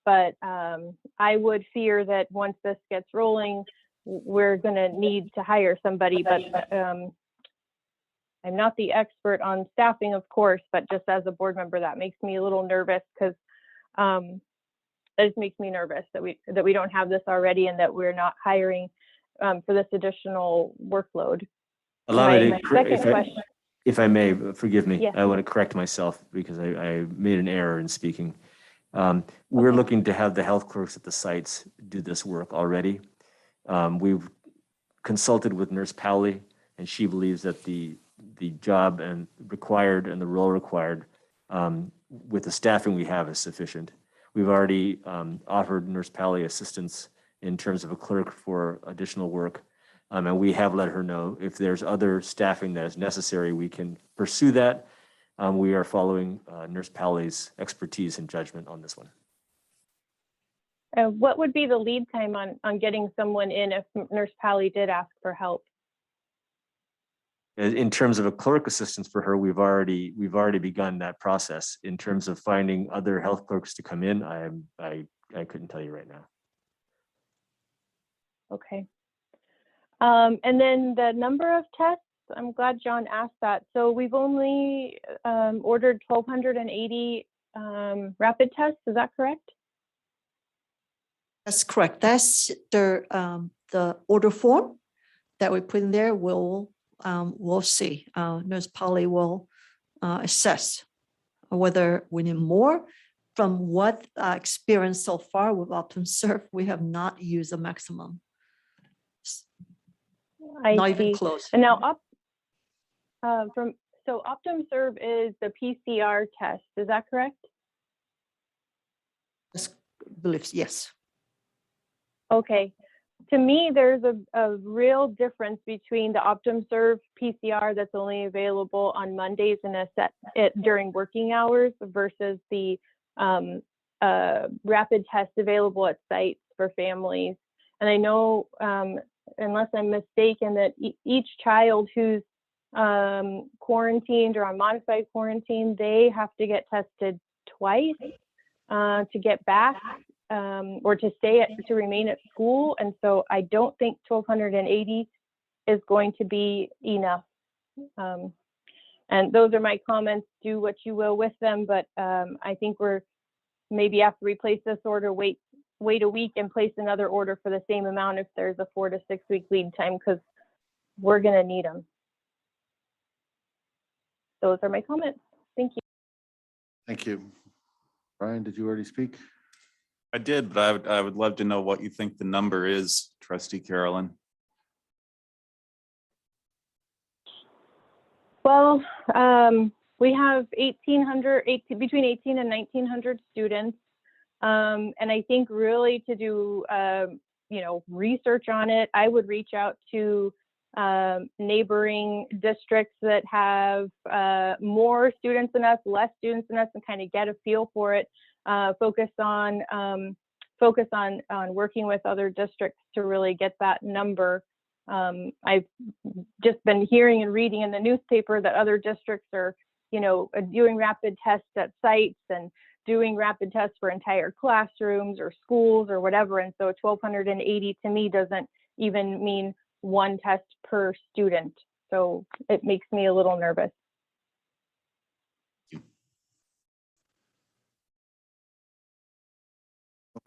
F: But I would fear that once this gets rolling, we're going to need to hire somebody. But I'm not the expert on staffing, of course, but just as a board member, that makes me a little nervous, because that just makes me nervous that we don't have this already, and that we're not hiring for this additional workload.
G: Allow me
F: My
G: to,
F: second question.
G: if I may, forgive me.
F: Yes.
G: I want to correct myself because I made an error in speaking. We're looking to have the health clerks at the sites do this work already. We've consulted with Nurse Powley, and she believes that the job and required and the role required with the staffing we have is sufficient. We've already offered Nurse Powley assistance in terms of a clerk for additional work. And we have let her know if there's other staffing that is necessary, we can pursue that. We are following Nurse Powley's expertise and judgment on this one.
F: What would be the lead time on getting someone in if Nurse Pally did ask for help?
G: In terms of a clerk assistance for her, we've already begun that process. In terms of finding other health clerks to come in, I couldn't tell you right now.
F: Okay. And then the number of tests, I'm glad John asked that. So we've only ordered 1,280 rapid tests. Is that correct?
M: That's correct. That's the order form that we put in there. We'll see. Nurse Polly will assess whether we need more. From what experience so far with OptumServe, we have not used a maximum. Not even close.
F: And now so OptumServe is the PCR test. Is that correct?
M: Yes.
F: Okay. To me, there's a real difference between the OptumServe PCR that's only available on Mondays and during working hours versus the rapid test available at sites for families. And I know, unless I'm mistaken, that each child who's quarantined or on modified quarantine, they have to get tested twice to get back or to remain at school. And so I don't think 1,280 is going to be enough. And those are my comments. Do what you will with them, but I think we're maybe have to replace this order, wait a week and place another order for the same amount if there's a 4 to 6 week lead time, because we're going to need them. Those are my comments. Thank you.
A: Thank you. Brian, did you already speak?
B: I did, but I would love to know what you think the number is, Trustee Carolyn.
F: Well, we have between 18 and 1,900 students. And I think really to do, research on it, I would reach out to neighboring districts that have more students than us, less students than us, and kind of get a feel for it. Focus on working with other districts to really get that number. I've just been hearing and reading in the newspaper that other districts are, doing rapid tests at sites and doing rapid tests for entire classrooms or schools or whatever. And so 1,280 to me doesn't even mean one test per student. So it makes me a little nervous.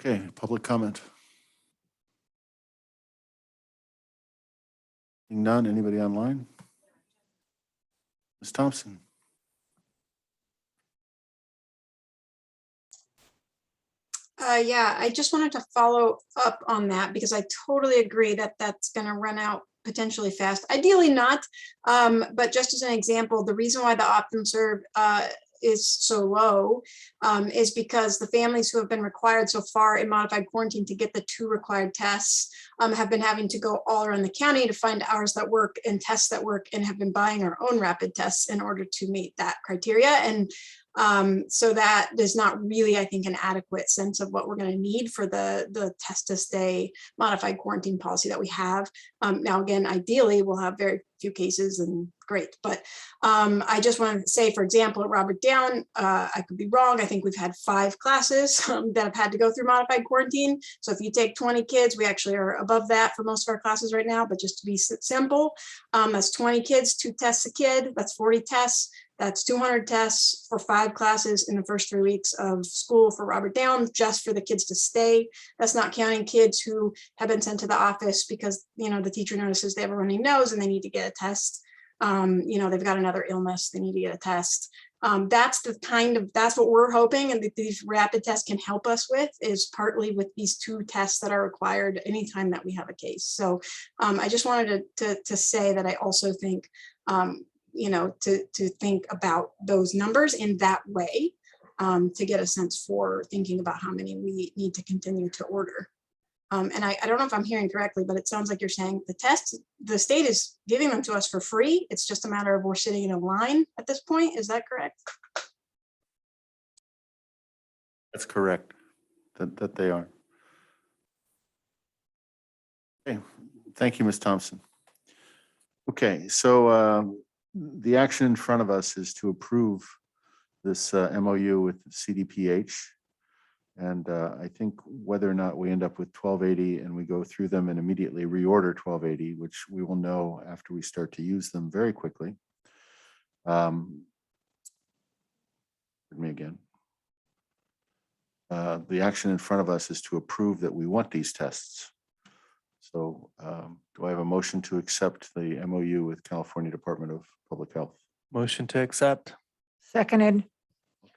A: Okay, public comment. Seeing none, anybody online? Ms. Thompson?
P: Yeah, I just wanted to follow up on that because I totally agree that that's going to run out potentially fast. Ideally not, but just as an example, the reason why the OptumServe is so low is because the families who have been required so far in modified quarantine to get the 2 required tests have been having to go all around the county to find hours that work and tests that work, and have been buying our own rapid tests in order to meet that criteria. And so that is not really, I think, an adequate sense of what we're going to need for the test to stay modified quarantine policy that we have. Now, again, ideally, we'll have very few cases and great. But I just want to say, for example, at Robert Down, I could be wrong. I think we've had 5 classes that have had to go through modified quarantine. So if you take 20 kids, we actually are above that for most of our classes right now. But just to be simple, that's 20 kids, 2 tests a kid, that's 40 tests. That's 200 tests for 5 classes in the first 3 weeks of school for Robert Down, just for the kids to stay. That's not counting kids who have been sent to the office because, you know, the teacher notices they have a running nose and they need to get a test. You know, they've got another illness, they need to get a test. That's what we're hoping, and that these rapid tests can help us with, is partly with these 2 tests that are required anytime that we have a case. So I just wanted to say that I also think, you know, to think about those numbers in that way, to get a sense for thinking about how many we need to continue to order. And I don't know if I'm hearing correctly, but it sounds like you're saying the tests, the state is giving them to us for free. It's just a matter of we're sitting in a line at this point. Is that correct?
A: That's correct, that they are. Okay, thank you, Ms. Thompson. Okay, so the action in front of us is to approve this MOU with CDPH. And I think whether or not we end up with 1280 and we go through them and immediately reorder 1280, which we will know after we start to use them very quickly. Pardon me again. The action in front of us is to approve that we want these tests. So do I have a motion to accept the MOU with California Department of Public Health?
D: Motion to accept.
E: Seconded.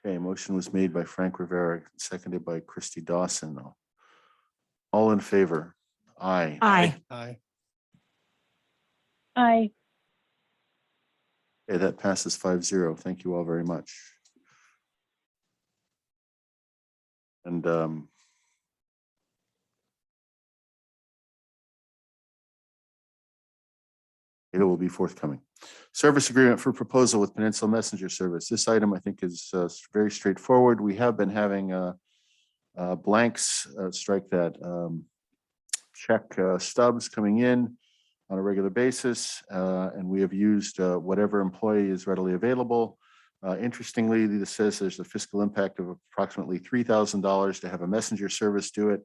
A: Okay, motion was made by Frank Rivera, seconded by Christy Dawson. All in favor? Aye.
E: Aye.
D: Aye.
F: Aye.
A: Okay, that passes 5-0. Thank you all very much. And it will be forthcoming. Service agreement for proposal with Peninsula Messenger Service. This item, I think, is very straightforward. We have been having blanks, strike that, check stubs coming in on a regular basis, and we have used whatever employee is readily available. Interestingly, this says there's a fiscal impact of approximately $3,000 to have a messenger service do it.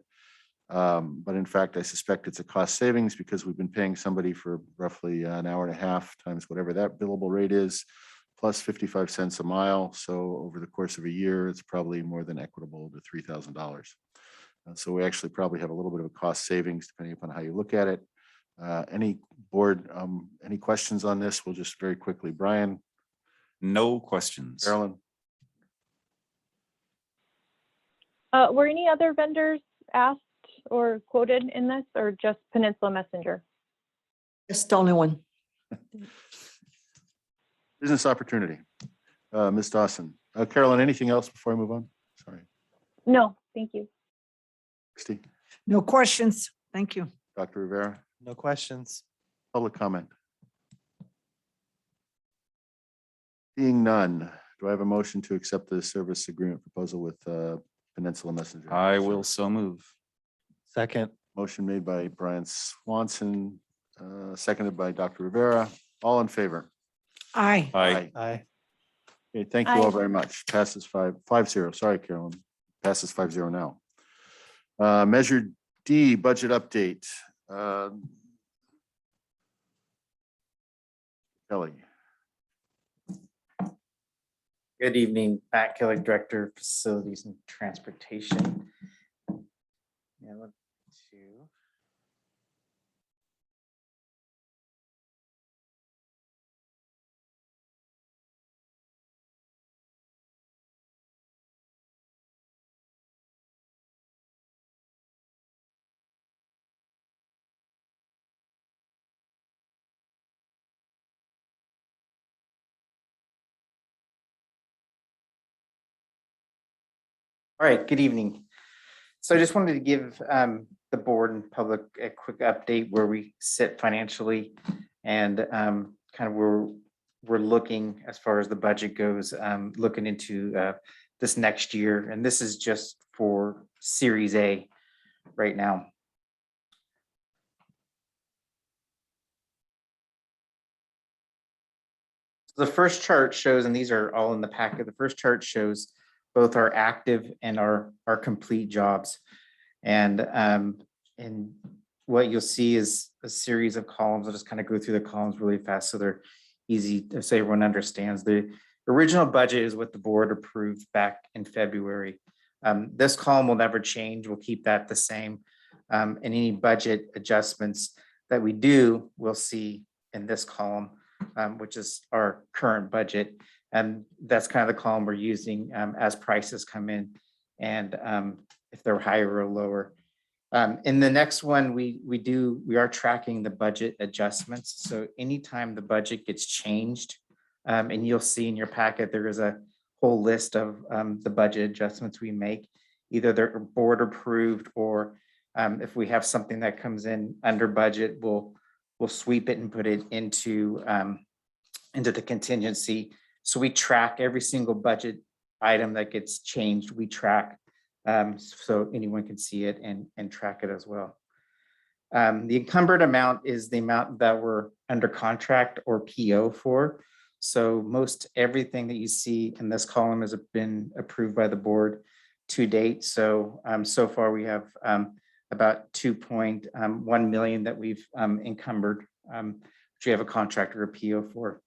A: But in fact, I suspect it's a cost savings because we've been paying somebody for roughly an hour and a half times whatever that billable rate is, plus 55 cents a mile. So over the course of a year, it's probably more than equitable to $3,000. So we actually probably have a little bit of a cost savings depending upon how you look at it. Any board, any questions on this? We'll just very quickly, Brian.
B: No questions.
A: Carolyn.
F: Were any other vendors asked or quoted in this, or just Peninsula Messenger?
M: Just the only one.
A: Business opportunity. Ms. Dawson. Carolyn, anything else before I move on? Sorry.
F: No, thank you.
A: Christy.
E: No questions. Thank you.
A: Dr. Rivera.
D: No questions.
A: Public comment. Seeing none, do I have a motion to accept the service agreement proposal with Peninsula Messenger?
B: I will so move.
D: Second.
A: Motion made by Brian Swanson, seconded by Dr. Rivera. All in favor?
E: Aye.
B: Aye.
D: Aye.
A: Okay, thank you all
F: Aye.
A: very much. Passes 5-0. Sorry, Carolyn. Passes 5-0 now. Measure D, budget update. Kelly.
I: Good evening, Matt Keller, Director of Facilities and Transportation. Yeah, let's see. All right, good evening. So I just wanted to give the board and public a quick update where we sit financially and kind of where we're looking as far as the budget goes, looking into this next year. And this is just for Series A right now. The first chart shows, and these are all in the packet, the first chart shows both our active and our complete jobs. And what you'll see is a series of columns. I'll just kind of go through the columns really fast so they're easy so everyone understands. The original budget is what the board approved back in February. This column will never change. We'll keep that the same. And any budget adjustments that we do, we'll see in this column, which is our current budget. And that's kind of the column we're using as prices come in and if they're higher or lower. In the next one, we are tracking the budget adjustments. So anytime the budget gets changed, and you'll see in your packet, there is a whole list of the budget adjustments we make. Either they're board approved or if we have something that comes in under budget, we'll sweep it and put it into the contingency. So we track every single budget item that gets changed, we track so anyone can see it and track it as well. The encumbered amount is the amount that we're under contract or PO for. So most everything that you see in this column has been approved by the board to date. So so far we have about 2.1 million that we've encumbered, which we have a contract or a PO for.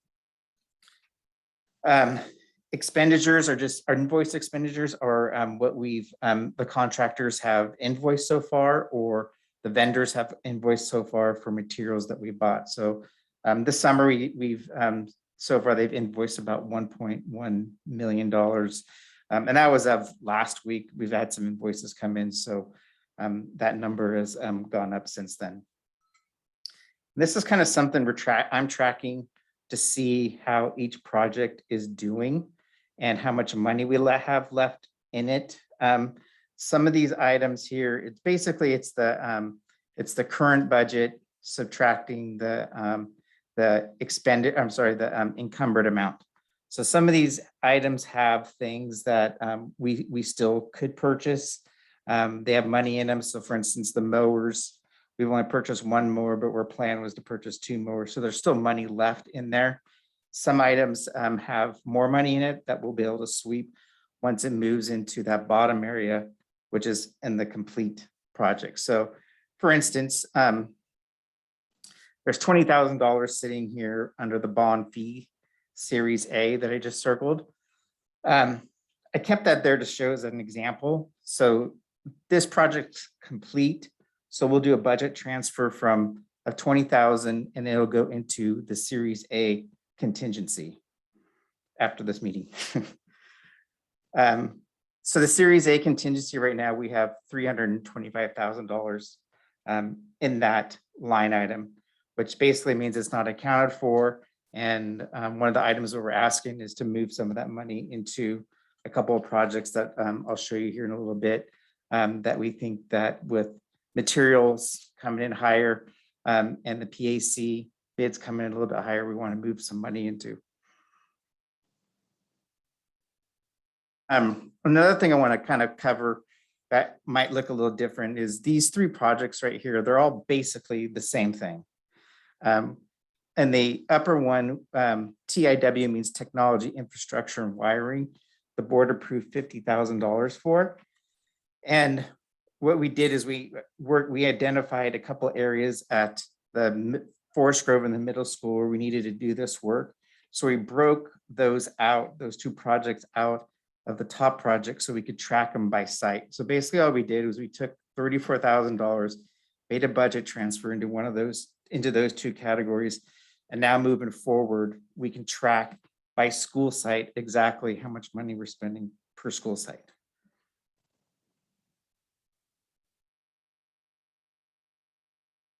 I: Expenditures are just our invoice expenditures are what we've the contractors have invoiced so far or the vendors have invoiced so far for materials that we bought. So this summer we've so far they've invoiced about $1.1 million. And that was of last week. We've had some invoices come in. So that number has gone up since then. This is kind of something I'm tracking to see how each project is doing and how much money we have left in it. Some of these items here, it's basically it's the current budget subtracting the encumbered amount. So some of these items have things that we still could purchase. They have money in them. So for instance, the mowers, we've only purchased one mower, but our plan was to purchase 2 mowers. So there's still money left in there. Some items have more money in it that we'll be able to sweep once it moves into that bottom area, which is in the complete project. So for instance, there's $20,000 sitting here under the bond fee Series A that I just circled. I kept that there to show as an example. So this project's complete. So we'll do a budget transfer from of 20,000 and it'll go into the Series A contingency after this meeting. So the Series A contingency right now, we have $325,000 in that line item, which basically means it's not accounted for. And one of the items that we're asking is to move some of that money into a couple of projects that I'll show you here in a little bit that we think that with materials coming in higher and the PAC bids coming in a little bit higher, we want to move some money into. Another thing I want to kind of cover that might look a little different is these 3 projects right here. They're all basically the same thing. And the upper one, TIW means technology, infrastructure, and wiring. The board approved $50,000 for. And what we did is we identified a couple areas at the Forest Grove in the middle school where we needed to do this work. So we broke those out, those two projects out of the top project so we could track them by site. So basically all we did was we took $34,000, made a budget transfer into one of those, into those two categories. And now moving forward, we can track by school site exactly how much money we're spending per school site.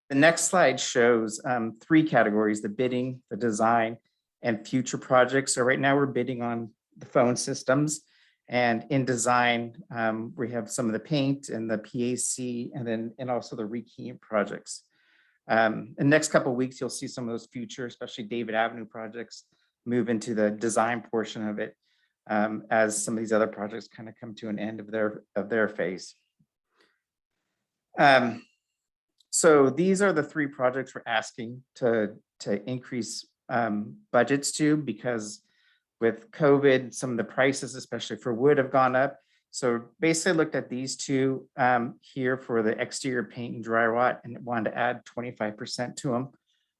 I: The next slide shows three categories: the bidding, the design, and future projects. So right now we're bidding on the phone systems, and in design, we have some of the paint and the PAC, and also the rekeying projects. In the next couple of weeks, you'll see some of those future, especially David Avenue projects, move into the design portion of it, as some of these other projects kind of come to an end of their phase. So these are the three projects we're asking to increase budgets to, because with COVID, some of the prices, especially for wood, have gone up. So basically looked at these two here for the exterior paint and dry rot, and wanted to add 25% to them.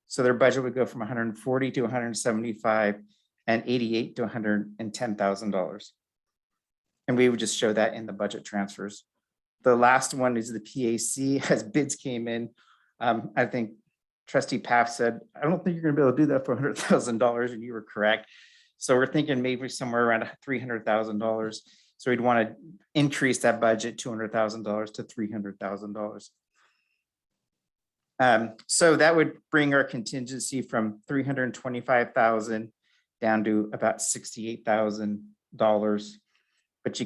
I: So their budget would go from 140 to 175 and 88 to $110,000. And we would just show that in the budget transfers. The last one is the PAC. As bids came in, I think Trustee Paff said, I don't think you're gonna be able to do that for $100,000, and you were correct. So we're thinking maybe somewhere around $300,000. So we'd want to increase that budget $200,000 to $300,000. So that would bring our contingency from $325,000 down to about $68,000. But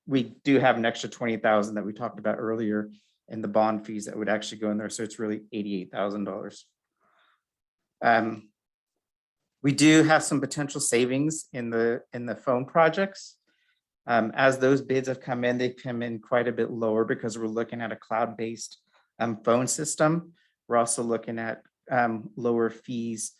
I: we do have an extra $20,000 that we talked about earlier in the bond fees that would actually go in there. So it's really $88,000. We do have some potential savings in the phone projects. As those bids have come in, they've come in quite a bit lower because we're looking at a cloud-based phone system. We're also looking at lower fees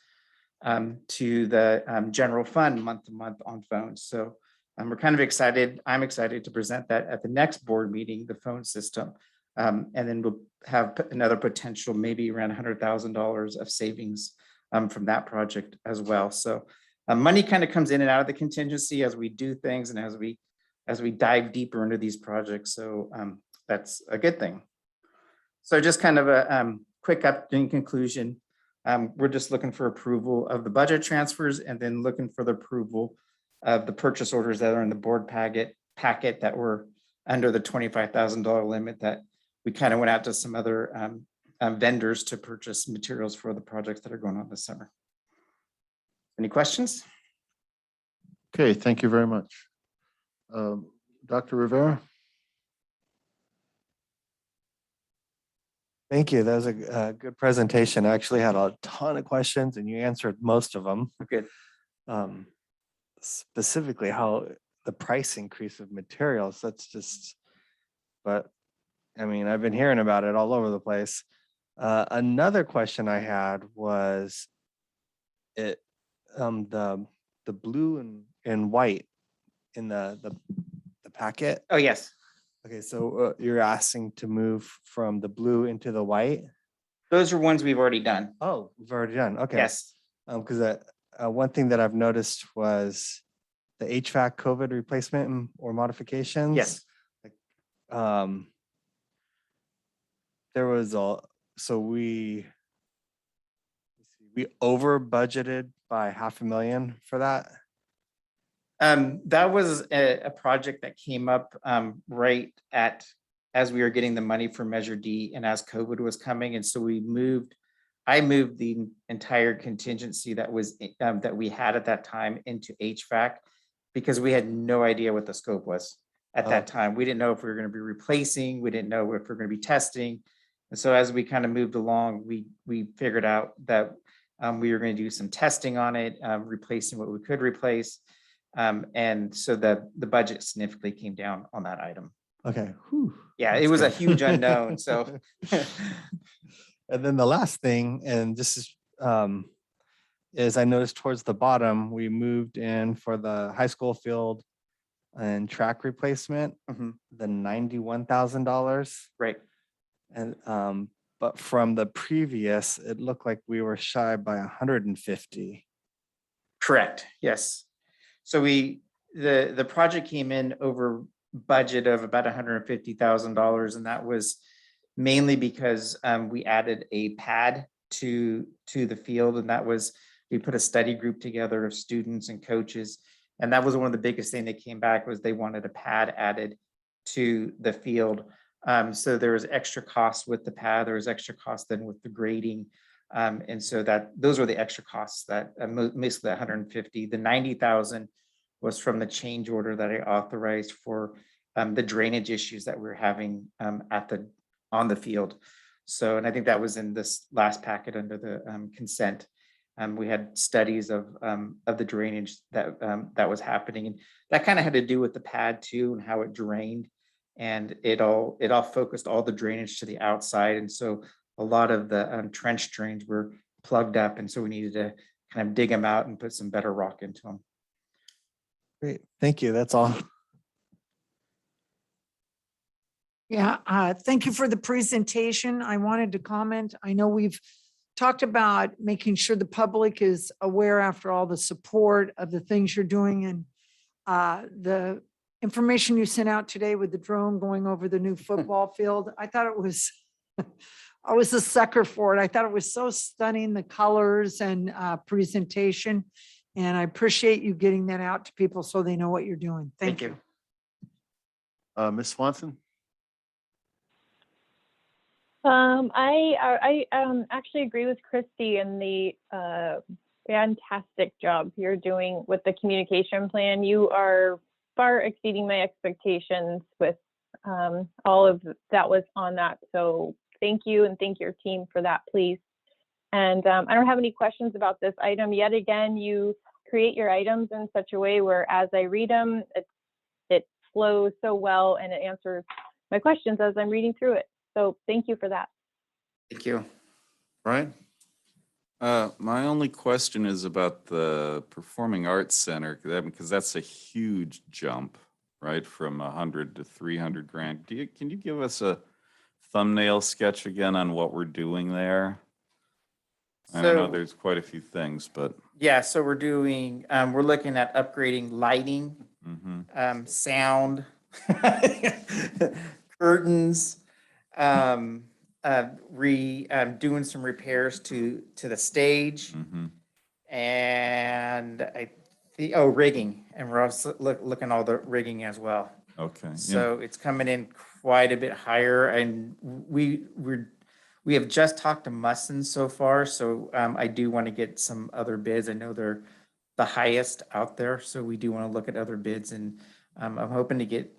I: to the general fund month to month on phones. So we're kind of excited. I'm excited to present that at the next board meeting, the phone system. And then we'll have another potential, maybe around $100,000 of savings from that project as well. So money kind of comes in and out of the contingency as we do things and as we dive deeper into these projects. So that's a good thing. So just kind of a quick up in conclusion, we're just looking for approval of the budget transfers and then looking for the approval of the purchase orders that are in the board packet that were under the $25,000 limit that we kind of went out to some other vendors to purchase materials for the projects that are going on this summer. Any questions?
A: Okay, thank you very much. Dr. Rivera?
D: Thank you. That was a good presentation. I actually had a ton of questions and you answered most of them.
I: Good.
D: Specifically how the price increase of materials, that's just, but I mean, I've been hearing about it all over the place. Another question I had was the blue and white in the packet.
I: Oh, yes.
D: Okay, so you're asking to move from the blue into the white?
I: Those are ones we've already done.
D: Oh, we've already done. Okay.
I: Yes.
D: Because one thing that I've noticed was the HVAC COVID replacement or modifications.
I: Yes.
D: There was so we over budgeted by $500,000 for that.
I: That was a project that came up right as we were getting the money for Measure D and as COVID was coming. And so I moved the entire contingency that we had at that time into HVAC because we had no idea what the scope was at that time. We didn't know if we were going to be replacing, we didn't know if we were going to be testing. And so as we kind of moved along, we figured out that we were going to do some testing on it, replacing what we could replace. And so the budget significantly came down on that item.
D: Okay. Whew.
I: Yeah,
D: That's
I: it was
D: good.
I: a huge unknown. So,
D: and then the last thing, and this is I noticed towards the bottom, we moved in for the high school field and track replacement, the $91,000.
I: Right.
D: And but from the previous, it looked like we were shy by 150.
I: Correct, yes. So the project came in over budget of about $150,000, and that was mainly because we added a pad to the field, and that was, we put a study group together of students and coaches, and that was one of the biggest thing that came back was they wanted a pad added to the field. So there was extra costs with the pad, there was extra cost then with the grading. And so those were the extra costs that most of the 150, the 90,000 was from the change order that I authorized for the drainage issues that we're having on the field. So, and I think that was in this last packet under the consent. We had studies of the drainage that was happening, and that kind of had to do with the pad too and how it drained, and it all focused all the drainage to the outside, and so a lot of the trench drains were plugged up, and so we needed to kind of dig them out and put some better rock into them.
D: Great, thank you. That's all.
E: Yeah, thank you for the presentation. I wanted to comment. I know we've talked about making sure the public is aware after all the support of the things you're doing, and the information you sent out today with the drone going over the new football field. I thought it was, I was a sucker for it. I thought it was so stunning, the colors and presentation. And I appreciate you getting that out to people so they know what you're doing. Thank you.
A: Ms. Swanson?
F: I actually agree with Christy in the fantastic job you're doing with the communication plan. You are far exceeding my expectations with all of that was on that. So thank you, and thank your team for that, please. And I don't have any questions about this item. Yet again, you create your items in such a way where as I read them, it flows so well and it answers my questions as I'm reading through it. So thank you for that.
I: Thank you.
A: Brian?
B: My only question is about the Performing Arts Center, because that's a huge jump, right? From 100 to 300 grand. Can you give us a thumbnail sketch again on what we're doing there? I don't know, there's quite a few things, but.
I: Yeah, so we're doing, we're looking at upgrading lighting, sound, curtains, doing some repairs to the stage, and rigging, and we're also looking all the rigging as well.
B: Okay.
I: So it's coming in quite a bit higher, and we have just talked to Musson so far, so I do want to get some other bids. I know they're the highest out there, so we do want to look at other bids, and I'm hoping to get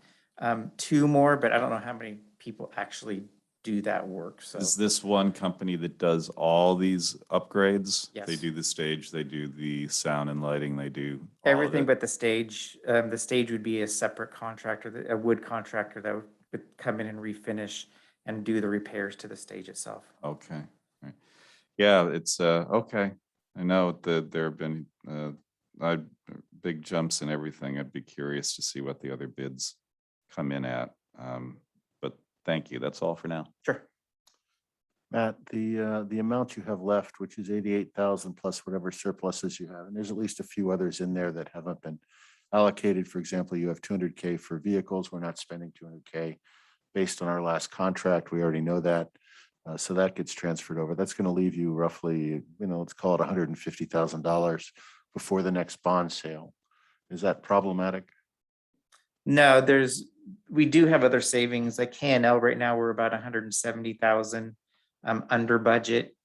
I: 2 more, but I don't know how many people actually do that work. So
B: Is this one company that does all these upgrades?
I: Yes.
B: They do the stage, they do the sound and lighting, they do all of
I: everything
B: it?
I: but the stage. The stage would be a separate contractor, a wood contractor that would come in and refinish and do the repairs to the stage itself.
B: Okay. Right. Yeah, it's okay. I know that there have been big jumps in everything. I'd be curious to see what the other bids come in at. But thank you. That's all for now.
I: Sure.
A: Matt, the amount you have left, which is 88,000 plus whatever surpluses you have, and there's at least a few others in there that haven't been allocated. For example, you have 200K for vehicles. We're not spending 200K based on our last contract. We already know that. So that gets transferred over. That's going to leave you roughly, let's call it $150,000 before the next bond sale. Is that problematic?
I: No, we do have other savings. Like K&L right now, we're about 170,000 under budget.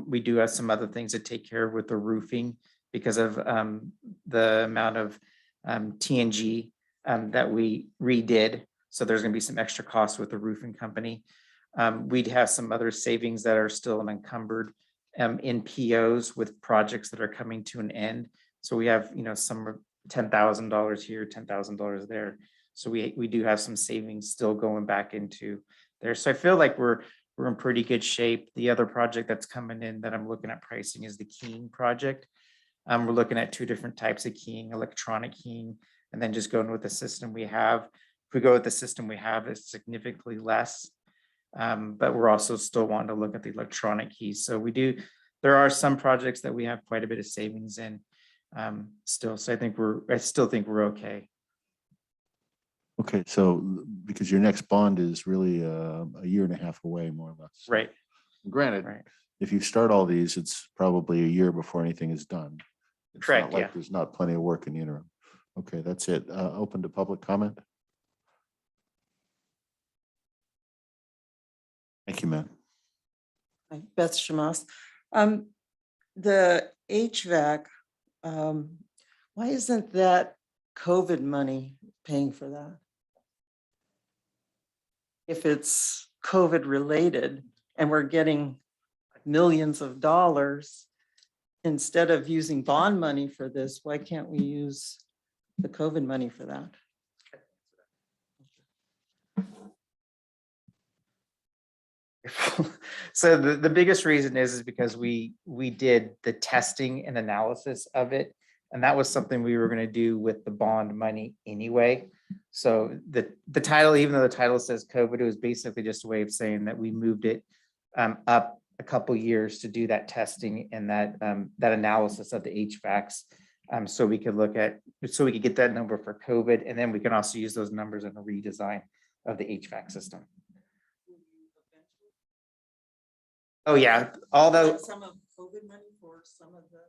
I: We do have some other things to take care of with the roofing because of the amount of TNG that we redid. So there's going to be some extra costs with the roofing company. We'd have some other savings that are still unencumbered in POs with projects that are coming to an end. So we have, some $10,000 here, $10,000 there. So we do have some savings still going back into there. So I feel like we're in pretty good shape. The other project that's coming in that I'm looking at pricing is the keying project. We're looking at 2 different types of keying, electronic keying, and then just going with the system we have. If we go with the system we have, it's significantly less But we're also still wanting to look at the electronic keys. So there are some projects that we have quite a bit of savings in still. So I still think we're okay.
A: Okay, so because your next bond is really a year and a half away, more or less.
I: Right.
A: Granted,
I: Right.
A: if you start all these, it's probably a year before anything is done. It's
I: Correct,
A: not like
I: yeah.
A: there's not plenty of work in the interim. Okay, that's it. Open to public comment. Thank you, Matt.
K: Hi, Beth Shamas. The HVAC, why isn't that COVID money paying for that? If it's COVID related and we're getting millions of dollars, instead of using bond money for this, why can't we use the COVID money for that?
I: So the biggest reason is because we did the testing and analysis of it. And that was something we were going to do with the bond money anyway. So the title, even though the title says COVID, it was basically just a way of saying that we moved it up a couple years to do that testing and that analysis of the HVACs. So we could get that number for COVID, and then we can also use those numbers in a redesign of the HVAC system. Oh, yeah, although.
K: Some of COVID money for some of the.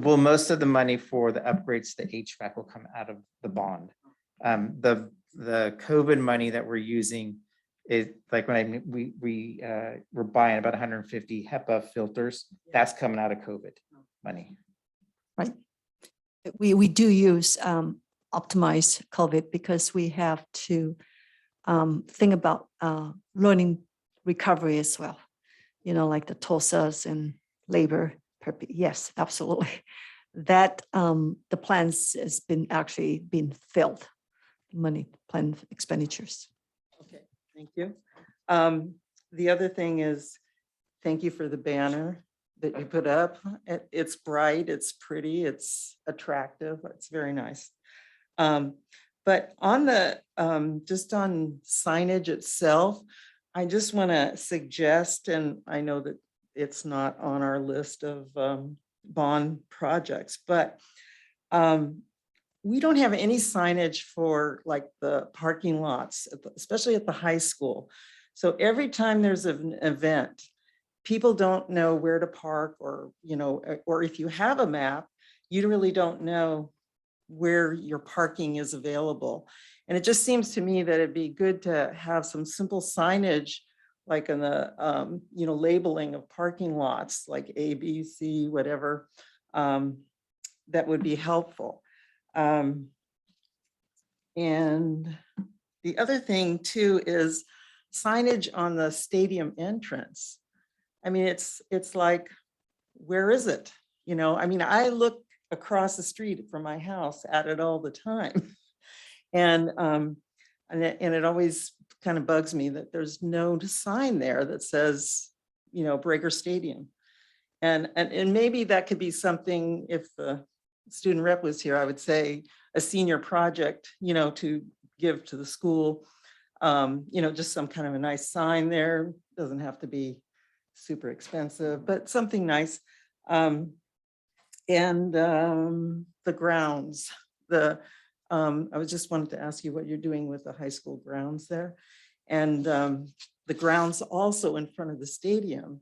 I: Well, most of the money for the upgrades to the HVAC will come out of the bond. The COVID money that we're using is like when we're buying about 150 HEPA filters, that's coming out of COVID money.
M: Right. We do use optimized COVID because we have to think about learning recovery as well. Like the TOSAs and labor. Yes, absolutely. That the plans has been actually been filled, money plan expenditures.
K: Okay, thank you. The other thing is, thank you for the banner that you put up. It's bright, it's pretty, it's attractive, it's very nice. But on the just on signage itself, I just want to suggest, and I know that it's not on our list of bond projects, but we don't have any signage for like the parking lots, especially at the high school. So every time there's an event, people don't know where to park, or if you have a map, you really don't know where your parking is available. And it just seems to me that it'd be good to have some simple signage, like in the labeling of parking lots, like A, B, C, whatever, that would be helpful. And the other thing too is signage on the stadium entrance. I mean, it's like, where is it? I look across the street from my house at it all the time. And it always kind of bugs me that there's no sign there that says, Breaker Stadium. And maybe that could be something, if the student rep was here, I would say a senior project, to give to the school, just some kind of a nice sign there. Doesn't have to be super expensive, but something nice. And the grounds, I was just wanted to ask you what you're doing with the high school grounds there. And the grounds also in front of the stadium,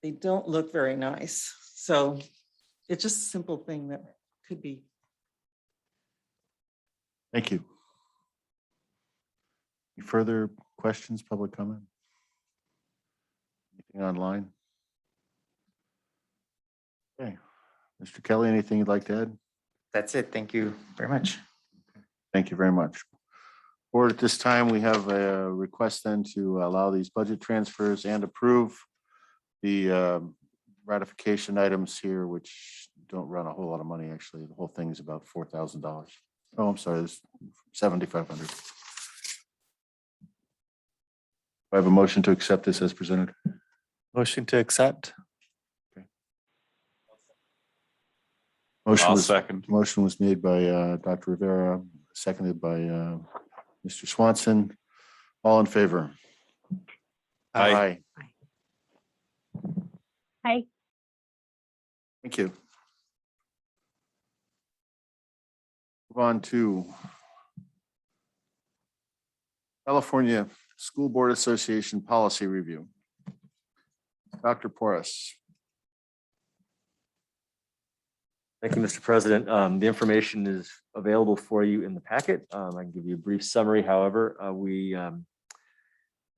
K: they don't look very nice. So it's just a simple thing that could be.
A: Thank you. Any further questions, public comment? Anything online? Okay. Mr. Kelly, anything you'd like to add?
I: That's it. Thank you very much.
A: Thank you very much. Board, at this time, we have a request then to allow these budget transfers and approve the ratification items here, which don't run a whole lot of money, actually. The whole thing is about $4,000. Oh, I'm sorry, there's $7,500. I have a motion to accept this as presented.
D: Motion to accept.
A: Motion
B: I'll
A: was,
B: second.
A: motion was made by Dr. Rivera, seconded by Mr. Swanson. All in favor?
B: Aye.
F: Hi.
A: Thank you. Move on to California School Board Association Policy Review. Dr. Porras.
G: Thank you, Mr. President. The information is available for you in the packet. I can give you a brief summary. However,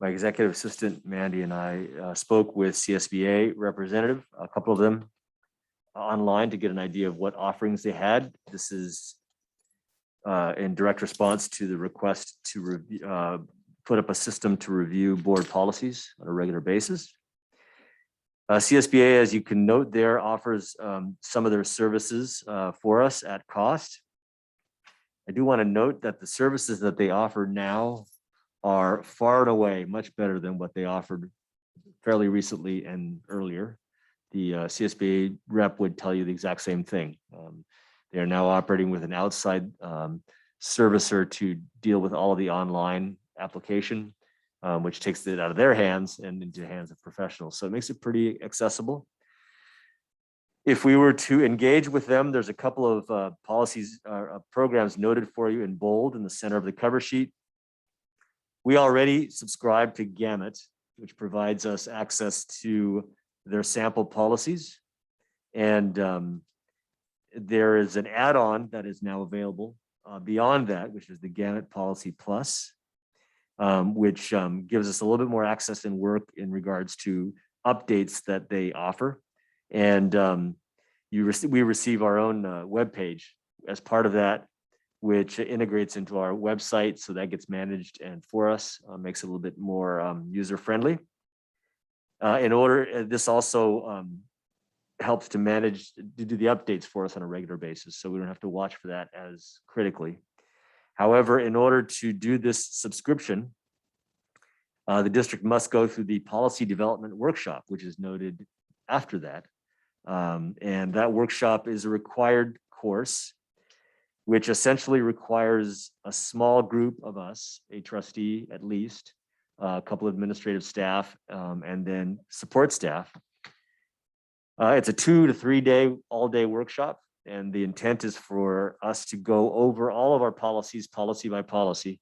G: my executive assistant, Mandy, and I spoke with CSBA representative, a couple of them online to get an idea of what offerings they had. This is in direct response to the request to review, put up a system to review board policies on a regular basis. CSBA, as you can note there, offers some of their services for us at cost. I do want to note that the services that they offer now are far and away much better than what they offered fairly recently and earlier. The CSBA rep would tell you the exact same thing. They are now operating with an outside servicer to deal with all of the online application, which takes it out of their hands and into the hands of professionals. So it makes it pretty accessible. If we were to engage with them, there's a couple of policies, programs noted for you in bold in the center of the cover sheet. We already subscribe to Gamut, which provides us access to their sample policies. And there is an add-on that is now available beyond that, which is the Gamut Policy Plus, which gives us a little bit more access and work in regards to updates that they offer. And we receive our own webpage as part of that, which integrates into our website. So that gets managed and for us makes it a little bit more user-friendly. This also helps to manage, to do the updates for us on a regular basis. So we don't have to watch for that as critically. However, in order to do this subscription, the district must go through the policy development workshop, which is noted after that. And that workshop is a required course, which essentially requires a small group of us, a trustee at least, a couple of administrative staff, and then support staff. It's a 2 to 3 day, all day workshop. And the intent is for us to go over all of our policies, policy by policy,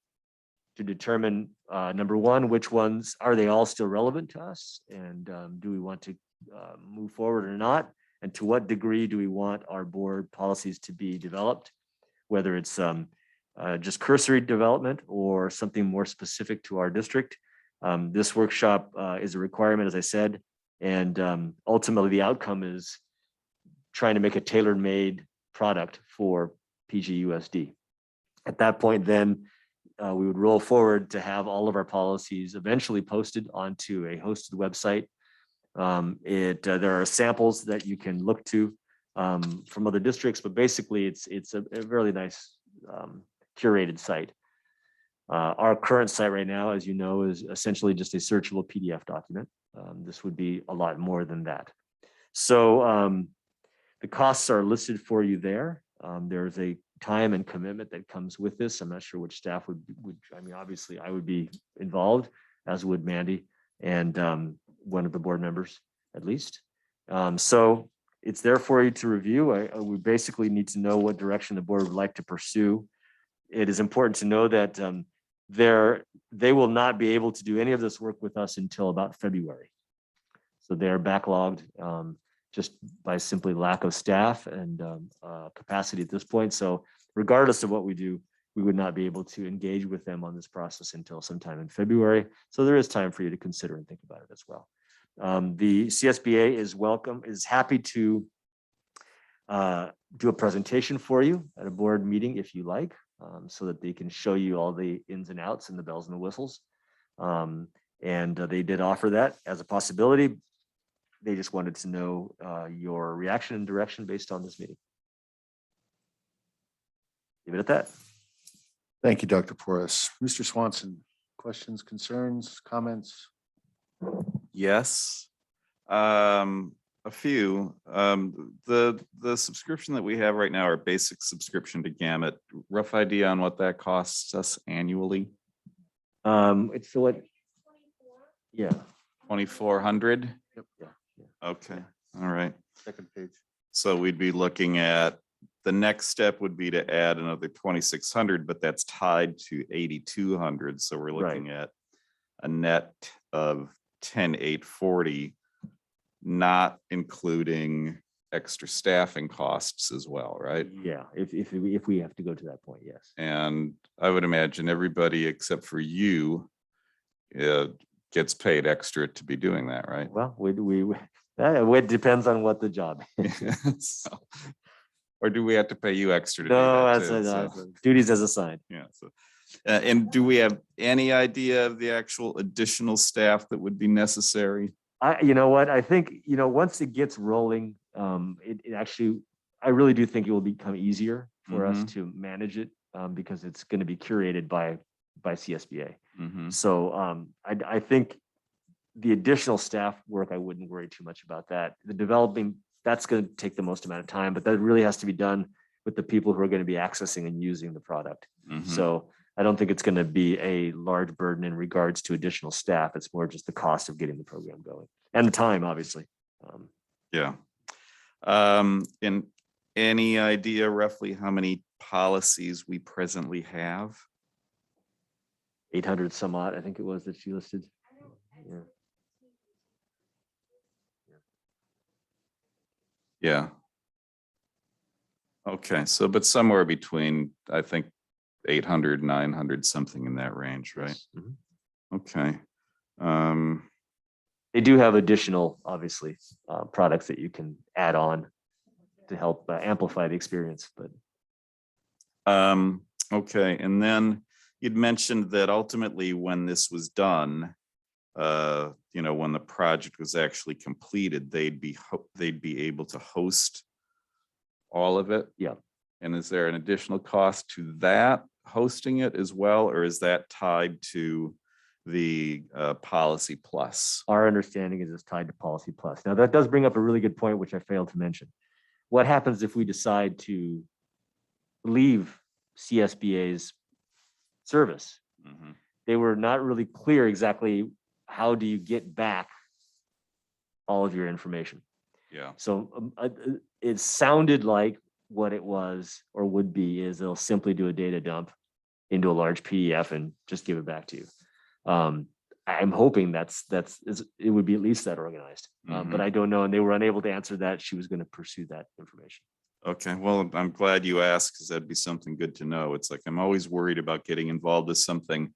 G: to determine, number one, which ones, are they all still relevant to us? And do we want to move forward or not? And to what degree do we want our board policies to be developed? Whether it's just cursory development or something more specific to our district. This workshop is a requirement, as I said, and ultimately the outcome is trying to make a tailor-made product for PGUSD. At that point, then we would roll forward to have all of our policies eventually posted onto a hosted website. There are samples that you can look to from other districts, but basically it's a really nice curated site. Our current site right now, as you know, is essentially just a searchable PDF document. This would be a lot more than that. So the costs are listed for you there. There's a time and commitment that comes with this. I'm not sure which staff would I mean, obviously I would be involved, as would Mandy and one of the board members at least. So it's there for you to review. We basically need to know what direction the board would like to pursue. It is important to know that they will not be able to do any of this work with us until about February. So they're backlogged just by simply lack of staff and capacity at this point. So regardless of what we do, we would not be able to engage with them on this process until sometime in February. So there is time for you to consider and think about it as well. The CSBA is happy to do a presentation for you at a board meeting if you like, so that they can show you all the ins and outs and the bells and the whistles. And they did offer that as a possibility. They just wanted to know your reaction and direction based on this meeting. Leave it at that.
A: Thank you, Dr. Porras. Mr. Swanson, questions, concerns, comments?
B: Yes, a few. The subscription that we have right now, our basic subscription to Gamut, rough idea on what that costs us annually?
G: It's so what? Yeah.
B: 2,400?
G: Yep. Yeah.
B: Okay, all right.
A: Second page.
B: So we'd be looking at, the next step would be to add another 2,600, but that's tied to 8,200. So we're looking at a net of 10,840, not including extra staffing costs as well, right?
G: Yeah, if we have to go to that point, yes.
B: And I would imagine everybody except for you gets paid extra to be doing that, right?
G: Well, it depends on what the job is.
B: So, or do we have to pay you extra to do
G: No,
B: that
G: as
B: too?
G: duties as assigned.
B: Yeah. So, and do we have any idea of the actual additional staff that would be necessary?
G: You know what, I think, once it gets rolling, it actually, I really do think it will become easier for us to manage it, because it's going to be curated by CSBA. So I think the additional staff work, I wouldn't worry too much about that. The developing, that's going to take the most amount of time, but that really has to be done with the people who are going to be accessing and using the product. So I don't think it's going to be a large burden in regards to additional staff. It's more just the cost of getting the program going and the time, obviously.
B: Yeah. And any idea roughly how many policies we presently have?
G: 800 some odd, I think it was that she listed. Yeah.
B: Yeah. Okay, so but somewhere between, I think, 800, 900, something in that range, right? Okay.
G: They do have additional, obviously, products that you can add on to help amplify the experience, but.
B: Okay, and then you'd mentioned that ultimately when this was done, when the project was actually completed, they'd be able to host all of it.
G: Yeah.
B: And is there an additional cost to that, hosting it as well, or is that tied to the Policy Plus?
G: Our understanding is it's tied to Policy Plus. Now, that does bring up a really good point, which I failed to mention. What happens if we decide to leave CSBA's service? They were not really clear exactly how do you get back all of your information.
B: Yeah.
G: So it sounded like what it was or would be is they'll simply do a data dump into a large PDF and just give it back to you. I'm hoping it would be at least that organized, but I don't know. And they were unable to answer that. She was going to pursue that information.
B: Okay, well, I'm glad you asked, because that'd be something good to know. It's like, I'm always worried about getting involved with something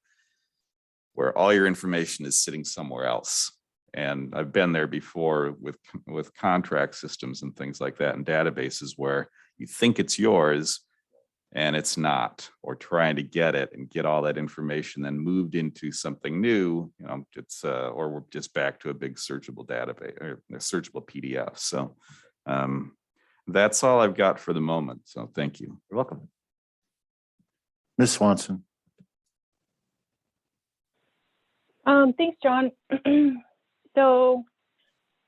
B: where all your information is sitting somewhere else. And I've been there before with contract systems and things like that, and databases where you think it's yours and it's not, or trying to get it and get all that information then moved into something new, it's or we're just back to a big searchable database or a searchable PDF. So that's all I've got for the moment. So thank you.
G: You're welcome.
A: Ms. Swanson.
F: Thanks, John. So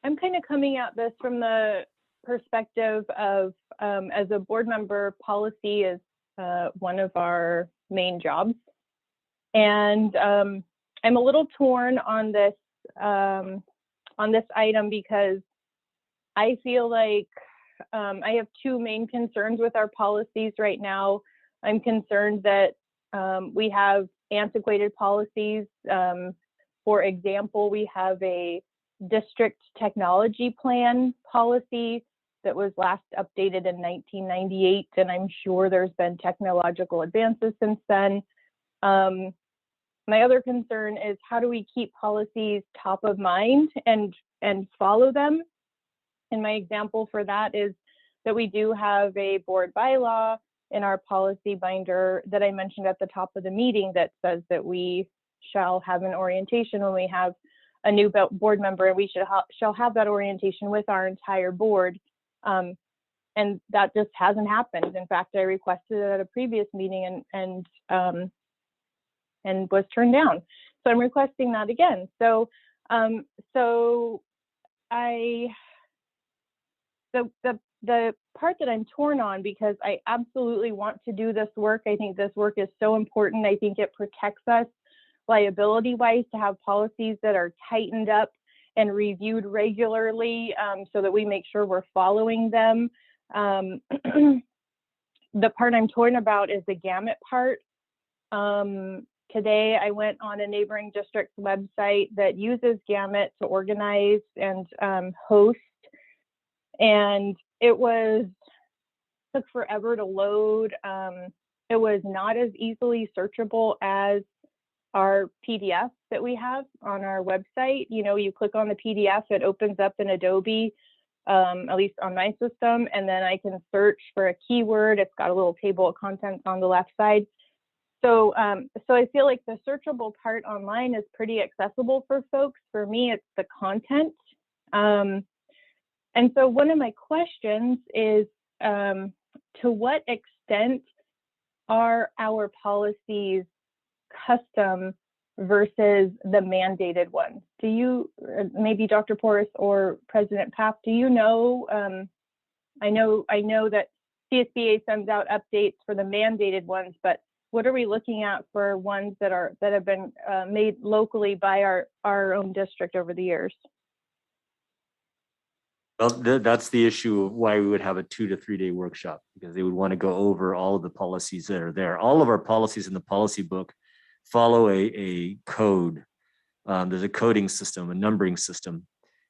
F: I'm kind of coming at this from the perspective of, as a board member, policy is one of our main jobs. And I'm a little torn on this item, because I feel like I have two main concerns with our policies right now. I'm concerned that we have antiquated policies. For example, we have a district technology plan policy that was last updated in 1998, and I'm sure there's been technological advances since then. My other concern is, how do we keep policies top of mind and follow them? And my example for that is that we do have a board bylaw in our policy binder that I mentioned at the top of the meeting that says that we shall have an orientation when we have a new board member, and we shall have that orientation with our entire board. And that just hasn't happened. In fact, I requested it at a previous meeting and was turned down. So I'm requesting that again. So the part that I'm torn on, because I absolutely want to do this work. I think this work is so important. I think it protects us liability wise to have policies that are tightened up and reviewed regularly, so that we make sure we're following them. The part I'm torn about is the gamut part. Today I went on a neighboring district's website that uses gamut to organize and host, and it took forever to load. It was not as easily searchable as our PDF that we have on our website. You know, you click on the PDF, it opens up in Adobe, at least on my system, and then I can search for a keyword. It's got a little table of contents on the left side. So, so I feel like the searchable part online is pretty accessible for folks. For me, it's the content. And so one of my questions is, to what extent are our policies custom versus the mandated ones? Do you, maybe Dr. Porras or President Paff, do you know? I know that CSBA sends out updates for the mandated ones, but what are we looking at for ones that have been made locally by our own district over the years?
G: Well, that's the issue of why we would have a 2 to 3 day workshop, because they would want to go over all of the policies that are there. All of our policies in the policy book follow a code. There's a coding system, a numbering system,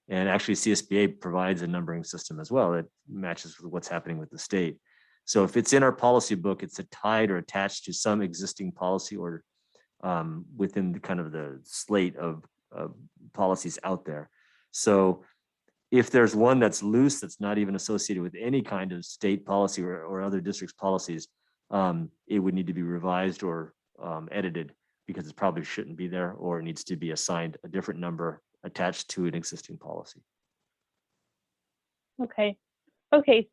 G: and actually CSBA provides a numbering system as well that matches with what's happening with the state. So if it's in our policy book, it's tied or attached to some existing policy or within the kind of the slate of policies out there. So if there's one that's loose, that's not even associated with any kind of state policy or other districts' policies, it would need to be revised or edited, because it probably shouldn't be there, or it needs to be assigned a different number attached to an existing policy.
F: Okay.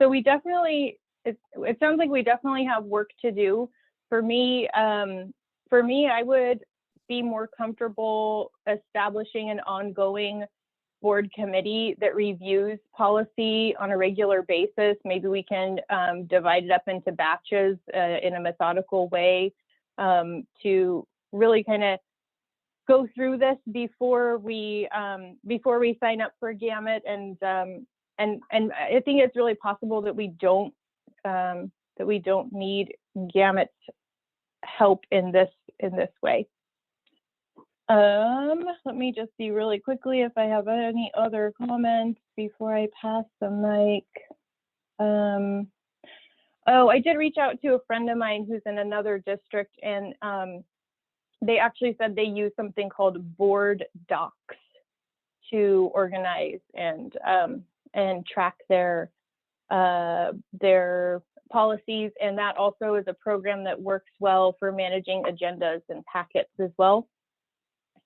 F: So we definitely, it sounds like we definitely have work to do. For me, I would be more comfortable establishing an ongoing board committee that reviews policy on a regular basis. Maybe we can divide it up into batches in a methodical way to really kind of go through this before we sign up for gamut. And I think it's really possible that we don't need gamut's help in this way. Let me just see really quickly if I have any other comments before I pass the mic. Oh, I did reach out to a friend of mine who's in another district, and they actually said they use something called board docs to organize and track their policies, and that also is a program that works well for managing agendas and packets as well.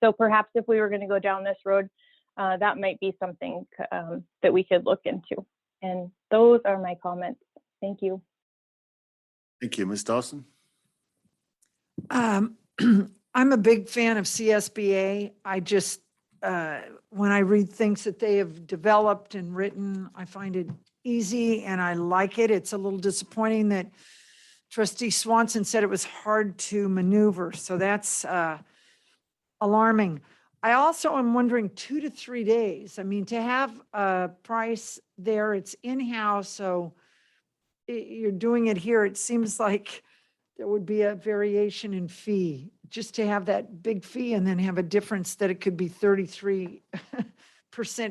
F: So perhaps if we were going to go down this road, that might be something that we could look into. And those are my comments. Thank you.
A: Thank you, Ms. Dawson.
E: I'm a big fan of CSBA. I just, when I read things that they have developed and written, I find it easy and I like it. It's a little disappointing that Trustee Swanson said it was hard to maneuver. So that's alarming. I also am wondering 2 to 3 days. I mean, to have a price there, it's in-house, so you're doing it here. It seems like there would be a variation in fee, just to have that big fee and then have a difference that it could be 33%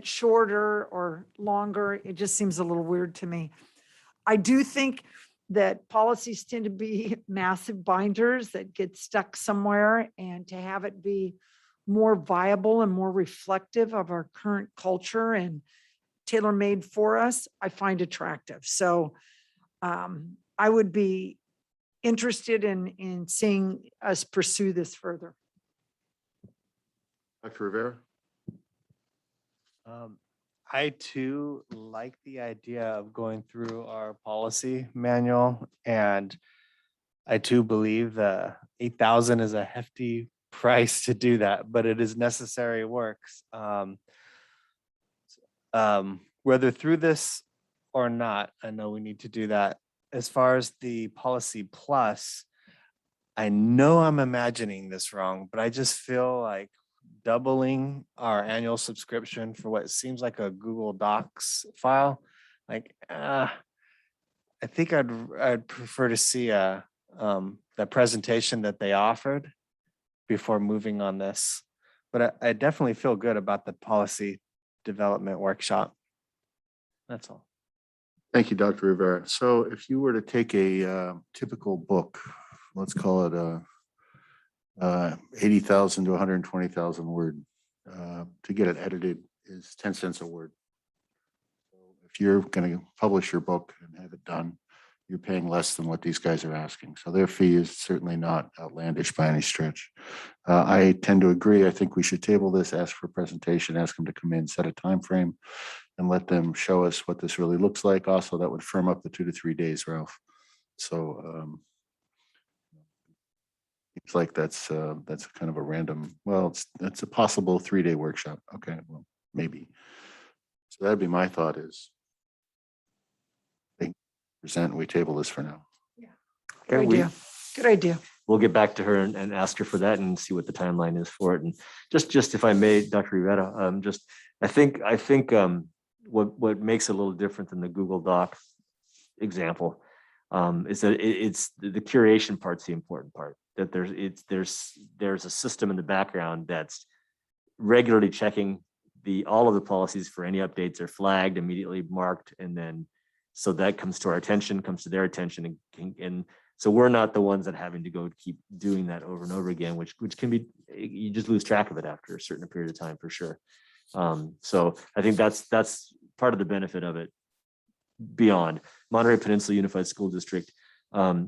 E: shorter or longer. It just seems a little weird to me. I do think that policies tend to be massive binders that get stuck somewhere, and to have it be more viable and more reflective of our current culture and tailor-made for us, I find attractive. So I would be interested in seeing us pursue this further.
A: Dr. Rivera?
D: I too like the idea of going through our policy manual, and I too believe that 8,000 is a hefty price to do that, but it is necessary works. Whether through this or not, I know we need to do that. As far as the policy plus, I know I'm imagining this wrong, but I just feel like doubling our annual subscription for what seems like a Google Docs file, like, I think I'd prefer to see the presentation that they offered before moving on this. But I definitely feel good about the policy development workshop. That's all.
A: Thank you, Dr. Rivera. So if you were to take a typical book, let's call it 80,000 to 120,000 word, to get it edited is 10 cents a word. So if you're going to publish your book and have it done, you're paying less than what these guys are asking. So their fee is certainly not outlandish by any stretch. I tend to agree. I think we should table this, ask for a presentation, ask them to come in, set a time frame, and let them show us what this really looks like. Also, that would firm up the 2 to 3 days, Ralph. So it's like that's kind of a random. Well, it's a possible 3-day workshop. Okay, well, maybe. So that'd be my thought is, present. We table this for now.
E: Good idea. Good idea.
G: We'll get back to her and ask her for that and see what the timeline is for it. And just if I may, Dr. Rivera, I think what makes it a little different than the Google Doc example is that it's the curation part's the important part. That there's a system in the background that's regularly checking all of the policies for any updates are flagged, immediately marked, and then so that comes to our attention, comes to their attention, and so we're not the ones that having to go keep doing that over and over again, which can be, you just lose track of it after a certain period of time for sure. So I think that's part of the benefit of it. Beyond Monterey Peninsula Unified School District,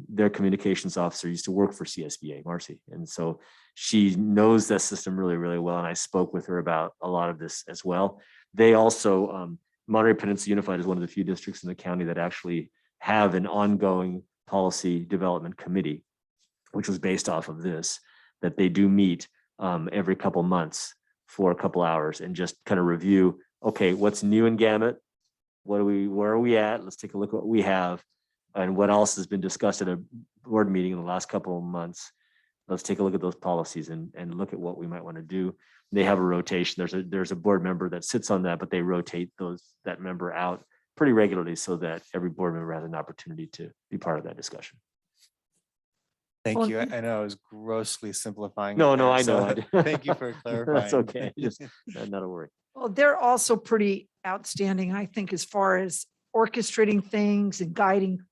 G: their communications officer used to work for CSBA, Marcy, and so she knows that system really, really well. And I spoke with her about a lot of this as well. They also, Monterey Peninsula Unified is one of the few districts in the county that actually have an ongoing policy development committee, which was based off of this, that they do meet every couple months for a couple hours and just kind of review, okay, what's new in Gamut? Where are we at? Let's take a look at what we have and what else has been discussed at a board meeting in the last couple of months. Let's take a look at those policies and look at what we might want to do. They have a rotation. There's a board member that sits on that, but they rotate that member out pretty regularly so that every board member has an opportunity to be part of that discussion.
D: Thank you. I know I was grossly simplifying.
G: No,
D: it
G: no,
D: there,
G: I know.
D: so thank you for clarifying.
G: That's okay. Just not a worry.
E: Well, they're also pretty outstanding, I think, as far as orchestrating things and guiding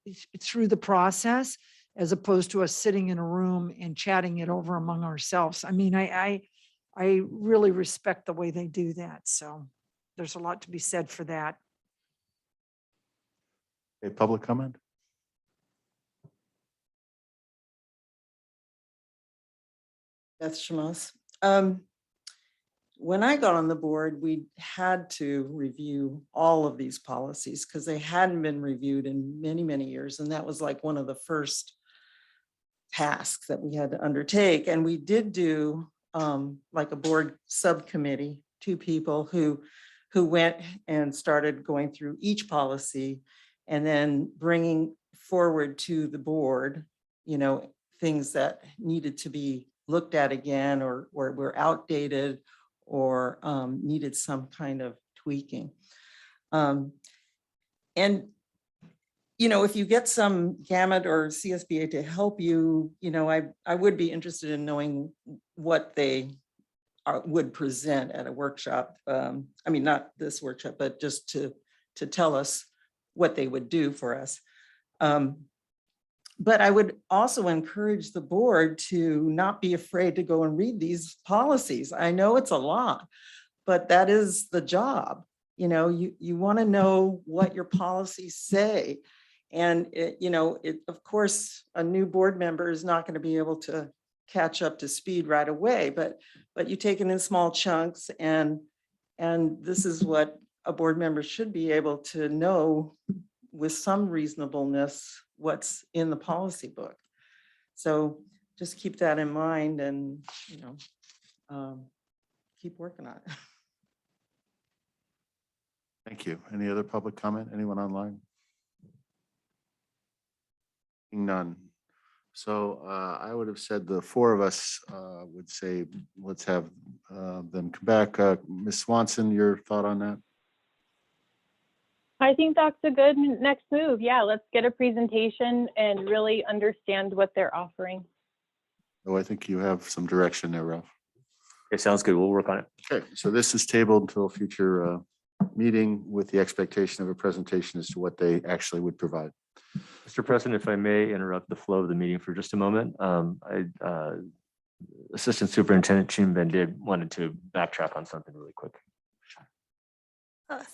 E: through the process, as opposed to us sitting in a room and chatting it over among ourselves. I mean, I really respect the way they do that. So there's a lot to be said for that.
A: A public comment?
K: Beth Shamos. When I got on the board, we had to review all of these policies because they hadn't been reviewed in many, many years. And that was like one of the first tasks that we had to undertake. And we did do like a board subcommittee, 2 people who went and started going through each policy and then bringing forward to the board, things that needed to be looked at again or were outdated or needed some kind of tweaking. And, if you get some Gamut or CSBA to help you, I would be interested in knowing what they would present at a workshop. I mean, not this workshop, but just to tell us what they would do for us. But I would also encourage the board to not be afraid to go and read these policies. I know it's a lot, but that is the job. You want to know what your policies say. And, of course, a new board member is not going to be able to catch up to speed right away, but you take it in small chunks. And this is what a board member should be able to know with some reasonableness what's in the policy book. So just keep that in mind and, keep working on it.
A: Thank you. Any other public comment? Anyone online? None. So I would have said the four of us would say, let's have them come back. Ms. Swanson, your thought on that?
F: I think that's a good next move. Yeah, let's get a presentation and really understand what they're offering.
A: Oh, I think you have some direction there, Ralph.
G: Okay, sounds good. We'll work on it.
A: Okay, so this is tabled until a future meeting with the expectation of a presentation as to what they actually would provide.
G: Mr. President, if I may interrupt the flow of the meeting for just a moment. Assistant Superintendent Chimben did wanted to backtrack on something really quick.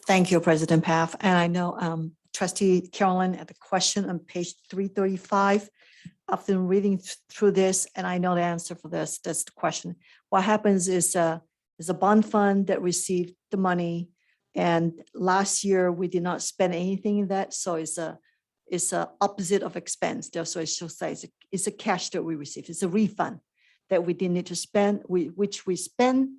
M: Thank you, President Paff. And I know Trustee Carolyn at the question on page 335. After reading through this, and I know the answer for this, that's the question. What happens is a bond fund that received the money, and last year we did not spend anything in that, so it's a opposite of expense. So it shows that it's a cash that we received. It's a refund that we didn't need to spend, which we spent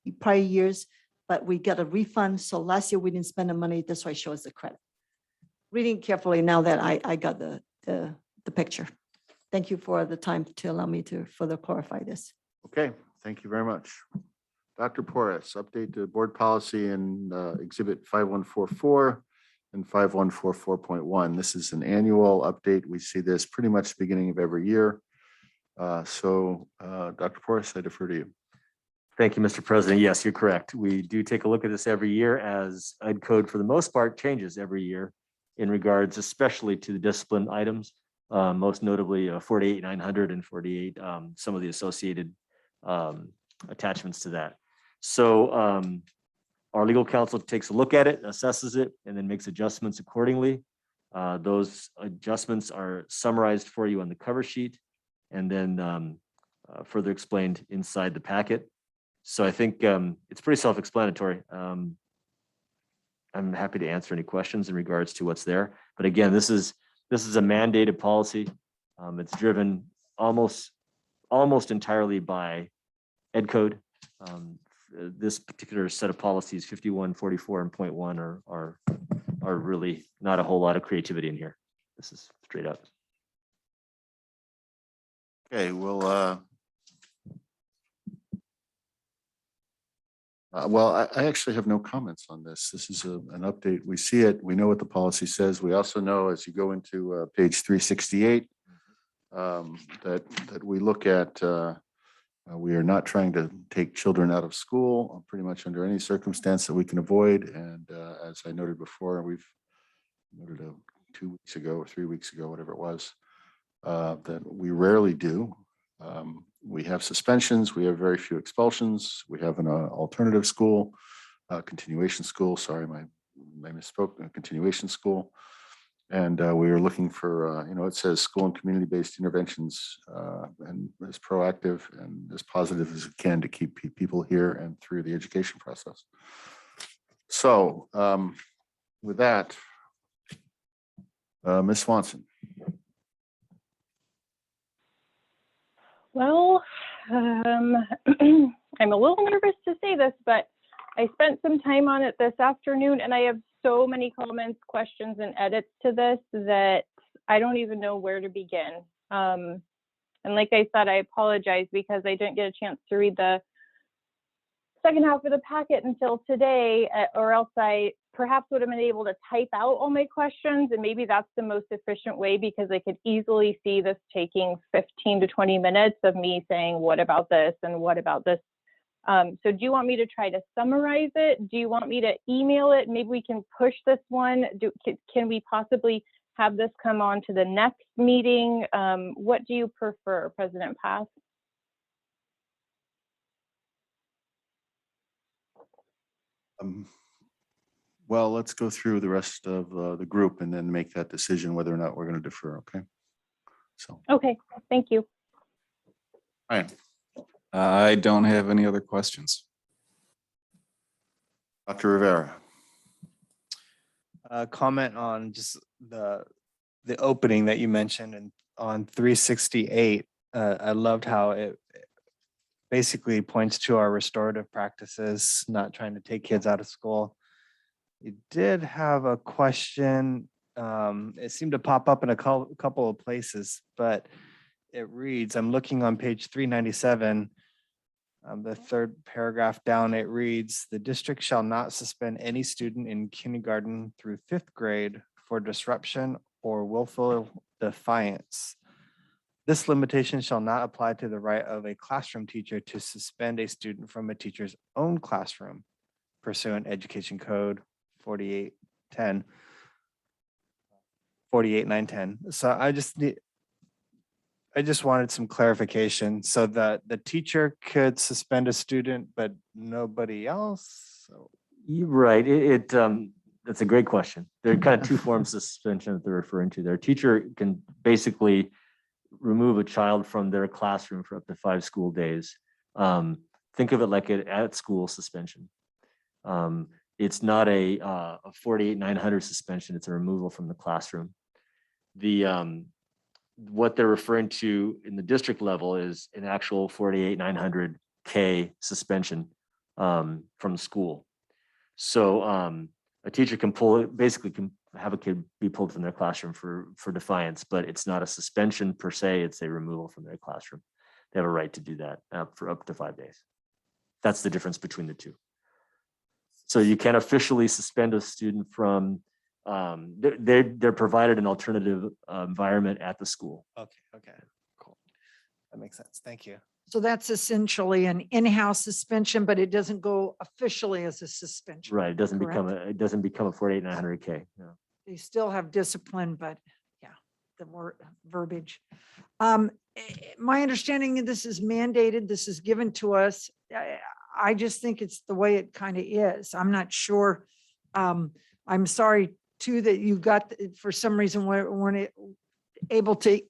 M: in prior years, but we got a refund. So last year we didn't spend the money. That's why it shows the credit. Reading carefully now that I got the picture. Thank you for the time to allow me to further clarify this.
A: Okay, thank you very much. Dr. Porras, update the board policy in exhibit 5144 and 5144.1. This is an annual update. We see this pretty much the beginning of every year. Dr. Porras, I defer to you.
G: Thank you, Mr. President. Yes, you're correct. We do take a look at this every year as Ed Code for the most part changes every year in regards especially to the discipline items. Most notably 48, 900 and 48, some of the associated attachments to that. So our legal counsel takes a look at it, assesses it, and then makes adjustments accordingly. Those adjustments are summarized for you on the cover sheet and then further explained inside the packet. So I think it's pretty self-explanatory. I'm happy to answer any questions in regards to what's there. But again, this is a mandated policy. It's driven almost entirely by Ed Code. This particular set of policies, 51, 44, and 0.1 are really not a whole lot of creativity in here. This is straight up.
A: Okay, well, I actually have no comments on this. This is an update. We see it. We know what the policy says. We also know as you go into page 368 that we look at, we are not trying to take children out of school pretty much under any circumstance that we can avoid. And as I noted before, we've noted 2 weeks ago or 3 weeks ago, whatever it was, that we rarely do. We have suspensions, we have very few expulsions, we have an alternative school, continuation school, sorry, I misspoke, continuation school. And we are looking for, it says school and community-based interventions and as proactive and as positive as it can to keep people here and through the education process. So with that, Ms. Swanson.
F: Well, I'm a little nervous to say this, but I spent some time on it this afternoon and I have so many comments, questions, and edits to this that I don't even know where to begin. And like I said, I apologize because I didn't get a chance to read the second half of the packet until today, or else I perhaps would have been able to type out all my questions, and maybe that's the most efficient way because I could easily see this taking 15 to 20 minutes of me saying, what about this and what about this? So do you want me to try to summarize it? Do you want me to email it? Maybe we can push this one. Can we possibly have this come on to the next meeting? What do you prefer, President Pass?
A: Well, let's go through the rest of the group and then make that decision whether or not we're going to defer, okay? So.
F: Okay, thank you.
B: All right. I don't have any other questions.
A: Dr. Rivera.
D: Comment on just the opening that you mentioned and on 368. I loved how it basically points to our restorative practices, not trying to take kids out of school. You did have a question. It seemed to pop up in a couple of places, but it reads, I'm looking on page 397. The third paragraph down, it reads, the district shall not suspend any student in kindergarten through 5th grade for disruption or willful defiance. This limitation shall not apply to the right of a classroom teacher to suspend a student from a teacher's own classroom pursuant Education Code 4810. 48910. So I just wanted some clarification so that the teacher could suspend a student, but nobody else. So
G: You're right. That's a great question. There are kind of two forms of suspension that they're referring to there. A teacher can basically remove a child from their classroom for up to 5 school days. Think of it like an at-school suspension. It's not a 48-900 suspension. It's a removal from the classroom. What they're referring to in the district level is an actual 48-900 K suspension from school. So a teacher can basically can have a kid be pulled from their classroom for defiance, but it's not a suspension per se, it's a removal from their classroom. They have a right to do that for up to 5 days. That's the difference between the two. So you can officially suspend a student from, they're provided an alternative environment at the school.
D: okay, cool. That makes sense. Thank you.
E: So that's essentially an in-house suspension, but it doesn't go officially as a suspension.
G: Right, it doesn't
E: correct?
G: become a 48-900 K. No.
E: They still have discipline, but yeah, the word verbiage. My understanding of this is mandated. This is given to us. I just think it's the way it kind of is. I'm not sure. I'm sorry too that you got, for some reason, weren't able to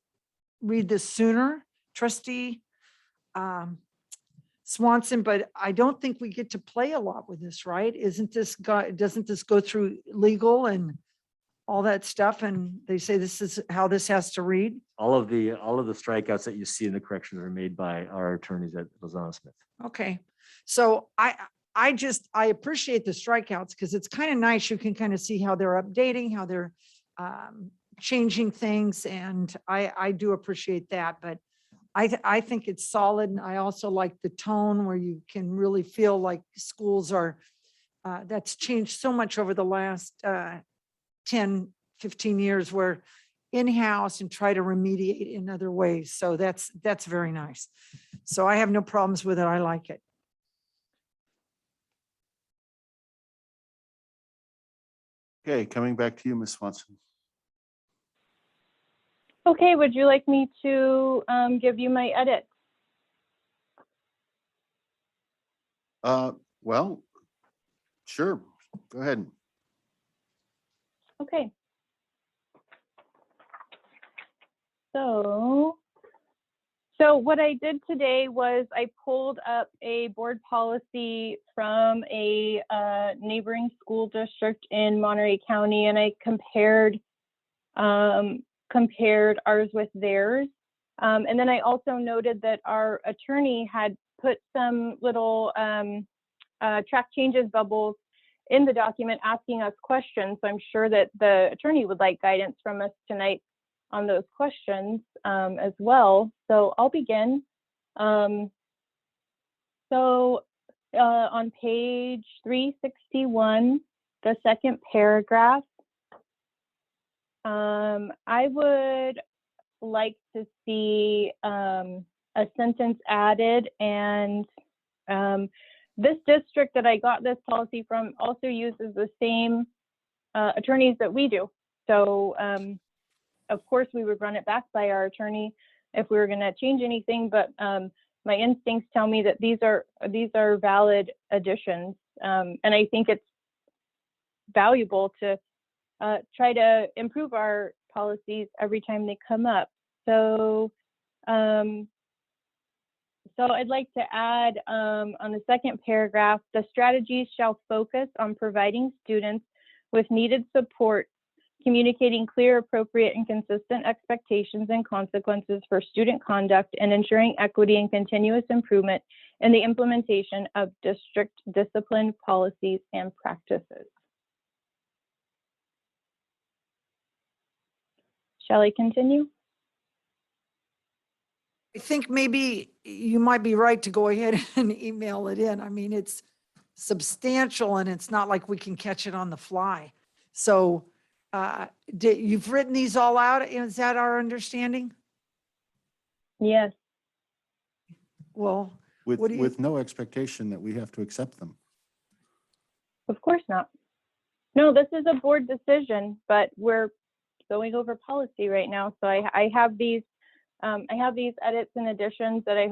E: read this sooner, Trustee Swanson, but I don't think we get to play a lot with this, right? Doesn't this go through legal and all that stuff? And they say this is how this has to read?
G: All of the strikeouts that you see in the corrections are made by our attorneys at Lozano Smith.
E: Okay. So I appreciate the strikeouts because it's kind of nice. You can kind of see how they're updating, how they're changing things. And I do appreciate that, but I think it's solid. And I also like the tone where you can really feel like schools are, that's changed so much over the last 10, 15 years, where in-house and try to remediate in other ways. So that's very nice. So I have no problems with it. I like it.
A: Okay, coming back to you, Ms. Swanson.
F: Okay, would you like me to give you my edits?
A: Well, sure, go ahead.
F: Okay. So what I did today was I pulled up a board policy from a neighboring school district in Monterey County, and I compared ours with theirs. And then I also noted that our attorney had put some little track changes bubbles in the document asking us questions. So I'm sure that the attorney would like guidance from us tonight on those questions as well. So I'll begin. On page 361, the second paragraph, I would like to see a sentence added, and this district that I got this policy from also uses the same attorneys that we do. So of course we would run it back by our attorney if we were going to change anything, but my instincts tell me that these are valid additions, and I think it's valuable to try to improve our policies every time they come up. So I'd like to add on the second paragraph, the strategies shall focus on providing students with needed support, communicating clear, appropriate, and consistent expectations and consequences for student conduct, and ensuring equity and continuous improvement in the implementation of district discipline policies and practices. Shall I continue?
E: I think maybe you might be right to go ahead and email it in. I mean, it's substantial and it's not like we can catch it on the fly. So you've written these all out. Is that our understanding?
F: Yes.
E: Well,
A: With,
E: what do you-
A: with no expectation that we have to accept them.
F: Of course not. No, this is a board decision, but we're going over policy right now. So I have these edits and additions that I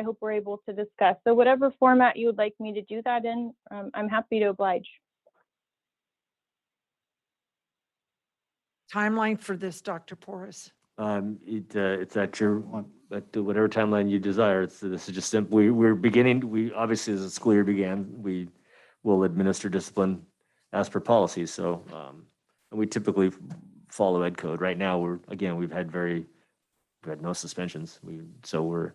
F: hope we're able to discuss. So whatever format you would like me to do that in, I'm happy to oblige.
E: Timeline for this, Dr. Porras?
G: It's at your, at whatever timeline you desire. This is just simple. We're beginning, obviously as the school year began, we will administer discipline as per policy. So, and we typically follow ed code. Right now, we've had no suspensions. So we're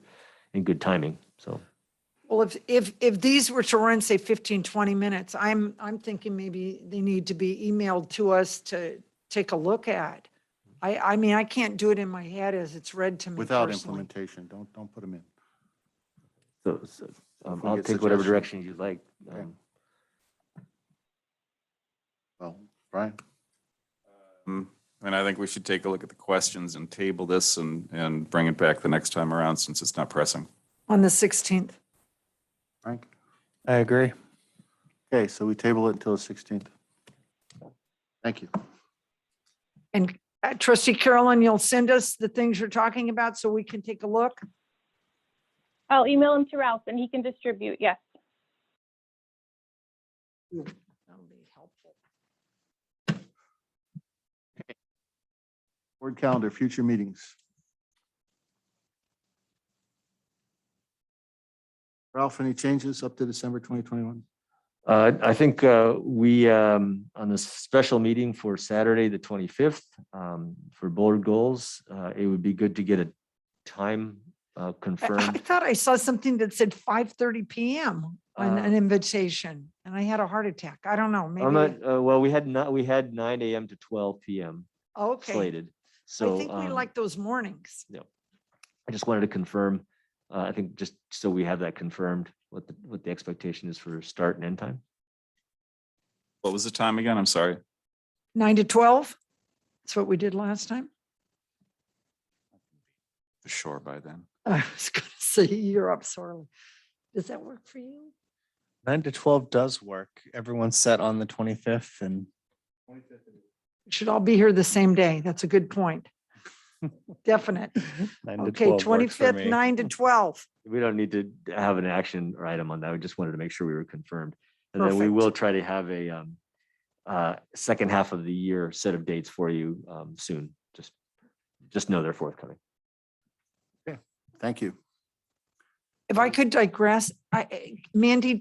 G: in good timing, so.
E: Well, if these were to run, say 15, 20 minutes, I'm thinking maybe they need to be emailed to us to take a look at. I mean, I can't do it in my head as it's read to me
A: Without
E: personally.
A: implementation, don't put them in.
G: So,
A: If we
G: I'll
A: get
G: take whatever
A: suggestions.
G: direction you'd like.
A: Okay. Well, Brian,
B: And I think we should take a look at the questions and table this and bring it back the next time around since it's not pressing.
E: On the 16th.
A: Frank?
D: I agree.
A: Okay, so we table it until the 16th. Thank you.
E: And Trustee Carolyn, you'll send us the things you're talking about so we can take a look?
F: I'll email him to Ralph and he can distribute. Yes.
E: That'll be helpful.
A: Board calendar, future meetings. Ralph, any changes up to December 2021?
G: I think we, on this special meeting for Saturday, the 25th, for board goals, it would be good to get a time
E: I
G: confirmed.
E: thought I saw something that said 5:30 PM on an
G: Uh,
E: invitation and I had a heart attack. I don't know,
G: I'm
E: maybe.
G: not, well, we had 9 AM to 12 PM
E: Okay,
G: slated.
E: I
G: So
E: think we like those mornings.
G: I just wanted to confirm, I think just so we have that confirmed, what the expectation is for start and end time.
B: What was the time again? I'm sorry.
E: 9 to 12. That's what we did last time.
B: For sure by then.
E: I was going to say you're up sorely. Does that work for you?
D: 9 to 12 does work. Everyone's set on the 25th and
E: We should all be here the same day. That's a good point. Definite.
D: 9 to
E: Okay,
D: 12 works for
E: 25th,
D: me.
E: 9 to 12.
G: We don't need to have an action or item on that. We just wanted to make sure we were confirmed. And then we
E: Perfect.
G: will try to have a second half of the year set of dates for you soon. Just know they're forthcoming.
A: Thank you.
E: If I could digress, Mandy,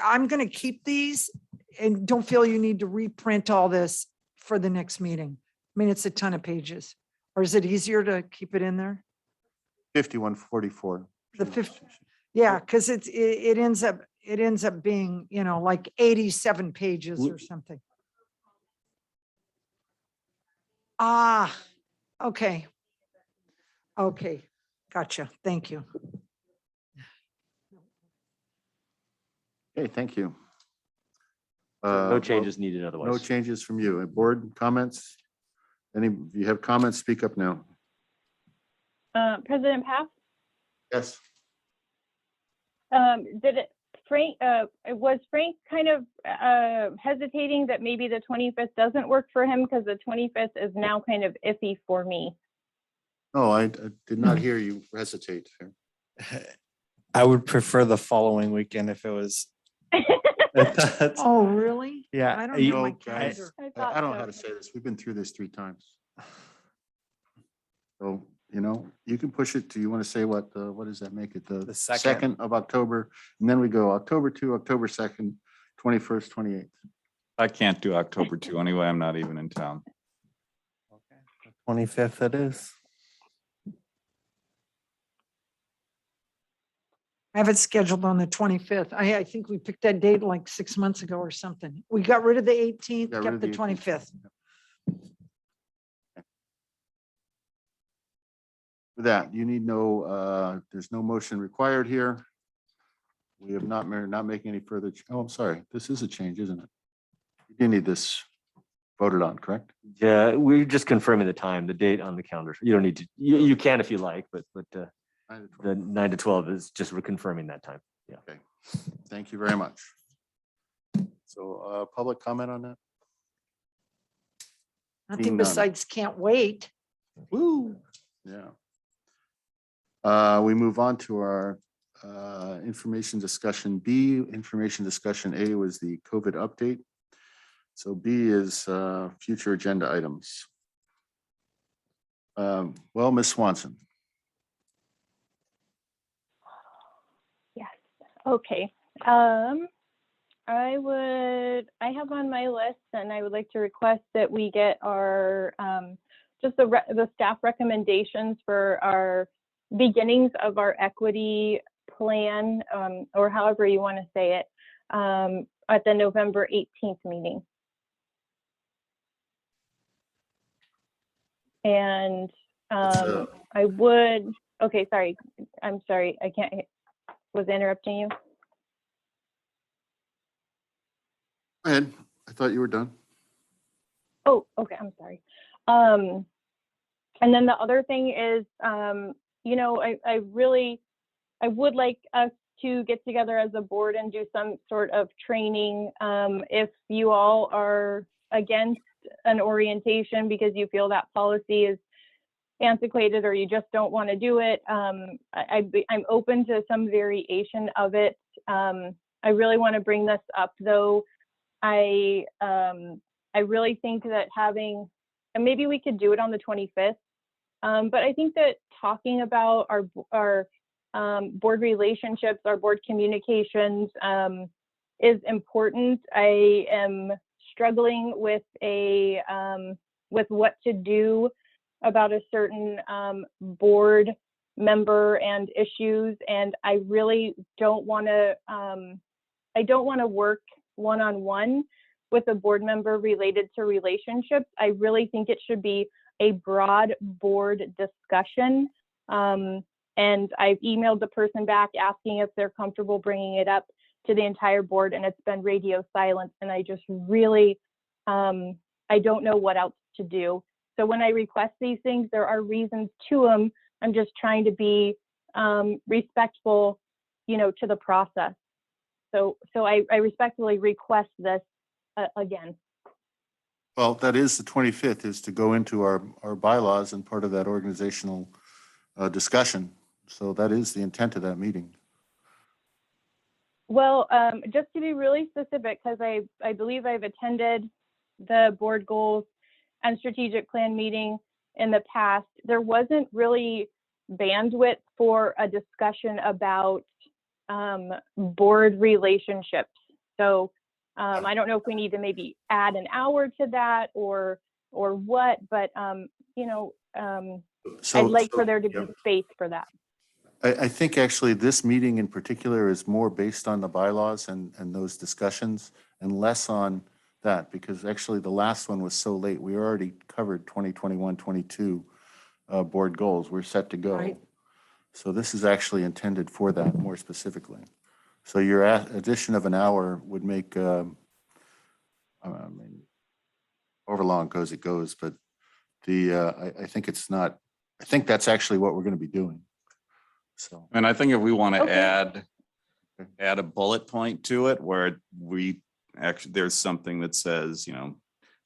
E: I'm going to keep these and don't feel you need to reprint all this for the next meeting. I mean, it's a ton of pages. Or is it easier to keep it in there?
A: 5144.
E: The 50, yeah, because it ends up being, like 87 pages or something. Ah, okay. Okay, gotcha. Thank you.
A: Okay, thank you.
G: No changes needed
A: No
G: otherwise.
A: changes from you. Board comments? If you have comments, speak up now.
F: President Paff,
A: Yes.
F: was Frank kind of hesitating that maybe the 25th doesn't work for him because the 25th is now kind of iffy for me?
A: No, I did not hear you hesitate.
D: I would prefer the following weekend if it was. That's-
E: Oh, really?
D: Yeah.
E: I don't know my
A: No, guys,
E: calendar.
A: I don't know how to say this. We've been through this 3 times. So, you can push it to, you want to say what does that make it? The
D: The second.
A: 2nd of October, and then we go October 2, October 2nd, 21st, 28th.
B: I can't do October 2 anyway. I'm not even in town.
D: 25th it is.
E: I have it scheduled on the 25th. I think we picked that date like 6 months ago or something. We got rid of the 18th,
A: Got rid
E: kept
A: of
E: the
A: 18th.
E: 25th.
A: With that, you need no, there's no motion required here. We have not, we're not making any further, oh, I'm sorry, this is a change, isn't it? You do need this voted on, correct?
G: Yeah, we're just confirming the time, the date on the calendar. You don't need to, you can if you like, but the 9 to 12 is just reconfirming that time. Yeah.
A: Okay, thank you very much. So, public comment on that?
E: Nothing
A: Seeing none.
E: besides can't wait.
A: Woo, yeah. We move on to our information discussion B. Information discussion A was the COVID update. So B is future agenda items. Well, Ms. Swanson.
F: Yes, okay. I have on my list and I would like to request that we get our, just the staff recommendations for our beginnings of our equity plan, or however you want to say it, at the November 18th meeting. And I would, okay, sorry. I'm sorry. I can't, was I interrupting you?
A: Go ahead. I thought you were done.
F: Oh, okay. I'm sorry. And then the other thing is, you know, I would like us to get together as a board and do some sort of training. If you all are against an orientation because you feel that policy is antiquated or you just don't want to do it, I'm open to some variation of it. I really want to bring this up though. I really think that having, and maybe we could do it on the 25th, but I think that talking about our board relationships, our board communications is important. I am struggling with with what to do about a certain board member and issues, and I really don't want to. I don't want to work one-on-one with a board member related to relationships. I really think it should be a broad board discussion. And I've emailed the person back asking if they're comfortable bringing it up to the entire board, and it's been radio silence. And I just really, I don't know what else to do. So when I request these things, there are reasons to them. I'm just trying to be respectful, you know, to the process. So I respectfully request this again.
A: Well, that is the 25th, is to go into our bylaws and part of that organizational discussion. So that is the intent of that meeting.
F: Well, just to be really specific, because I believe I've attended the board goals and strategic plan meeting in the past, there wasn't really bandwidth for a discussion about board relationships. So I don't know if we need to maybe add an hour to that or what, but you know, I'd like for there to be space for that.
A: I think actually this meeting in particular is more based on the bylaws and those discussions and less on that, because actually the last one was so late. We already covered 2021-22 board goals. We're set to go.
E: Right.
A: So this is actually intended for that more specifically. So your addition of an hour would make, I mean, however long it goes, but I think it's not, I think that's actually what we're going to be doing. So,
B: And I think if we want to
F: Okay.
B: add a bullet point to it where we actually, there's something that says, you know,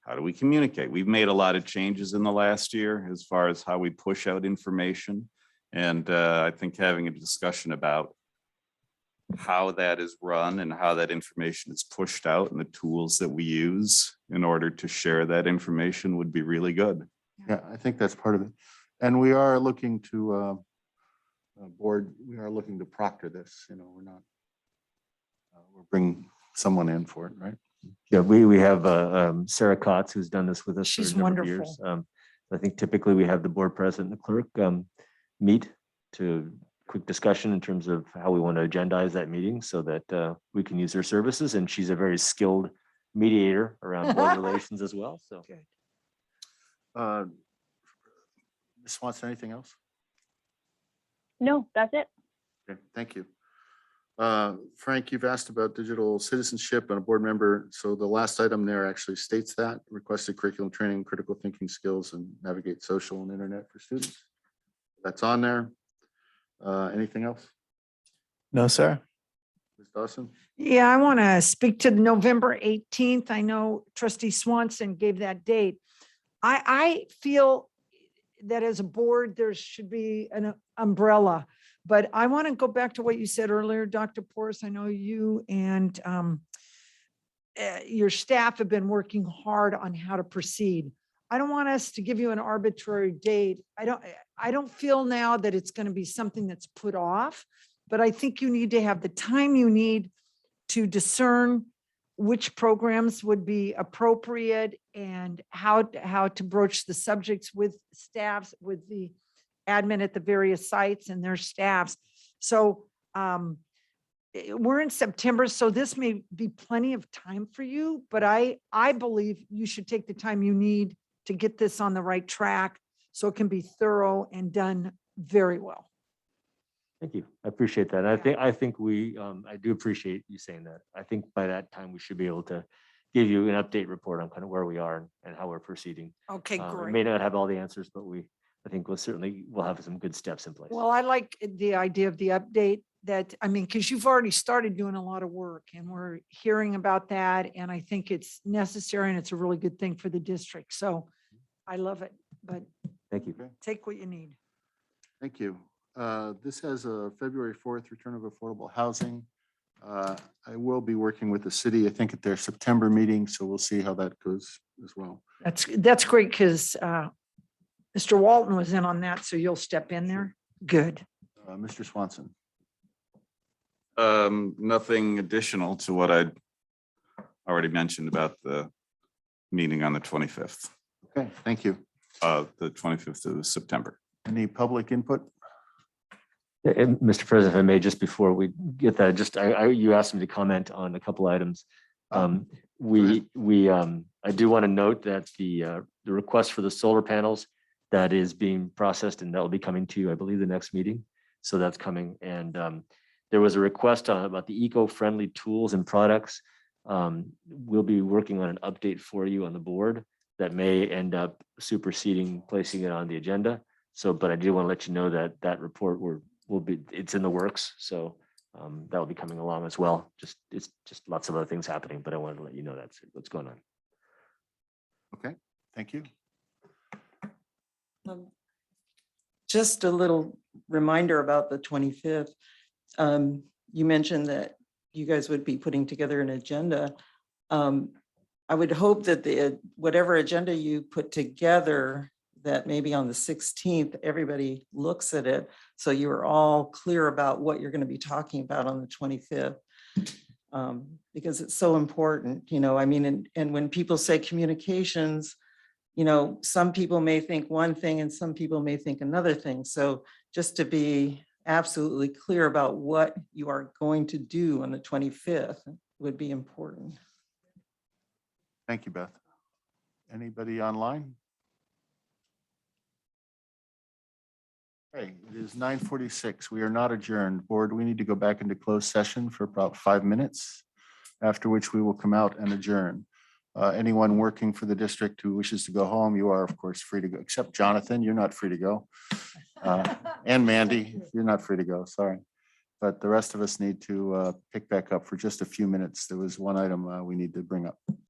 B: how do we communicate? We've made a lot of changes in the last year as far as how we push out information. And I think having a discussion about how that is run and how that information is pushed out and the tools that we use in order to share that information would be really good.
A: yeah, I think that's part of it. And we are looking to we are looking to proctor this, you know, we're not, we'll bring someone in for it, right?
G: Yeah, we have Sarah Kotz, who's done this with us for
E: She's
G: a number of years. I think typically we have the board president and the clerk meet to quick discussion in terms of how we want to agendize that meeting so that we can use their services. And she's a very skilled mediator around board relations as well. So
A: Ms. Swanson, anything else?
F: No, that's it.
A: Okay, thank you. Frank, you've asked about digital citizenship and a board member. So the last item there actually states that requested curriculum training, critical thinking skills, and navigate social and internet for students. That's on there. Anything else?
D: No, sir.
A: Ms. Dawson?
E: Yeah, I want to speak to November 18th. I know trustee Swanson gave that date. I feel that as a board, there should be an umbrella. But I want to go back to what you said earlier, Dr. Porras. I know you and your staff have been working hard on how to proceed. I don't want us to give you an arbitrary date. I don't feel now that it's going to be something that's put off, but I think you need to have the time you need to discern which programs would be appropriate and how to broach the subjects with staffs, with the admin at the various sites and their staffs. So we're in September, so this may be plenty of time for you, but I believe you should take the time you need to get this on the right track so it can be thorough and done very well.
G: Thank you. I appreciate that. I think I do appreciate you saying that. I think by that time we should be able to give you an update report on kind of where we are and how we're proceeding.
E: Okay,
G: We
E: great.
G: may not have all the answers, but I think we'll have some good steps in place.
E: Well, I like the idea of the update because you've already started doing a lot of work and we're hearing about that. And I think it's necessary and it's a really good thing for the district. So I love it, but
G: Thank you.
E: take what you need.
A: Thank you. This has a February 4th return of affordable housing. I will be working with the city, I think at their September meeting, so we'll see how that goes as well.
E: That's great because Mr. Walton was in on that, so you'll step in there. Good.
A: Mr. Swanson.
B: Nothing additional to what I already mentioned about the meeting on the 25th.
A: Okay, thank you.
B: The 25th of September.
A: Any public input?
G: And Mr. President, if I may, just before we get that, you asked me to comment on a couple items. I do want to note that the request for the solar panels that is being processed and that will be coming to you, I believe, the next meeting. So that's coming. And there was a request about the eco-friendly tools and products. We'll be working on an update for you on the board that may end up superseding placing it on the agenda. So, but I do want to let you know that that report it's in the works. So that'll be coming along as well. It's just lots of other things happening, but I wanted to let you know that's what's going on.
A: Okay, thank you.
K: Just a little reminder about the 25th. You mentioned that you guys would be putting together an agenda. I would hope that whatever agenda you put together, that maybe on the 16th, everybody looks at it. So you are all clear about what you're going to be talking about on the 25th. Because it's so important, and when people say communications, some people may think one thing and some people may think another thing. So just to be absolutely clear about what you are going to do on the 25th would be important.
A: Thank you, Beth. Anybody online? Okay, it is 9:46. We are not adjourned. Board, we need to go back into closed session for about 5 minutes, after which we will come out and adjourn. Anyone working for the district who wishes to go home, you are of course free to go, except Jonathan, you're not free to go. And Mandy, you're not free to go, sorry. But the rest of us need to pick back up for just a few minutes. There was one item we need to bring up.